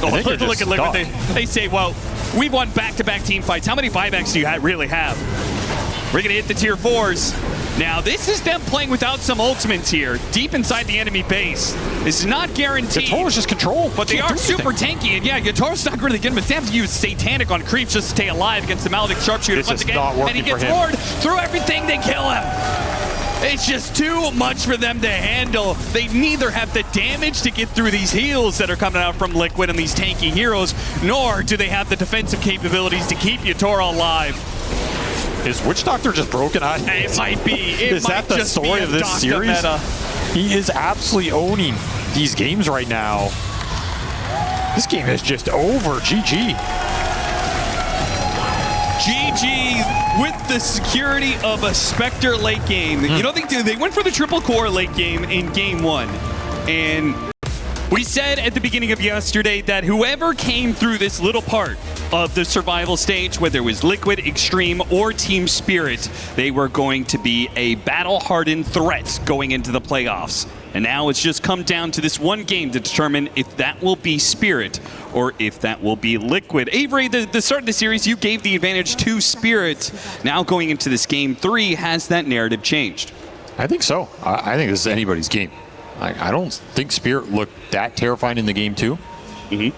Look at Liquid. They say, well, we've won back-to-back team fights. How many buybacks do you really have? We're going to hit the tier 4s. Now, this is them playing without some ultimates here, deep inside the enemy base. This is not guaranteed. Yatoro's just control. But they are super tanky, and yeah, Yatoro's not really good, but they have to use Satanic on creeps just to stay alive against the Maledict Sharpshooter once again. And he gets roared through everything, they kill him. It's just too much for them to handle. They neither have the damage to get through these heals that are coming out from Liquid and these tanky heroes, nor do they have the defensive capabilities to keep Yatoro alive. Is Witch Doctor just broken? It might be. Is that the story of this series? Meta. He is absolutely owning these games right now. This game is just over. GG. GG with the security of a Spectre late game. You know, they went for the triple core late game in game 1. And we said at the beginning of yesterday that whoever came through this little part of the survival stage, whether it was Liquid, Extreme, or Team Spirit, they were going to be a battle-hardened threat going into the playoffs. And now it's just come down to this one game to determine if that will be Spirit or if that will be Liquid. Avery, the start of the series, you gave the advantage to Spirit. Now going into this game 3, has that narrative changed? I think so. I think this is anybody's game. I don't think Spirit looked that terrifying in the game 2. And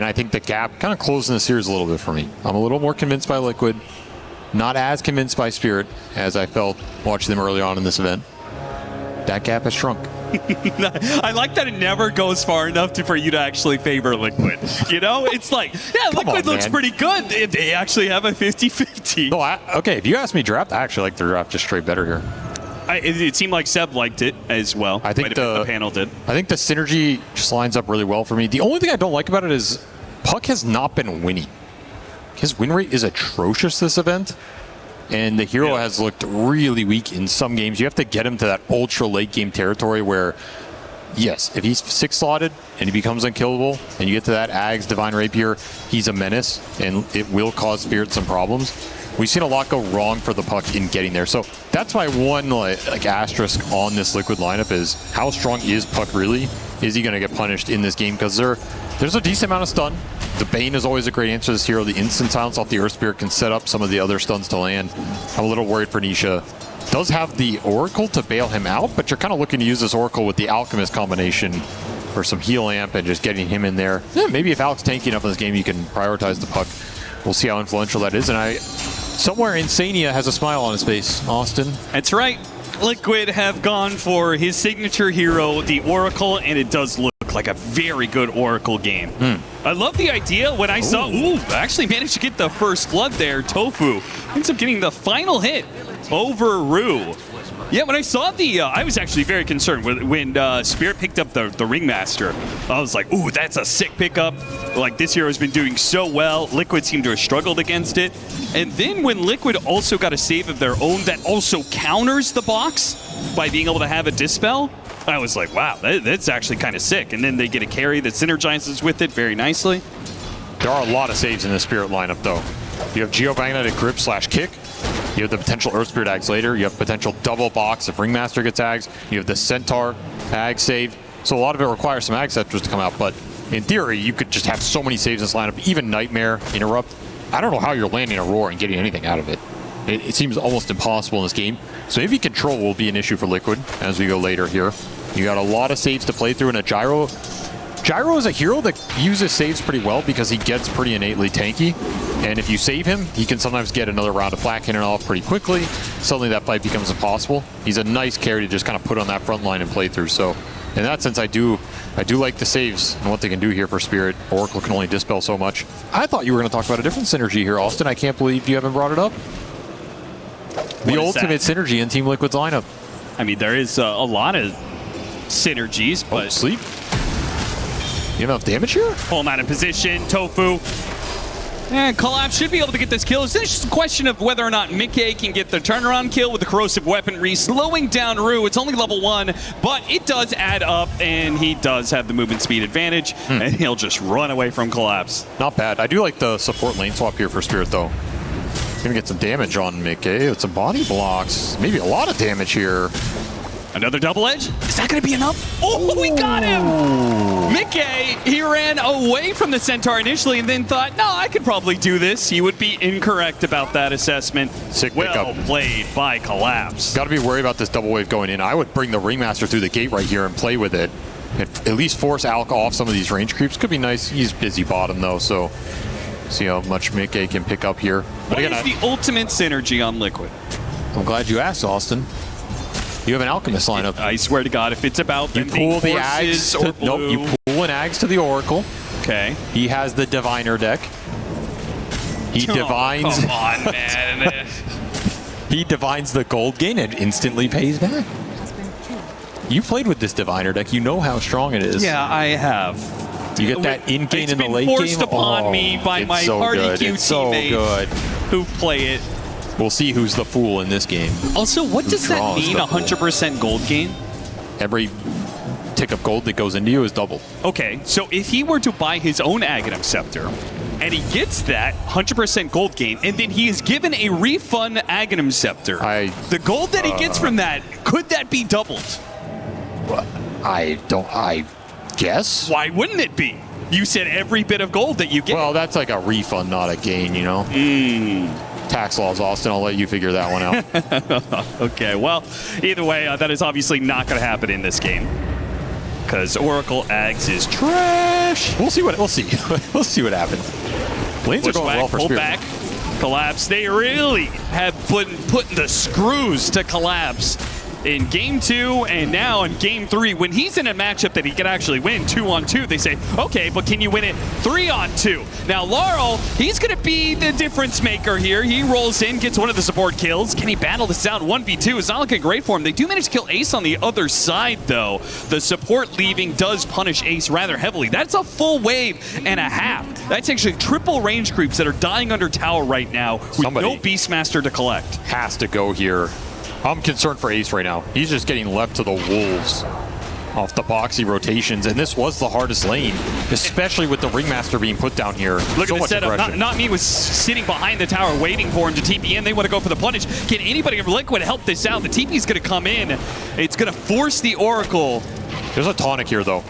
I think the gap kind of closed in the series a little bit for me. I'm a little more convinced by Liquid, not as convinced by Spirit as I felt watching them early on in this event. That gap has shrunk. I like that it never goes far enough for you to actually favor Liquid. You know, it's like, yeah, Liquid looks pretty good. They actually have a 50-50. No, okay, if you ask me draft, I actually like the draft just straight better here. It seemed like Seb liked it as well. I think the panel did. I think the synergy just lines up really well for me. The only thing I don't like about it is Puck has not been winning. His win rate is atrocious this event. And the hero has looked really weak in some games. You have to get him to that ultra late game territory where, yes, if he's 6-slotted and he becomes unkillable and you get to that Ags Divine Rapier, he's a menace and it will cause Spirit some problems. We've seen a lot go wrong for the Puck in getting there. So that's my one like asterisk on this Liquid lineup is how strong is Puck really? Is he going to get punished in this game? Because there's a decent amount of stun. The Bane is always a great answer to this hero. The instant silence off the Earth Spirit can set up some of the other stuns to land. I'm a little worried for Nisha. Does have the Oracle to bail him out, but you're kind of looking to use this Oracle with the Alchemist combination for some heal amp and just getting him in there. Yeah, maybe if Alex tanking up in this game, you can prioritize the Puck. We'll see how influential that is. And somewhere Insania has a smile on his face, Austin. That's right. Liquid have gone for his signature hero, the Oracle, and it does look like a very good Oracle game. I love the idea when I saw, actually managed to get the first blood there. Tofu ends up getting the final hit over Rue. Yeah, when I saw I was actually very concerned when Spirit picked up the Ringmaster. I was like, ooh, that's a sick pickup. Like, this hero has been doing so well. Liquid seemed to have struggled against it. And then when Liquid also got a save of their own that also counters the box by being able to have a Dispel, I was like, wow, that's actually kind of sick. And then they get a carry that synergizes with it very nicely. There are a lot of saves in the Spirit lineup, though. You have Geomagnetic Grip / Kick. You have the potential Earth Spirit Ags later. You have potential double box if Ringmaster gets Ags. You have the Centaur Ag save. So a lot of it requires some Ag Scepters to come out. But in theory, you could just have so many saves in this lineup. Even Nightmare, Interrupt. I don't know how you're landing a Roar and getting anything out of it. It seems almost impossible in this game. So maybe Control will be an issue for Liquid as we go later here. You got a lot of saves to play through in a Gyro. Gyro is a hero that uses saves pretty well because he gets pretty innately tanky. And if you save him, he can sometimes get another round of flak in and off pretty quickly. Suddenly that fight becomes impossible. He's a nice carry to just kind of put on that front line and play through. So in that sense, I do like the saves and what they can do here for Spirit. Oracle can only dispel so much. I thought you were going to talk about a different synergy here, Austin. I can't believe you haven't brought it up. The ultimate synergy in Team Liquid's lineup. I mean, there is a lot of synergies, but... Sleep. You have enough damage here? Pull him out of position. Tofu. And Collapse should be able to get this kill. It's just a question of whether or not Mickey can get the turnaround kill with the corrosive weaponry, slowing down Rue. It's only level 1, but it does add up, and he does have the movement speed advantage, and he'll just run away from Collapse. Not bad. I do like the support lane swap here for Spirit, though. Gonna get some damage on Mickey with some body blocks. Maybe a lot of damage here. Another double edge? Is that going to be enough? Oh, we got him! Mickey, he ran away from the Centaur initially and then thought, no, I could probably do this. He would be incorrect about that assessment. Sick pickup. Well played by Collapse. Got to be worried about this double wave going in. I would bring the Ringmaster through the gate right here and play with it. At least force Alk off some of these range creeps. Could be nice. He's busy bottom, though, so see how much Mickey can pick up here. But what is the ultimate synergy on Liquid? I'm glad you asked, Austin. You have an Alchemist lineup. I swear to God, if it's about you pull the Ags to, nope, you pull an Ags to the Oracle. Okay. He has the Diviner deck. He divines. Come on, man. He divines the gold gain and instantly pays back. You played with this Diviner deck. You know how strong it is. Yeah, I have. You get that in gain in the late game. It's been forced upon me by my party Q teammates. It's so good. who play it. We'll see who's the fool in this game. Also, what does that draws mean, the fool? 100% gold gain? Every tick of gold that goes into you is doubled. Okay, so if he were to buy his own Aghanim Scepter, and he gets that 100% gold gain, and then he is given a refund Aghanim Scepter, the gold that he gets from that, could that be doubled? I guess. Why wouldn't it be? You said every bit of gold that you get. Well, that's like a refund, not a gain, you know? Tax laws, Austin. I'll let you figure that one out. Okay, well, either way, that is obviously not going to happen in this game. Because Oracle Ags is trash. We'll see what we'll see. We'll see what happens. Lanes are going well for pull Spirit. back, collapse. They really have put the screws to collapse in game 2 and now in game 3. When he's in a matchup that he can actually win 2-on-2, they say, okay, but can you win it 3-on-2? Now Laurel, he's going to be the difference maker here. He rolls in, gets one of the support kills. Can he battle this out 1v2? It's not looking great for him. They do manage to kill Ace on the other side, though. The support leaving does punish Ace rather heavily. That's a full wave and a half. That's actually triple range creeps that are dying under tower right now with no Beastmaster to collect. Has to go here. I'm concerned for Ace right now. He's just getting left to the wolves off the boxy rotations, and this was the hardest lane, especially with the Ringmaster being put down here. Look at the setup. Not me was sitting behind the tower waiting for him to TP in. They want to go for the punish. Can anybody of Liquid help this out? The TP is going to come in. It's going to force the Oracle. There's a tonic here, though.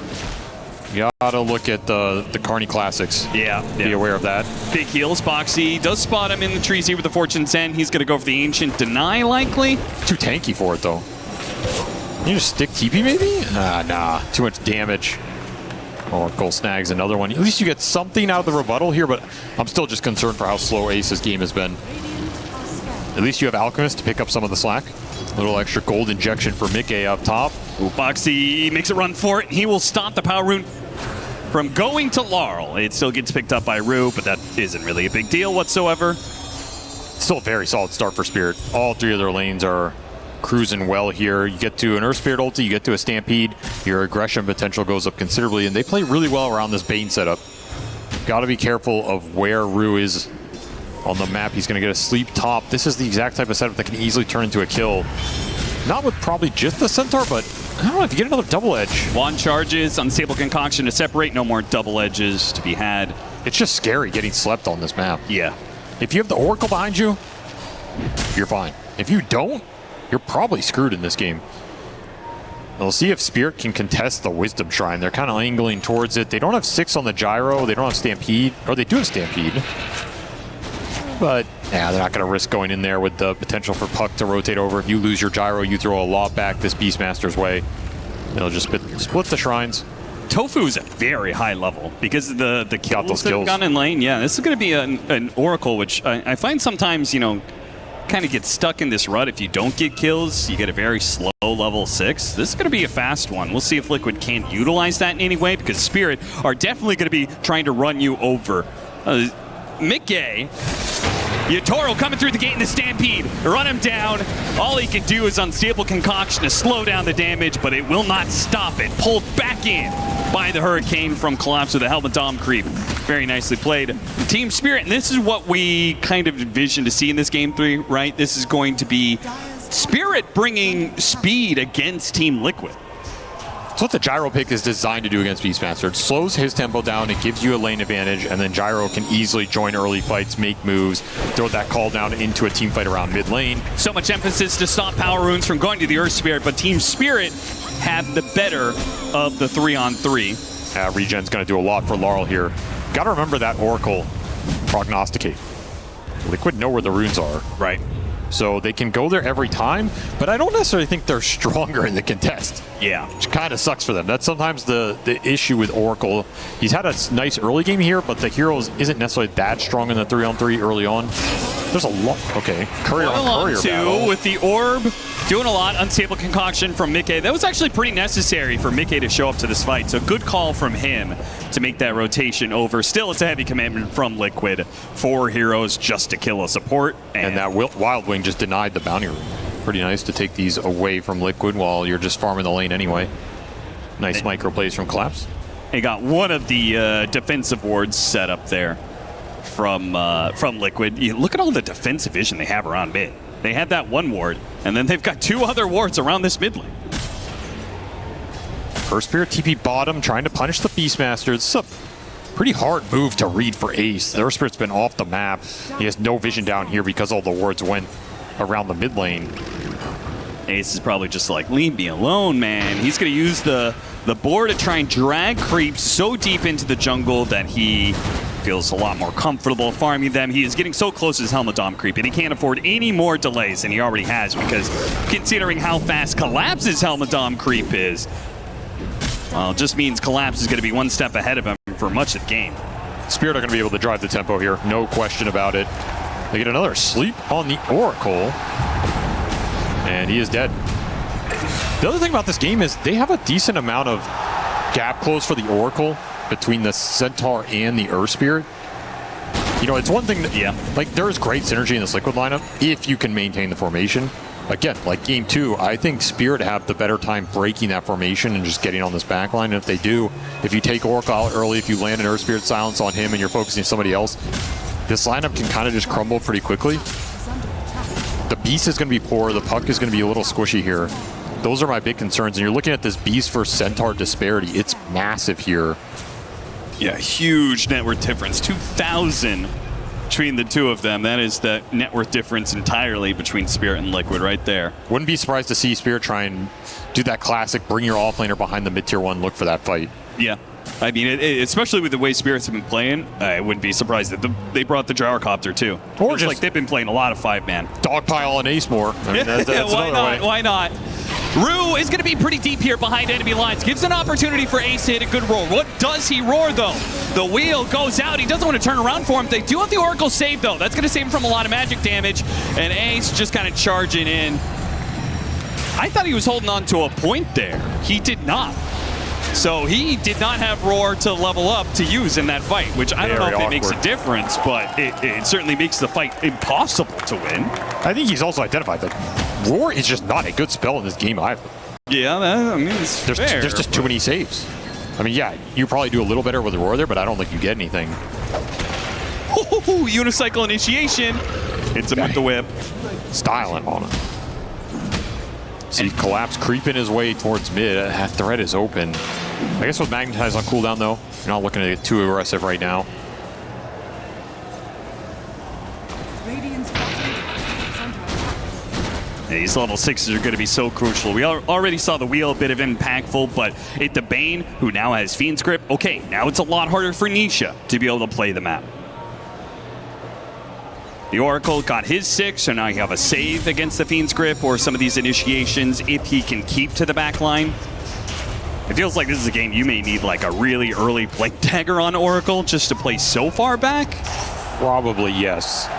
You gotta look at the Carney Classics. Yeah. Be aware of that. Big heals. Boxy does spot him in the trees here with the Fortune's End. He's going to go for the Ancient Deny, likely. Too tanky for it, though. You just stick TP, maybe? Nah. Too much damage. Oracle snags another one. At least you get something out of the rebuttal here, but I'm still just concerned for how slow Ace's game has been. At least you have Alchemist to pick up some of the slack. A little extra gold injection for Mickey up top. Ooh, Boxy makes a run for it. He will stop the Power Rune from going to Laurel. It still gets picked up by Rue, but that isn't really a big deal whatsoever. Still a very solid start for Spirit. All 3 of their lanes are cruising well here. You get to an Earth Spirit ulti, you get to a Stampede, your aggression potential goes up considerably, and they play really well around this Bane setup. Got to be careful of where Rue is on the map. He's going to get a sleep top. This is the exact type of setup that can easily turn into a kill. Not with probably just the Centaur, but I don't know, if you get another double edge. One charges, unstable concoction to separate, no more double edges to be had. It's just scary getting slept on this map. Yeah. If you have the Oracle behind you, you're fine. If you don't, you're probably screwed in this game. We'll see if Spirit can contest the Wisdom Shrine. They're kind of angling towards it. They don't have 6 on the Gyro. They don't have Stampede. Or they do have Stampede. But, yeah, they're not going to risk going in there with the potential for Puck to rotate over. If you lose your Gyro, you throw a lot back this Beastmaster's way. They'll just split the shrines. Tofu is at very high level because of the kills those that have kills. gone in lane. Yeah, this is going to be an Oracle, which I find sometimes, you know, kind of gets stuck in this rut. If you don't get kills, you get a very slow level 6. This is going to be a fast one. We'll see if Liquid can utilize that in any way, because Spirit are definitely going to be trying to run you over. Mickey, Yatoro coming through the gate in the Stampede. Run him down. All he can do is unstable concoction to slow down the damage, but it will not stop it. Pulled back in by the Hurricane from Collapse with a Helmet Dom creep. Very nicely played. Team Spirit, and this is what we kind of envisioned to see in this Game 3, right? This is going to be Spirit bringing speed against Team Liquid. That's what the Gyro pick is designed to do against Beastmaster. It slows his tempo down, it gives you a lane advantage, and then Gyro can easily join early fights, make moves, throw that call down into a team fight around mid lane. So much emphasis to stop Power Runes from going to the Earth Spirit, but Team Spirit have the better of the 3-on-3. Regen's going to do a lot for Laurel here. Got to remember that Oracle prognosticate. Liquid know where the runes are. Right. So they can go there every time, but I don't necessarily think they're stronger in the contest. Yeah. Which kind of sucks for them. That's sometimes the issue with Oracle. He's had a nice early game here, but the Heroes isn't necessarily that strong in the 3-on-3 early on. There's a lot. Okay. Courier on Courier battle. With the Orb doing a lot. Unstable concoction from Mickey. That was actually pretty necessary for Mickey to show up to this fight. So good call from him to make that rotation over. Still, it's a heavy commitment from Liquid. 4 heroes just to kill a support. And that Wild Wing just denied the bounty room. Pretty nice to take these away from Liquid while you're just farming the lane anyway. Nice micro plays from Collapse. He got one of the defensive wards set up there from Liquid. Look at all the defensive vision they have around mid. They have that one ward, and then they've got 2 other wards around this mid lane. First Spirit TP bottom, trying to punish the Beastmaster. It's a pretty hard move to read for Ace. Their Spirit's been off the map. He has no vision down here because all the wards went around the mid lane. Ace is probably just like, leave me alone, man. He's going to use the board to try and drag creeps so deep into the jungle that he feels a lot more comfortable farming them. He is getting so close to his Helmadom creep, and he can't afford any more delays than he already has, because considering how fast Collapse's Helmadom creep is, well, it just means Collapse is going to be one step ahead of him for much of the game. Spirit are going to be able to drive the tempo here, no question about it. They get another sleep on the Oracle, and he is dead. The other thing about this game is they have a decent amount of gap close for the Oracle between the Centaur and the Earth Spirit. You know, it's one thing that, like, there's great synergy in this Liquid lineup if you can maintain the formation. Again, like game 2, I think Spirit have the better time breaking that formation and just getting on this back line. And if they do, if you take Oracle out early, if you land an Earth Spirit silence on him and you're focusing on somebody else, this lineup can kind of just crumble pretty quickly. The Beast is going to be poor. The Puck is going to be a little squishy here. Those are my big concerns. And you're looking at this Beast versus Centaur disparity. It's massive here. Yeah, huge net worth difference. 2,000 between the two of them. That is the net worth difference entirely between Spirit and Liquid right there. Wouldn't be surprised to see Spirit try and do that classic, bring your offlaner behind the mid-tier 1, look for that fight. Yeah. I mean, especially with the way Spirits have been playing, I wouldn't be surprised that they brought the Gyrocopter too. Or just like they've been playing a lot of 5-man. Dogpile on Ace more. I mean, that's why not? way. Why not? Rue is going to be pretty deep here behind enemy lines. Gives an opportunity for Ace to hit a good roar. What does he roar, though? The wheel goes out. He doesn't want to turn around for him. They do have the Oracle save, though. That's going to save him from a lot of magic damage. And Ace just kind of charging in. I thought he was holding on to a point there. He did not. So he did not have roar to level up to use in that fight, which I don't know if it makes a difference, but it certainly makes the fight impossible to win. I think he's also identified that roar is just not a good spell in this game either. Yeah, I mean, it's fair. There's just too many saves. I mean, yeah, you probably do a little better with the roar there, but I don't think you get anything. Ooh, unicycle initiation. Hits him with the whip. Styling on him. See Collapse creeping his way towards mid. That threat is open. I guess with Magnetize on cooldown, though, you're not looking to get too aggressive right now. These level 6s are going to be so crucial. We already saw the wheel a bit of impactful, but the Bane, who now has Fiend's Grip, okay, now it's a lot harder for Nisha to be able to play the map. The Oracle got his 6, so now you have a save against the Fiend's Grip or some of these initiations if he can keep to the back line. It feels like this is a game you may need like a really early Blink Dagger on Oracle just to play so far back. Probably, yes.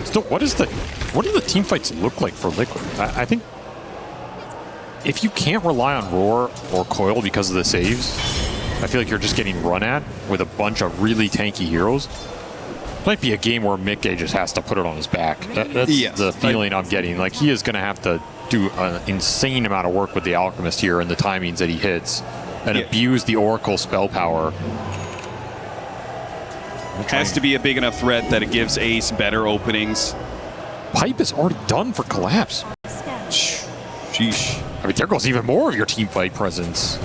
Still, what do the team fights look like for Liquid? I think if you can't rely on Roar or Coil because of the saves, I feel like you're just getting run at with a bunch of really tanky heroes. Might be a game where Mickey just has to put it on his back. That's the feeling I'm getting. Like, he is going to have to do an insane amount of work with the Alchemist here and the timings that he hits and abuse the Oracle spell power. Has to be a big enough threat that it gives Ace better openings. Pipe is already done for Collapse. Sheesh. I mean, there goes even more of your team fight presence.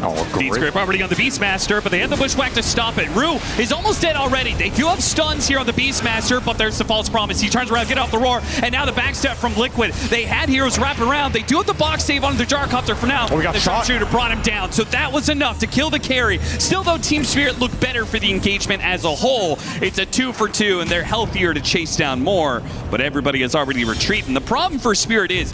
Oh, Fiend's Grip already on the Beastmaster, but they have the Bushwhack to stop it. Rue is almost dead already. They do have stuns here on the Beastmaster, but there's the false promise. He turns around, get off the roar, and now the backstep from Liquid. They had heroes wrapping around. They do have the box save on the Gyrocopter for now. Oh, we got the sharpshooter brought him down, so that was enough to kill the carry. Still, though, Team Spirit looked better for the engagement as a whole. It's a 2 for 2, and they're healthier to chase down more, but everybody has already retreated. And the problem for Spirit is,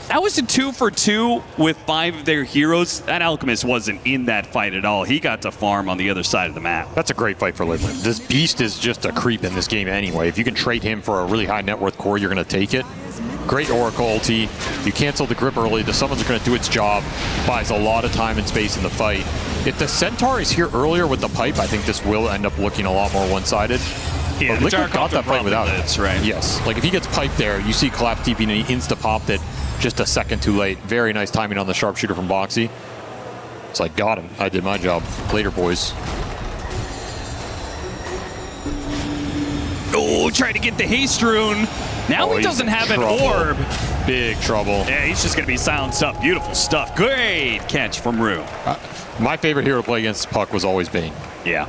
that was a 2 for 2 with 5 of their heroes. That Alchemist wasn't in that fight at all. He got to farm on the other side of the map. That's a great fight for Liquid. This Beast is just a creep in this game anyway. If you can trade him for a really high net worth core, you're going to take it. Great Oracle ulti. You cancel the grip early. The summons are going to do its job. Buys a lot of time and space in the fight. If the Centaur is here earlier with the pipe, I think this will end up looking a lot more one-sided. Yeah, but Liquid got that fight without it. Right? Yes. Like, if he gets piped there, you see Collapse TP and he insta-popped it just a second too late. Very nice timing on the sharpshooter from Boxy. It's like, got him. I did my job. Later, boys. Oh, trying to get the haste rune. Now he doesn't have an orb. Big trouble. Yeah, he's just going to be silenced up. Beautiful stuff. Great catch from Rue. My favorite hero to play against Puck was always Bane. Yeah.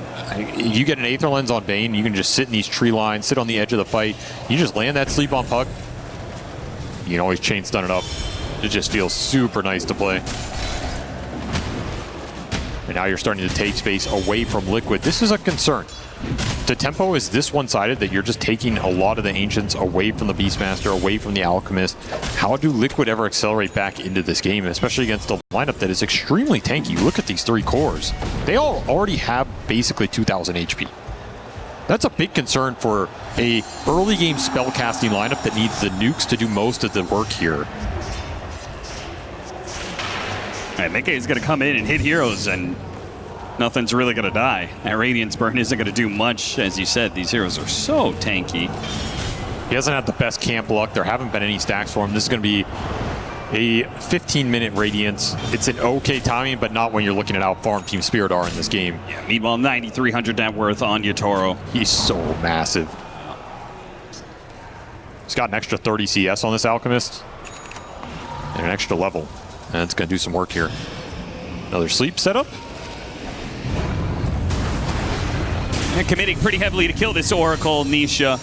You get an Aether Lens on Bane, you can just sit in these tree lines, sit on the edge of the fight. You just land that sleep on Puck. You can always chain stun it up. It just feels super nice to play. And now you're starting to take space away from Liquid. This is a concern. The tempo is this one-sided that you're just taking a lot of the Ancients away from the Beastmaster, away from the Alchemist. How do Liquid ever accelerate back into this game, especially against a lineup that is extremely tanky? Look at these 3 cores. They all already have basically 2,000 HP. That's a big concern for a early game spellcasting lineup that needs the nukes to do most of the work here. All right, Mickey is going to come in and hit heroes, and nothing's really going to die. That Radiance Burn isn't going to do much. As you said, these heroes are so tanky. He hasn't had the best camp luck. There haven't been any stacks for him. This is going to be a 15-minute Radiance. It's an okay timing, but not when you're looking at how far Team Spirit are in this game. Yeah, meanwhile, 9,300 net worth on Yatoro. He's so massive. He's got an extra 30 CS on this Alchemist. And an extra level. And it's going to do some work here. Another sleep setup. And committing pretty heavily to kill this Oracle, Nisha.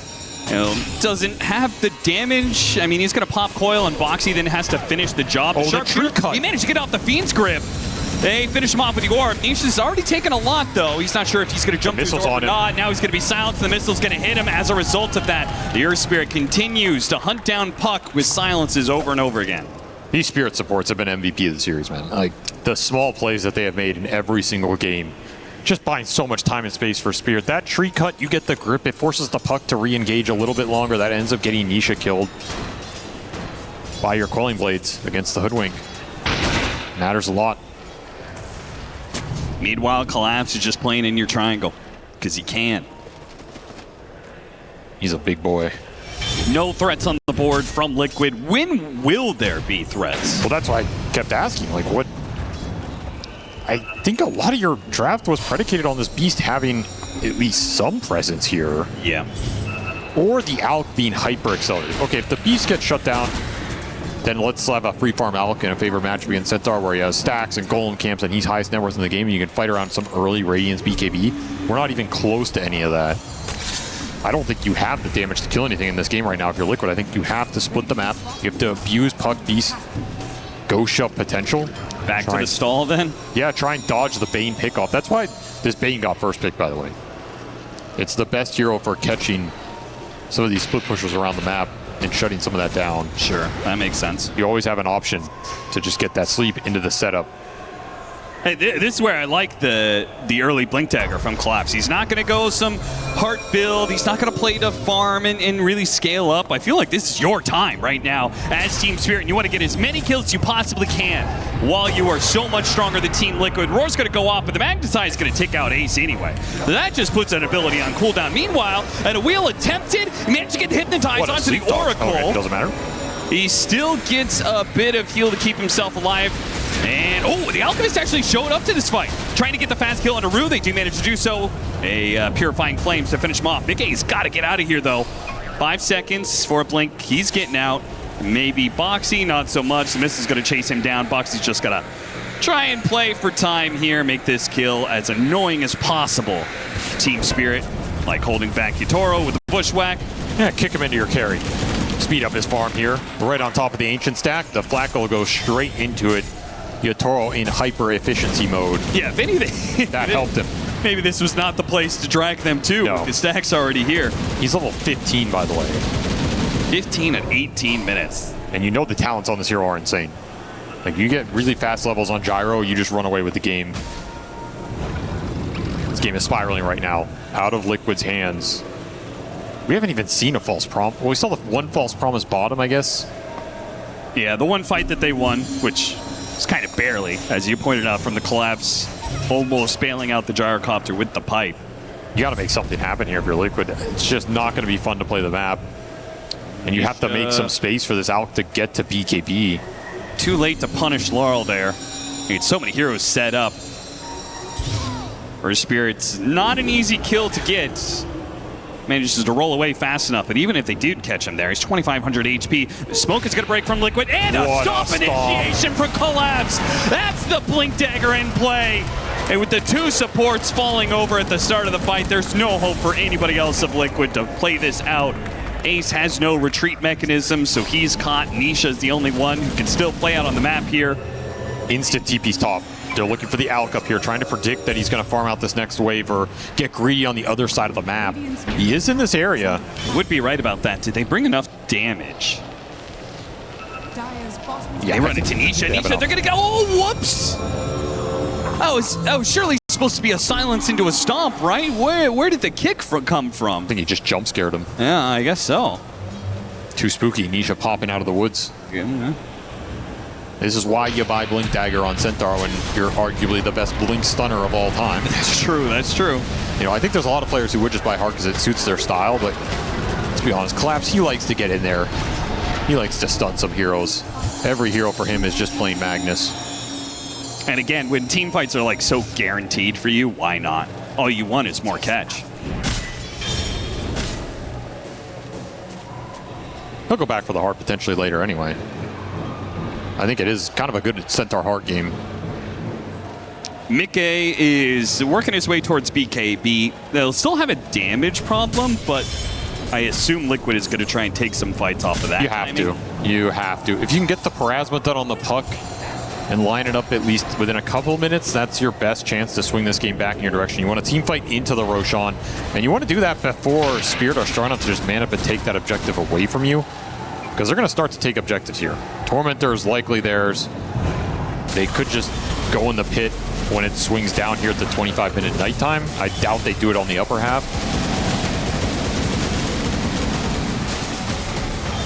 Doesn't have the damage. I mean, he's going to pop coil, and Boxy then has to finish the job. Oh, the true cut. He managed to get off the Fiend's grip. They finish him off with the orb. Nisha's already taken a lot, though. He's not sure if he's going to jump through the orb or not. Now he's going to be silenced. The missile's going to hit him. As a result of that, the Earth Spirit continues to hunt down Puck with silences over and over again. These Spirit supports have been MVP of the series, man. Like, the small plays that they have made in every single game, just buying so much time and space for Spirit. That tree cut, you get the grip. It forces the Puck to re-engage a little bit longer. That ends up getting Nisha killed by your Coiling Blades against the Hoodwink. Matters a lot. Meanwhile, Collapse is just playing in your triangle because he can. He's a big boy. No threats on the board from Liquid. When will there be threats? Well, that's why I kept asking, like, what? I think a lot of your draft was predicated on this Beast having at least some presence here. Yeah. Or the Alk being hyper-accelerated. Okay, if the Beast gets shut down, then let's have a free farm Alk in a favorite match against Centaur where he has stacks and golem camps and he's highest net worth in the game and you can fight around some early Radiance BKB. We're not even close to any of that. I don't think you have the damage to kill anything in this game right now if you're Liquid. I think you have to split the map. You have to abuse Puck Beast Ghost Shove potential. Back to the stall then? Yeah, try and dodge the Bane pickoff. That's why this Bane got first pick, by the way. It's the best hero for catching some of these split pushers around the map and shutting some of that down. Sure, that makes sense. You always have an option to just get that sleep into the setup. Hey, this is where I like the early Blink Dagger from Collapse. He's not going to go some heart build. He's not going to play to farm and really scale up. I feel like this is your time right now as Team Spirit, and you want to get as many kills as you possibly can while you are so much stronger than Team Liquid. Roar's going to go off, but the Magnetize is going to take out Ace anyway. So that just puts an ability on cooldown. Meanwhile, and a wheel attempted, he managed to get hypnotized onto the Oracle. Okay, doesn't matter. He still gets a bit of heal to keep himself alive. And, oh, the Alchemist actually showed up to this fight. Trying to get the fast kill on Aru. They do manage to do so. A Purifying Flames to finish him off. Mickey's got to get out of here, though. 5 seconds for a blink. He's getting out. Maybe Boxy, not so much. The Mist is going to chase him down. Boxy's just got to try and play for time here. Make this kill as annoying as possible. Team Spirit, like holding back Yatoro with the Bushwhack. Yeah, kick him into your carry. Speed up his farm here. Right on top of the Ancient stack. The Flak will go straight into it. Yatoro in hyper-efficiency mode. Yeah, if anything, that helped him. Maybe this was not the place to drag them to. No. The stack's already here. He's level 15, by the way. 15 at 18 minutes. And you know the talents on this hero are insane. Like, you get really fast levels on Gyro, you just run away with the game. This game is spiraling right now. Out of Liquid's hands. We haven't even seen a false prom. Well, we saw the one false promise bottom, I guess. Yeah, the one fight that they won, which is kind of barely, as you pointed out, from the Collapse, almost bailing out the gyrocopter with the pipe. You got to make something happen here if you're Liquid. It's just not going to be fun to play the map. And you have to make some space for this Alk to get to BKB. Too late to punish Laurel there. It's so many heroes set up. For Spirit's not an easy kill to get. Manages to roll away fast enough, but even if they did catch him there, he's 2,500 HP. The smoke is going to break from Liquid, and a stop initiation for Collapse. That's the Blink Dagger in play. And with the two supports falling over at the start of the fight, there's no hope for anybody else of Liquid to play this out. Ace has no retreat mechanism, so he's caught. Nisha's the only one who can still play out on the map here. Instant TP's top. They're looking for the Alk up here, trying to predict that he's going to farm out this next wave or get greedy on the other side of the map. He is in this area. Would be right about that. Did they bring enough damage? Yeah, they run into Nisha. Nisha, they're going to go. Oh, whoops! Oh, surely supposed to be a silence into a stomp, right? Where did the kick come from? I think he just jump scared him. Yeah, I guess so. Too spooky. Nisha popping out of the woods. Yeah. This is why you buy Blink Dagger on Centaur when you're arguably the best Blink stunner of all time. That's true, that's true. You know, I think there's a lot of players who would just buy Heart because it suits their style, but let's be honest, Collapse, he likes to get in there. He likes to stun some heroes. Every hero for him is just plain Magnus. And again, when team fights are like so guaranteed for you, why not? All you want is more catch. He'll go back for the Heart potentially later anyway. I think it is kind of a good Centaur Heart game. Mickey is working his way towards BKB. They'll still have a damage problem, but I assume Liquid is going to try and take some fights off of that. You have to. You have to. If you can get the Parasma done on the puck and line it up at least within a couple minutes, that's your best chance to swing this game back in your direction. You want to team fight into the Roshan, and you want to do that before Spirit are strong enough to just man up and take that objective away from you, because they're going to start to take objectives here. Tormentor is likely theirs. They could just go in the pit when it swings down here at the 25-minute nighttime. I doubt they do it on the upper half.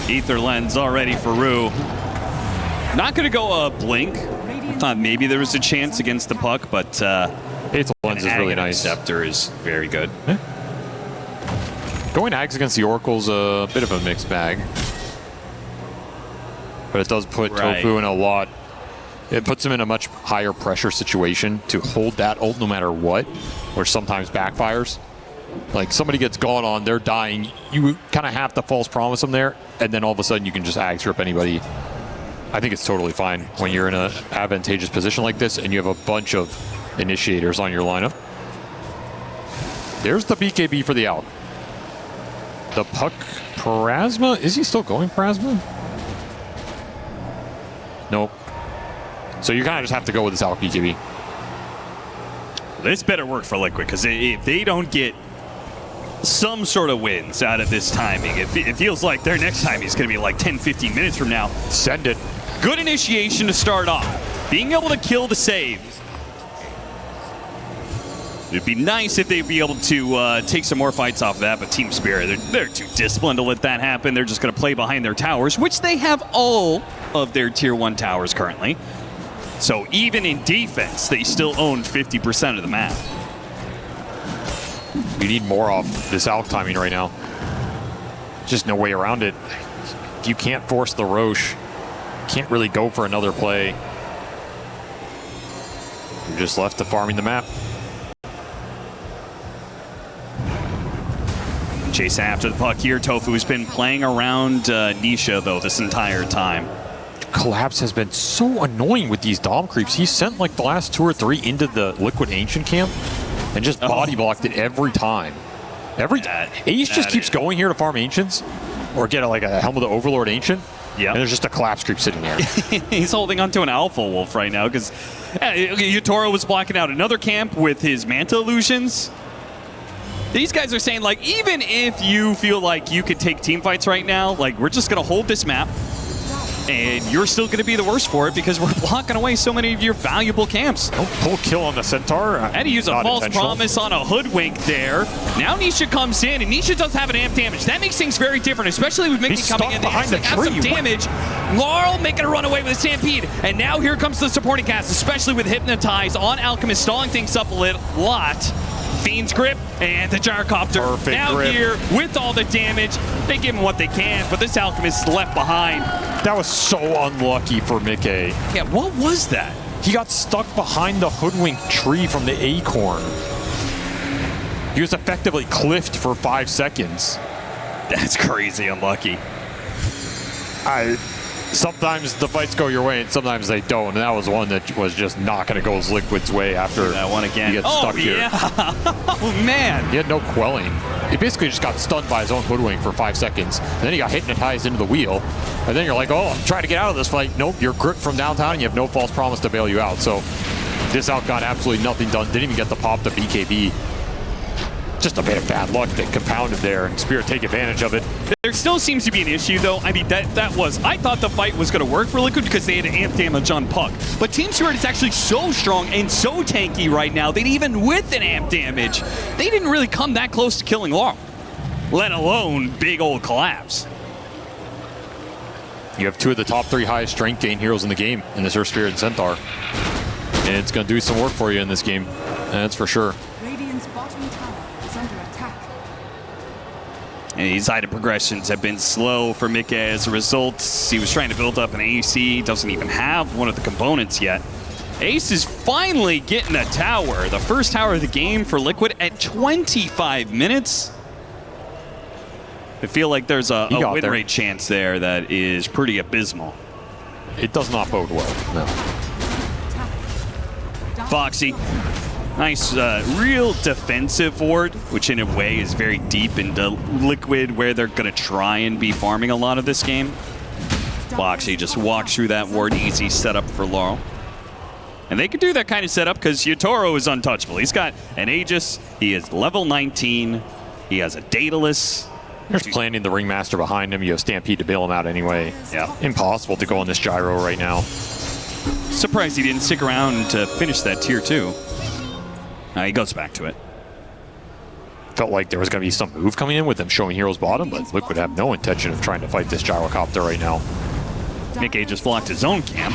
Ether Lens already for Rue. Not going to go Blink. I thought maybe there was a chance against the puck, but Ether Lens is really nice. Scepter is very good. Yeah. Going Ags against the Oracle's a bit of a mixed bag. But it does put Tofu in a lot. It puts him in a much higher pressure situation to hold that ult no matter what, which sometimes backfires. Like somebody gets gone on, they're dying. You kind of have to false promise them there, and then all of a sudden you can just ag trip anybody. I think it's totally fine when you're in an advantageous position like this and you have a bunch of initiators on your lineup. There's the BKB for the out. The puck Parasma, is he still going Parasma? Nope. So you kind of just have to go with this Alk BKB. This better work for Liquid, because if they don't get some sort of wins out of this timing, it feels like their next time is going to be like 10, 15 minutes from now. Send it. Good initiation to start off. Being able to kill the save. It'd be nice if they'd be able to take some more fights off of that, but Team Spirit, they're too disciplined to let that happen. They're just going to play behind their towers, which they have all of their Tier 1 towers currently. So even in defense, they still own 50% of the map. We need more off this Alk timing right now. Just no way around it. You can't force the Roche. Can't really go for another play. You're just left to farming the map. Chase after the puck here. Tofu's been playing around Nisha, though, this entire time. Collapse has been so annoying with these Dom creeps. He sent like the last 2 or 3 into the Liquid Ancient camp and just body blocked it every time. Ace just keeps going here to farm Ancients or get like a Helm of the Overlord Ancient. Yeah. And there's just a Collapse creep sitting there. He's holding onto an Alpha Wolf right now because Yutoro was blocking out another camp with his Manta Illusions. These guys are saying, like, even if you feel like you could take team fights right now, like, we're just going to hold this map, and you're still going to be the worst for it because we're blocking away so many of your valuable camps. Don't pull kill on the Centaur. Had to use a false promise on a Hoodwink there. Now Nisha comes in, and Nisha does have an amp damage. That makes things very different, especially with Mickey coming in. They actually have some damage. Laurel making a run away with a Stampede, and now here comes the supporting cast, especially with Hypnotize on Alchemist, stalling things up a lot. Fiend's Grip and the Gyrocopter. Perfect now grip. Here with all the damage. They give him what they can, but this Alchemist is left behind. That was so unlucky for Mickey. Yeah, what was that? He got stuck behind the hoodwink tree from the acorn. He was effectively cliffed for 5 seconds. That's crazy unlucky. Sometimes the fights go your way and sometimes they don't, and that was one that was just not going to go as Liquid's way after that one again. he gets stuck here. Oh, man. He had no quelling. He basically just got stunned by his own hoodwink for 5 seconds. And then he got hypnotized into the wheel. And then you're like, oh, I'm trying to get out of this fight. Nope, you're gripped from downtown and you have no false promise to bail you out. So this out got absolutely nothing done. Didn't even get the pop to BKB. Just a bit of bad luck that compounded there, and Spirit take advantage of it. There still seems to be an issue, though. I mean, that was... I thought the fight was going to work for Liquid because they had amp damage on Puck. But Team Spirit is actually so strong and so tanky right now that even with an amp damage, they didn't really come that close to killing Laurel, let alone big old collapse. You have 2 of the top 3 highest strength gain heroes in the game in this Earth Spirit and Centaur. And it's going to do some work for you in this game. That's for sure. Radiant's bottom tower is under attack. And these item progressions have been slow for Mickey as a result. He was trying to build up an AC, doesn't even have one of the components yet. Ace is finally getting a tower, the first tower of the game for Liquid at 25 minutes. I feel like there's a win rate chance there that is pretty abysmal. It does not bode well, no. Foxy. Nice, real defensive ward, which in a way is very deep into Liquid, where they're going to try and be farming a lot of this game. Foxy just walks through that ward, easy setup for Laurel. And they can do that kind of setup because Yotaro is untouchable. He's got an Aegis, he is level 19, he has a Daedalus. There's planning the Ringmaster behind him. You have Stampede to bail him out anyway. Yeah. Impossible to go on this gyro right now. Surprised he didn't stick around to finish that tier 2. He goes back to it. Felt like there was going to be some move coming in with them showing heroes bottom, but Liquid have no intention of trying to fight this gyrocopter right now. Nick just blocked his own camp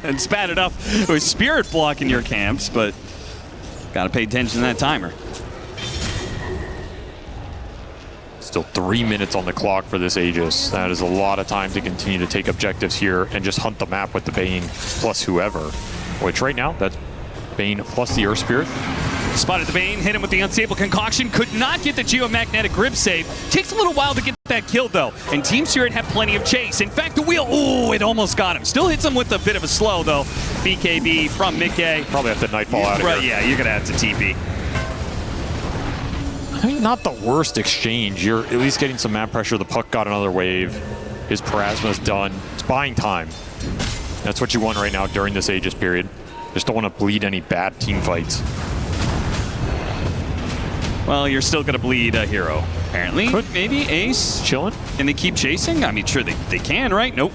and spat it up with Spirit blocking your camps, but got to pay attention to that timer. Still 3 minutes on the clock for this Aegis. That is a lot of time to continue to take objectives here and just hunt the map with the Bane plus whoever. Which right now, that's Bane plus the Earth Spirit. Spotted the Bane, hit him with the Unstable Concoction, could not get the Geomagnetic Grip save. Takes a little while to get that kill though, and Team Spirit have plenty of chase. In fact, the wheel, ooh, it almost got him. Still hits him with a bit of a slow though. BKB from Mickey. Probably have to Nightfall out of here. Yeah, you're gonna have to TP. I mean, not the worst exchange. You're at least getting some map pressure. The Puck got another wave. His Parasma's done. It's buying time. That's what you want right now during this Aegis period. Just don't want to bleed any bad team fights. Well, you're still gonna bleed a hero, apparently. Could. Maybe Ace. Chilling. And they keep chasing? I mean, sure, they can, right? Nope.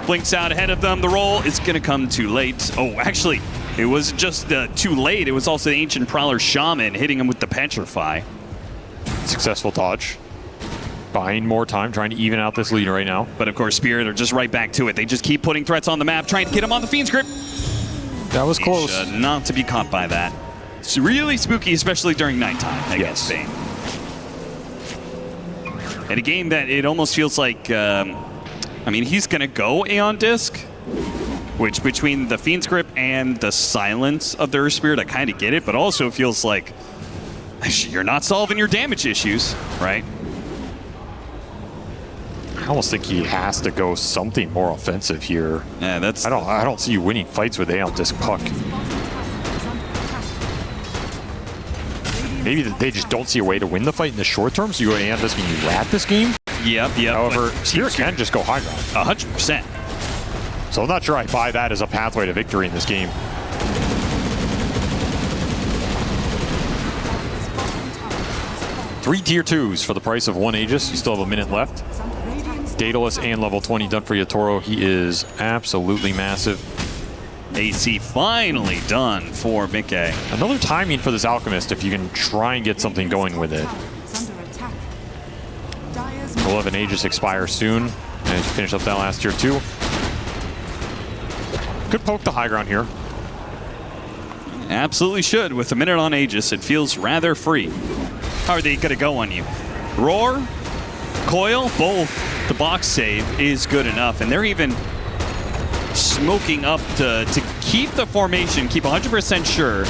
Blinks out ahead of them. The roll is gonna come too late. Oh, actually, it was just too late. It was also the Ancient Prowler Shaman hitting him with the Petrify. Successful dodge. Buying more time, trying to even out this lead right now. But of course, Spirit are just right back to it. They just keep putting threats on the map, trying to get him on the Fiend's Grip. That was close. Not to be caught by that. It's really spooky, especially during nighttime against Bane. In a game that it almost feels like, I mean, he's going to go Aeon Disc, which between the Fiend's Grip and the silence of the Earth Spirit, I kind of get it, but also feels like you're not solving your damage issues, right? I almost think he has to go something more offensive here. Yeah, that's. I don't see you winning fights with Aeon Disc Puck. Maybe they just don't see a way to win the fight in the short term, so you go Aeon Disc and you rat this game. Yep. However, Spirit can just go high ground. 100%. So I'm not sure I buy that as a pathway to victory in this game. Three tier 2s for the price of one Aegis. You still have a minute left. Daedalus and level 20 done for Yotaro. He is absolutely massive. AC finally done for Mickey. Another timing for this Alchemist if you can try and get something going with it. We'll have an Aegis expire soon as you finish up that last tier 2. Could poke the high ground here. Absolutely should. With a minute on Aegis, it feels rather free. How are they going to go on you? Roar, Coil, both. The box save is good enough, and they're even smoking up to keep the formation, keep 100% sure.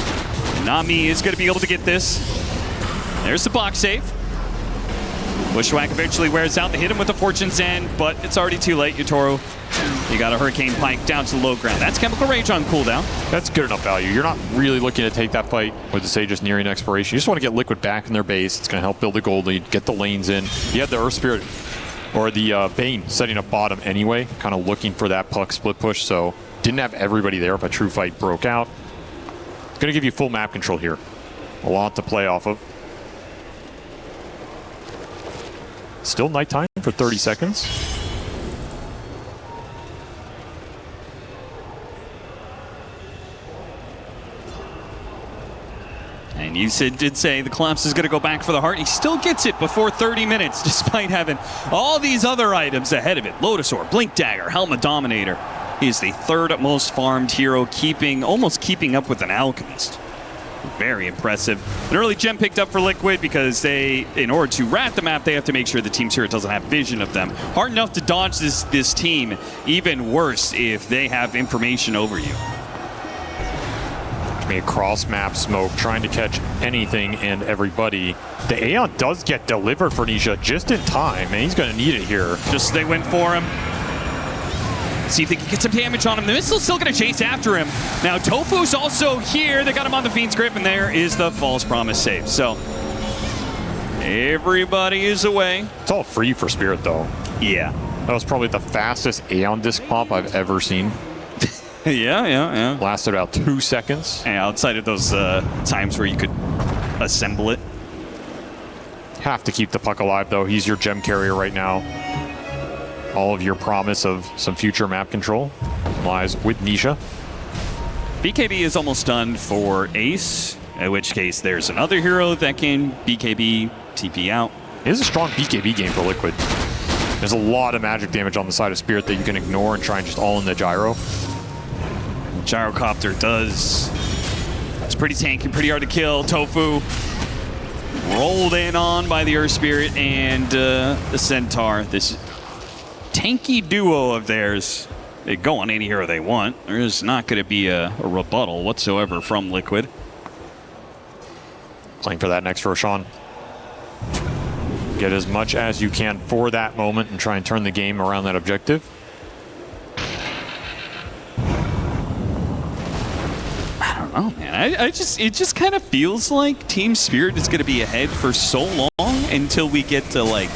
Nami is going to be able to get this. There's the box save. Bushwhack eventually wears out. They hit him with the Fortune's End, but it's already too late. Yotaro, you got a Hurricane Pike down to the low ground. That's Chemical Rage on cooldown. That's good enough value. You're not really looking to take that fight with the Sages nearing expiration. You just want to get Liquid back in their base. It's going to help build a gold lead, get the lanes in. You had the Earth Spirit or the Bane setting up bottom anyway, kind of looking for that puck split push, so didn't have everybody there if a true fight broke out. It's going to give you full map control here. A lot to play off of. Still nighttime for 30 seconds. And you did say the Collapse is going to go back for the heart. He still gets it before 30 minutes, despite having all these other items ahead of it. Lotus Orb, Blink Dagger, Helmet Dominator. He is the third most farmed hero, almost keeping up with an Alchemist. Very impressive. An early gem picked up for Liquid because in order to rat the map, they have to make sure the team here doesn't have vision of them. Hard enough to dodge this team. Even worse if they have information over you. A cross-map smoke, trying to catch anything and everybody. The Aeon does get delivered for Nisha just in time, and he's going to need it here. Just they went for him. See if they can get some damage on him. The missile's still going to chase after him. Now, Tofu's also here. They got him on the Fiend's Grip, and there is the False Promise save. So, everybody is away. It's all free for Spirit, though. Yeah. That was probably the fastest Aeon disc pop I've ever seen. Yeah. Lasted about 2 seconds. And outside of those times where you could assemble it. Have to keep the puck alive, though. He's your gem carrier right now. All of your promise of some future map control lies with Nisha. BKB is almost done for Ace, in which case there's another hero that can BKB, TP out. It is a strong BKB game for Liquid. There's a lot of magic damage on the side of Spirit that you can ignore and try and just all in the gyro. Gyrocopter does. It's pretty tanky, pretty hard to kill. Tofu rolled in on by the Earth Spirit and the Centaur. This tanky duo of theirs, they go on any hero they want. There is not going to be a rebuttal whatsoever from Liquid. Playing for that next Roshan. Get as much as you can for that moment and try and turn the game around that objective. I don't know, man. It just kind of feels like Team Spirit is going to be ahead for so long until we get to like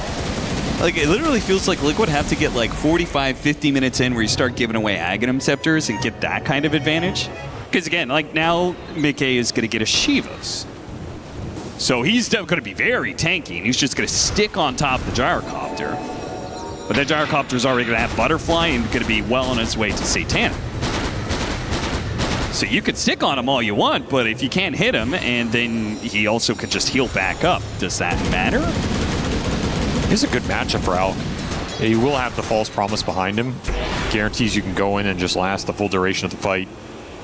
it literally feels like Liquid have to get like 45, 50 minutes in where you start giving away Aghanim Scepters and get that kind of advantage. Because again, like now Mickey is going to get a Shivas. So he's going to be very tanky, and he's just going to stick on top of the Gyrocopter. But that Gyrocopter is already going to have Butterfly and going to be well on its way to Satanic. So you could stick on him all you want, but if you can't hit him, and then he also could just heal back up, does that matter? It's a good matchup for Alk. He will have the False Promise behind him. Guarantees you can go in and just last the full duration of the fight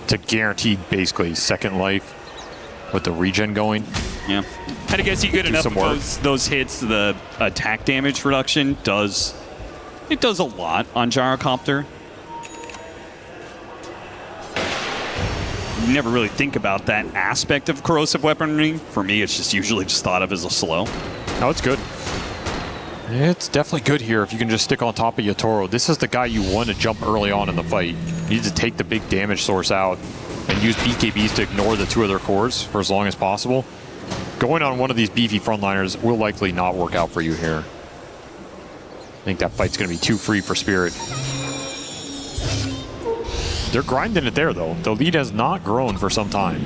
to guaranteed basically second life with the regen going. Yeah. I guess you get enough of those hits, the attack damage reduction does a lot on Gyrocopter. You never really think about that aspect of corrosive weaponry. For me, it's just usually just thought of as a slow. Oh, it's good. It's definitely good here if you can just stick on top of Yotaro. This is the guy you want to jump early on in the fight. You need to take the big damage source out and use BKBs to ignore the two other cores for as long as possible. Going on one of these beefy frontliners will likely not work out for you here. I think that fight's going to be too free for Spirit. They're grinding it there, though. The lead has not grown for some time.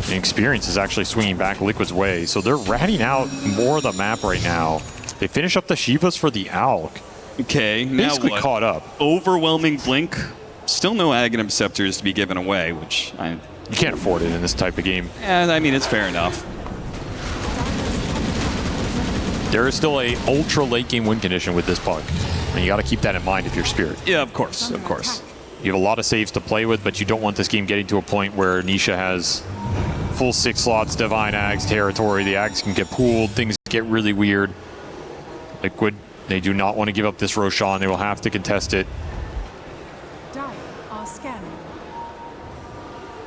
And Experience is actually swinging back Liquid's way, so they're ratting out more of the map right now. They finish up the Shivas for the Alk. Okay, now basically what? Caught up. Overwhelming Blink. Still no Aghanim Scepters to be given away, which you can't afford it in this type of game. Yeah, I mean, it's fair enough. There is still a ultra late game win condition with this puck. And you got to keep that in mind if you're Spirit. Yeah, of course, of course. You have a lot of saves to play with, but you don't want this game getting to a point where Nisha has full 6 slots, Divine Ags territory. The Ags can get pooled, things get really weird. Liquid, they do not want to give up this Roshan. They will have to contest it.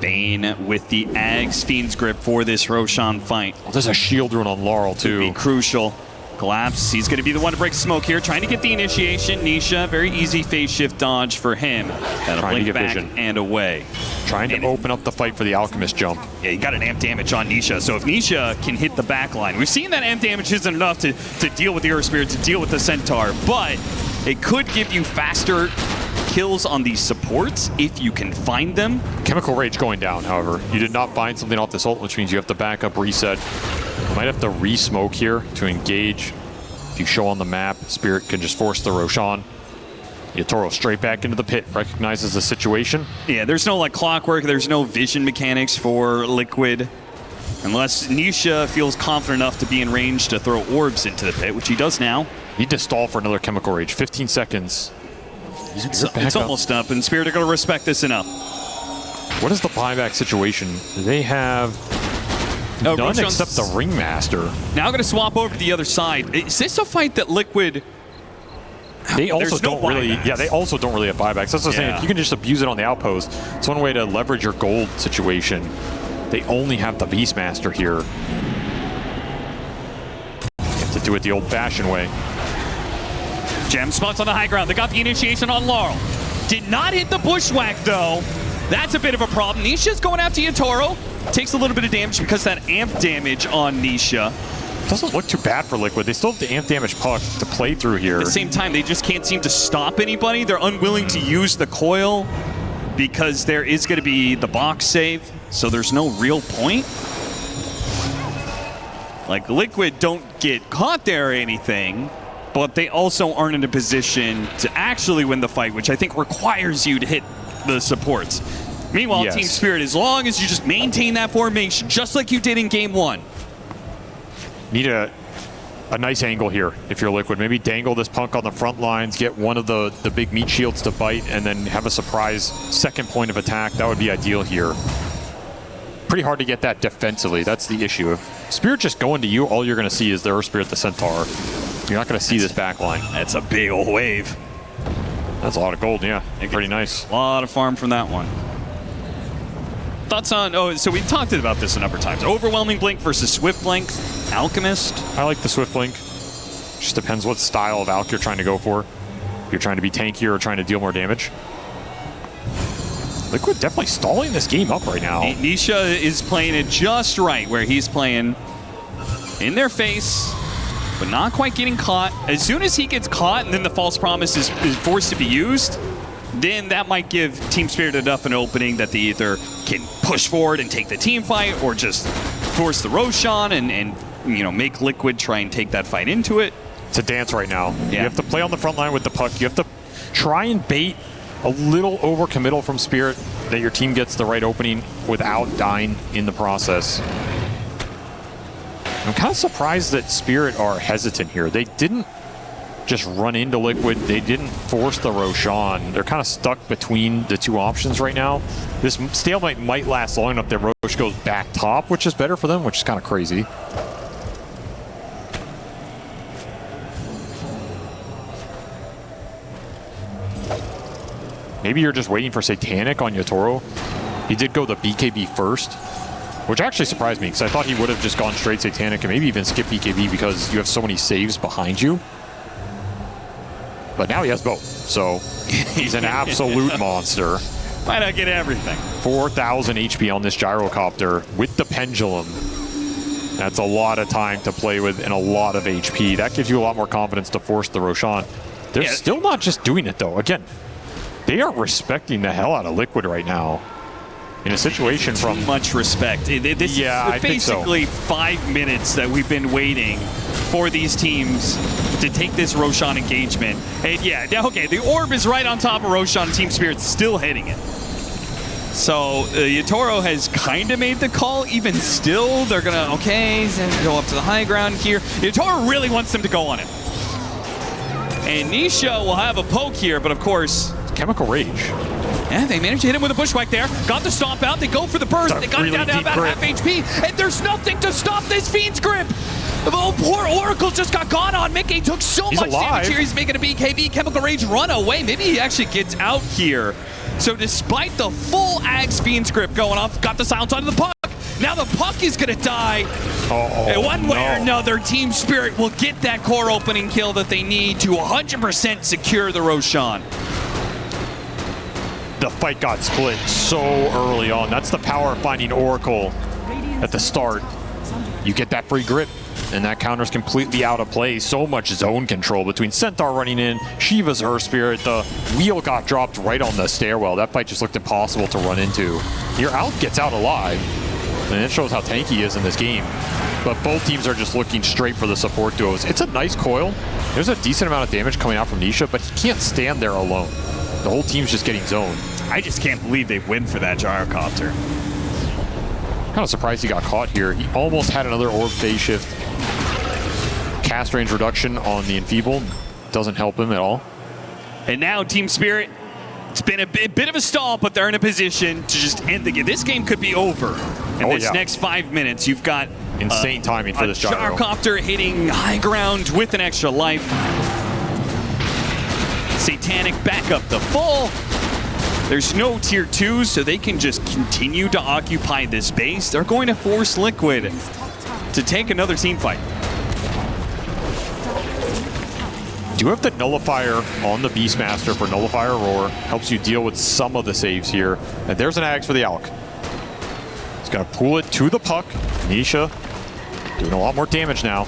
Bane with the Ags Fiend's Grip for this Roshan fight. Oh, there's a shield rune on Laurel, too. Be crucial. Collapse, he's going to be the one to break smoke here, trying to get the initiation. Nisha, very easy phase shift dodge for him. That'll blink back vision. And away. Trying to open up the fight for the Alchemist jump. Yeah, he got an amp damage on Nisha, so if Nisha can hit the back line, we've seen that amp damage isn't enough to deal with the Earth Spirit, to deal with the Centaur, but it could give you faster kills on these supports if you can find them. Chemical Rage going down, however. You did not find something off this ult, which means you have to back up, reset. You might have to re-smoke here to engage. If you show on the map, Spirit can just force the Roshan. Yatoro straight back into the pit, recognizes the situation. Yeah, there's no like clockwork, there's no vision mechanics for Liquid. Unless Nisha feels confident enough to be in range to throw orbs into the pit, which he does now. Need to stall for another Chemical Rage. 15 seconds. It's almost up, and Spirit are going to respect this enough. What is the buyback situation? They have none Roshan's except the Ringmaster. Now going to swap over to the other side. Is this a fight that Liquid... They also no don't really, buybacks. Yeah, they also don't really have buybacks. That's what I'm saying. If you can just abuse it on the outpost, it's one way to leverage your gold situation. They only have the Beastmaster here. You have to do it the old-fashioned way. Gem spots on the high ground. They got the initiation on Laurel. Did not hit the bushwhack, though. That's a bit of a problem. Nisha's going out to Yatoro. Takes a little bit of damage because that amp damage on Nisha. Doesn't look too bad for Liquid. They still have the amp damage puck to play through here. At the same time, they just can't seem to stop anybody. They're unwilling to use the coil because there is going to be the box save, so there's no real point. Like, Liquid don't get caught there or anything, but they also aren't in a position to actually win the fight, which I think requires you to hit the supports. Meanwhile, Yes. Team Spirit, as long as you just maintain that formation, just like you did in Game 1. Need a nice angle here if you're Liquid. Maybe dangle this punk on the front lines, get one of the big meat shields to bite, and then have a surprise second point of attack. That would be ideal here. Pretty hard to get that defensively. That's the issue. If Spirit just go into you, all you're going to see is the Earth Spirit, the Centaur. You're not going to see this back line. That's a big old wave. That's a lot of gold, yeah. Pretty nice. A lot of farm from that one. Thoughts on, so we talked about this a number of times. Overwhelming Blink versus Swift Blink. Alchemist. I like the Swift Blink. Just depends what style of Alch you're trying to go for. If you're trying to be tankier or trying to deal more damage. Liquid definitely stalling this game up right now. Nisha is playing it just right, where he's playing in their face, but not quite getting caught. As soon as he gets caught and then the false promise is forced to be used, then that might give Team Spirit enough an opening that they either can push forward and take the team fight or just force the Roshan and you know, make Liquid try and take that fight into it. It's a dance right now. Yeah. You have to play on the front line with the puck. You have to try and bait a little overcommittal from Spirit that your team gets the right opening without dying in the process. I'm kind of surprised that Spirit are hesitant here. They didn't just run into Liquid. They didn't force the Roshan. They're kind of stuck between the two options right now. This stalemate might last long enough that Roche goes back top, which is better for them, which is kind of crazy. Maybe you're just waiting for Satanic on Yatoro. He did go the BKB first, which actually surprised me because I thought he would have just gone straight Satanic and maybe even skip BKB because you have so many saves behind you. But now he has both, so he's an absolute monster. Might not get everything. 4,000 HP on this gyrocopter with the pendulum. That's a lot of time to play with and a lot of HP. That gives you a lot more confidence to force the Roshan. They're still not just doing it, though. Again, they are respecting the hell out of Liquid right now. In a situation from... Too much respect. This is basically 5 minutes that we've been waiting for these teams to take this Roshan engagement. And yeah, okay, the orb is right on top of Roshan. Team Spirit's still hitting it. So Yatoro has kind of made the call. Even still, they're going to, go up to the high ground here. Yatoro really wants them to go on it. And Nisha will have a poke here, but of course... Chemical Rage. Yeah, they managed to hit him with a bushwhack there. Got the stomp out. They go for the burst. They got really him down to about grip. half HP. And there's nothing to stop this Fiend's Grip. Oh, poor Oracle just got gone on. Mickey took so much damage here. He's making a BKB. Chemical Rage run away. Maybe he actually gets out here. So despite the full Ags Fiend script going off, got the silence onto the puck. Now the puck is going to die. And one way or another, Team Spirit will get that core opening kill that they need to 100% secure the Roshan. The fight got split so early on. That's the power of finding Oracle at the start. You get that free grip, and that counter's completely out of play. So much zone control between Centaur running in, Shiva's Earth Spirit. The wheel got dropped right on the stairwell. That fight just looked impossible to run into. Your Alk gets out alive, and it shows how tanky he is in this game. But both teams are just looking straight for the support duos. It's a nice coil. There's a decent amount of damage coming out from Nisha, but he can't stand there alone. The whole team's just getting zoned. I just can't believe they win for that gyrocopter. Kind of surprised he got caught here. He almost had another orb phase shift. Cast range reduction on the Enfeebled doesn't help him at all. And now Team Spirit, it's been a bit of a stall, but they're in a position to just end the game. This game could be over in this next 5 minutes. You've got insane timing for this gyro. Gyrocopter hitting high ground with an extra life. Satanic back up the full. There's no tier 2, so they can just continue to occupy this base. They're going to force Liquid to take another team fight. Do you have the Nullifier on the Beastmaster for Nullifier Roar? Helps you deal with some of the saves here. And there's an Ags for the Alk. He's gonna pull it to the puck. Nisha doing a lot more damage now.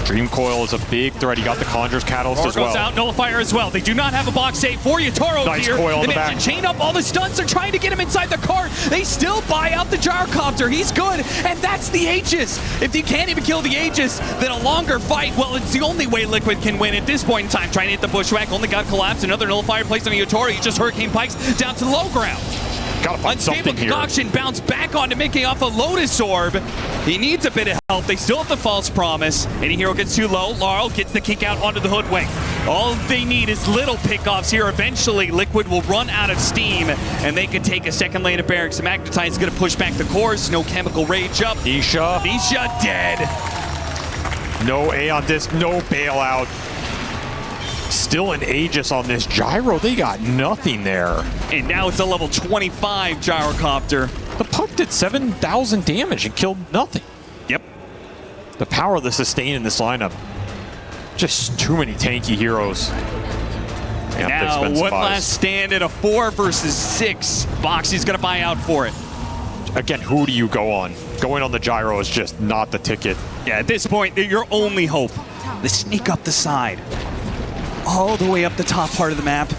Dream Coil is a big threat. He got the Conjure's Catalyst as well. Goes out, Nullifier as well. They do not have a box save for Yatoro nice here. Coil they in the managed back. to chain up all the stunts. They're trying to get him inside the cart. They still buy out the Gyrocopter. He's good, and that's the Aegis. If you can't even kill the Aegis, then a longer fight, well, it's the only way Liquid can win at this point in time. Trying to hit the Bushwhack, only got collapsed. Another Nullifier placed on Yatoro. He just Hurricane Pikes down to the low ground. Gotta find Unstable something here. Concoction bounce back onto Mickey off a Lotus Orb. He needs a bit of help. They still have the False Promise. Any hero gets too low. Laurel gets the kick out onto the Hoodwink. All they need is little pickoffs here. Eventually, Liquid will run out of steam, and they can take a second lane of Barracks. Magnetize is going to push back the cores. No Chemical Rage up. Nisha. Nisha dead. No A on this, no bailout. Still an Aegis on this gyro. They got nothing there. And now it's a level 25 Gyrocopter. The puck did 7,000 damage and killed nothing. Yep. The power of the sustain in this lineup. Just too many tanky heroes. Now, one last stand at a 4 versus 6. Boxy's going to buy out for it. Again, who do you go on? Going on the gyro is just not the ticket. Yeah, at this point, your only hope. They sneak up the side. All the way up the top part of the map.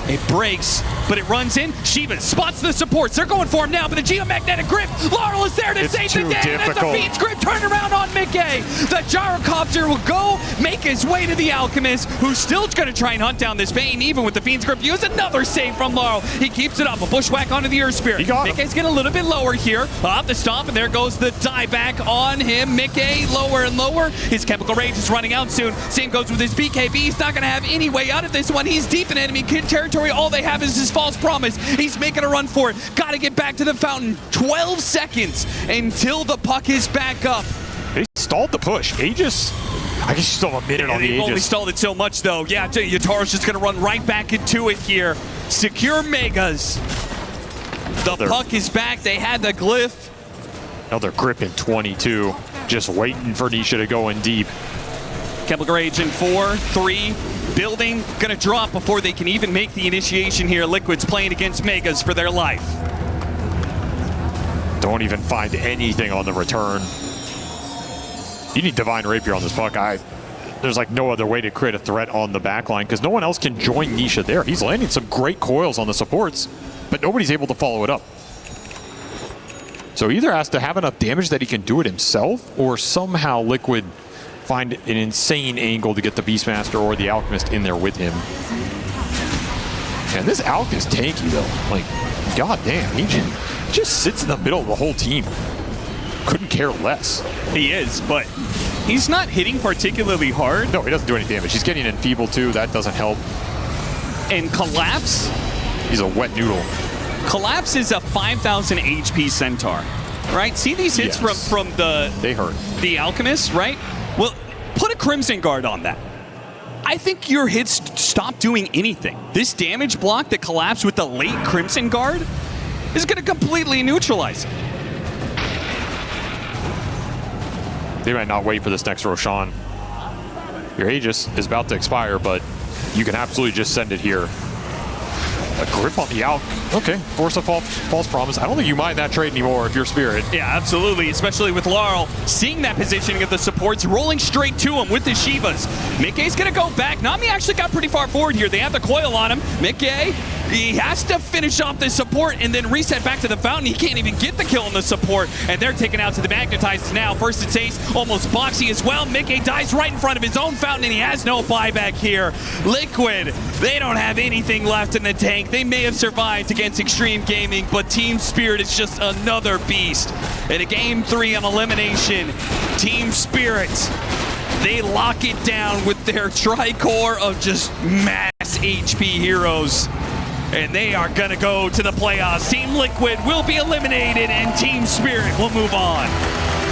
It breaks, but it runs in. Shiva spots the supports. They're going for him now, but the geomagnetic grip. Laurel is there to save the day. And it's a Fiend's grip turn around on Mickey. The Gyrocopter will go make his way to the Alchemist, who's still going to try and hunt down this Bane, even with the Fiend's grip. Use another save from Laurel. He keeps it up. A Bushwhack onto the Earth Spirit. Mickey's getting a little bit lower here. Off the stomp, and there goes the dieback on him. Mickey lower and lower. His Chemical Rage is running out soon. Same goes with his BKB. He's not going to have any way out of this one. He's deep in enemy territory. All they have is his False Promise. He's making a run for it. Got to get back to the fountain. 12 seconds until the puck is back up. They stalled the push. Aegis, I guess you still have a minute on the Aegis. They've only stalled it so much, though. Yeah, Yataro's just going to run right back into it here. Secure Megas. The puck is back. They had the glyph. Now they're gripping 22. Just waiting for Nisha to go in deep. Chemical Rage in 4, 3. Building, gonna drop before they can even make the initiation here. Liquid's playing against Megas for their life. Don't even find anything on the return. You need Divine Rapier on this puck. There's like no other way to create a threat on the backline because no one else can join Nisha there. He's landing some great coils on the supports, but nobody's able to follow it up. So he either has to have enough damage that he can do it himself, or somehow Liquid find an insane angle to get the Beastmaster or the Alchemist in there with him. And this Alch is tanky though. Like, goddamn, he just sits in the middle of the whole team. Couldn't care less. He is, but he's not hitting particularly hard. No, he doesn't do any damage. He's getting enfeebled too. That doesn't help. And Collapse? He's a wet noodle. Collapse is a 5,000 HP Centaur, right? See these hits from the... They hurt. The Alchemist, right? Well, put a Crimson Guard on that. I think your hits stop doing anything. This damage block that collapsed with the late Crimson Guard is going to completely neutralize it. They might not wait for this next Roshan. Your Aegis is about to expire, but you can absolutely just send it here. A grip on the out. Okay, force a false promise. I don't think you mind that trade anymore if you're Spirit. Yeah, absolutely, especially with Laurel seeing that positioning of the supports, rolling straight to him with the Shivas. Mickey's going to go back. Nami actually got pretty far forward here. They have the coil on him. Mickey, he has to finish off the support and then reset back to the fountain. He can't even get the kill on the support, and they're taken out to the magnetized now. First it's Ace, almost boxy as well. Mickey dies right in front of his own fountain, and he has no buyback here. Liquid, they don't have anything left in the tank. They may have survived against Extreme Gaming, but Team Spirit is just another beast. In a Game 3 on elimination, Team Spirit, they lock it down with their tricore of just mass HP heroes. And they are going to go to the playoffs. Team Liquid will be eliminated, and Team Spirit will move on.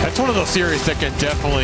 That's one of those series that can definitely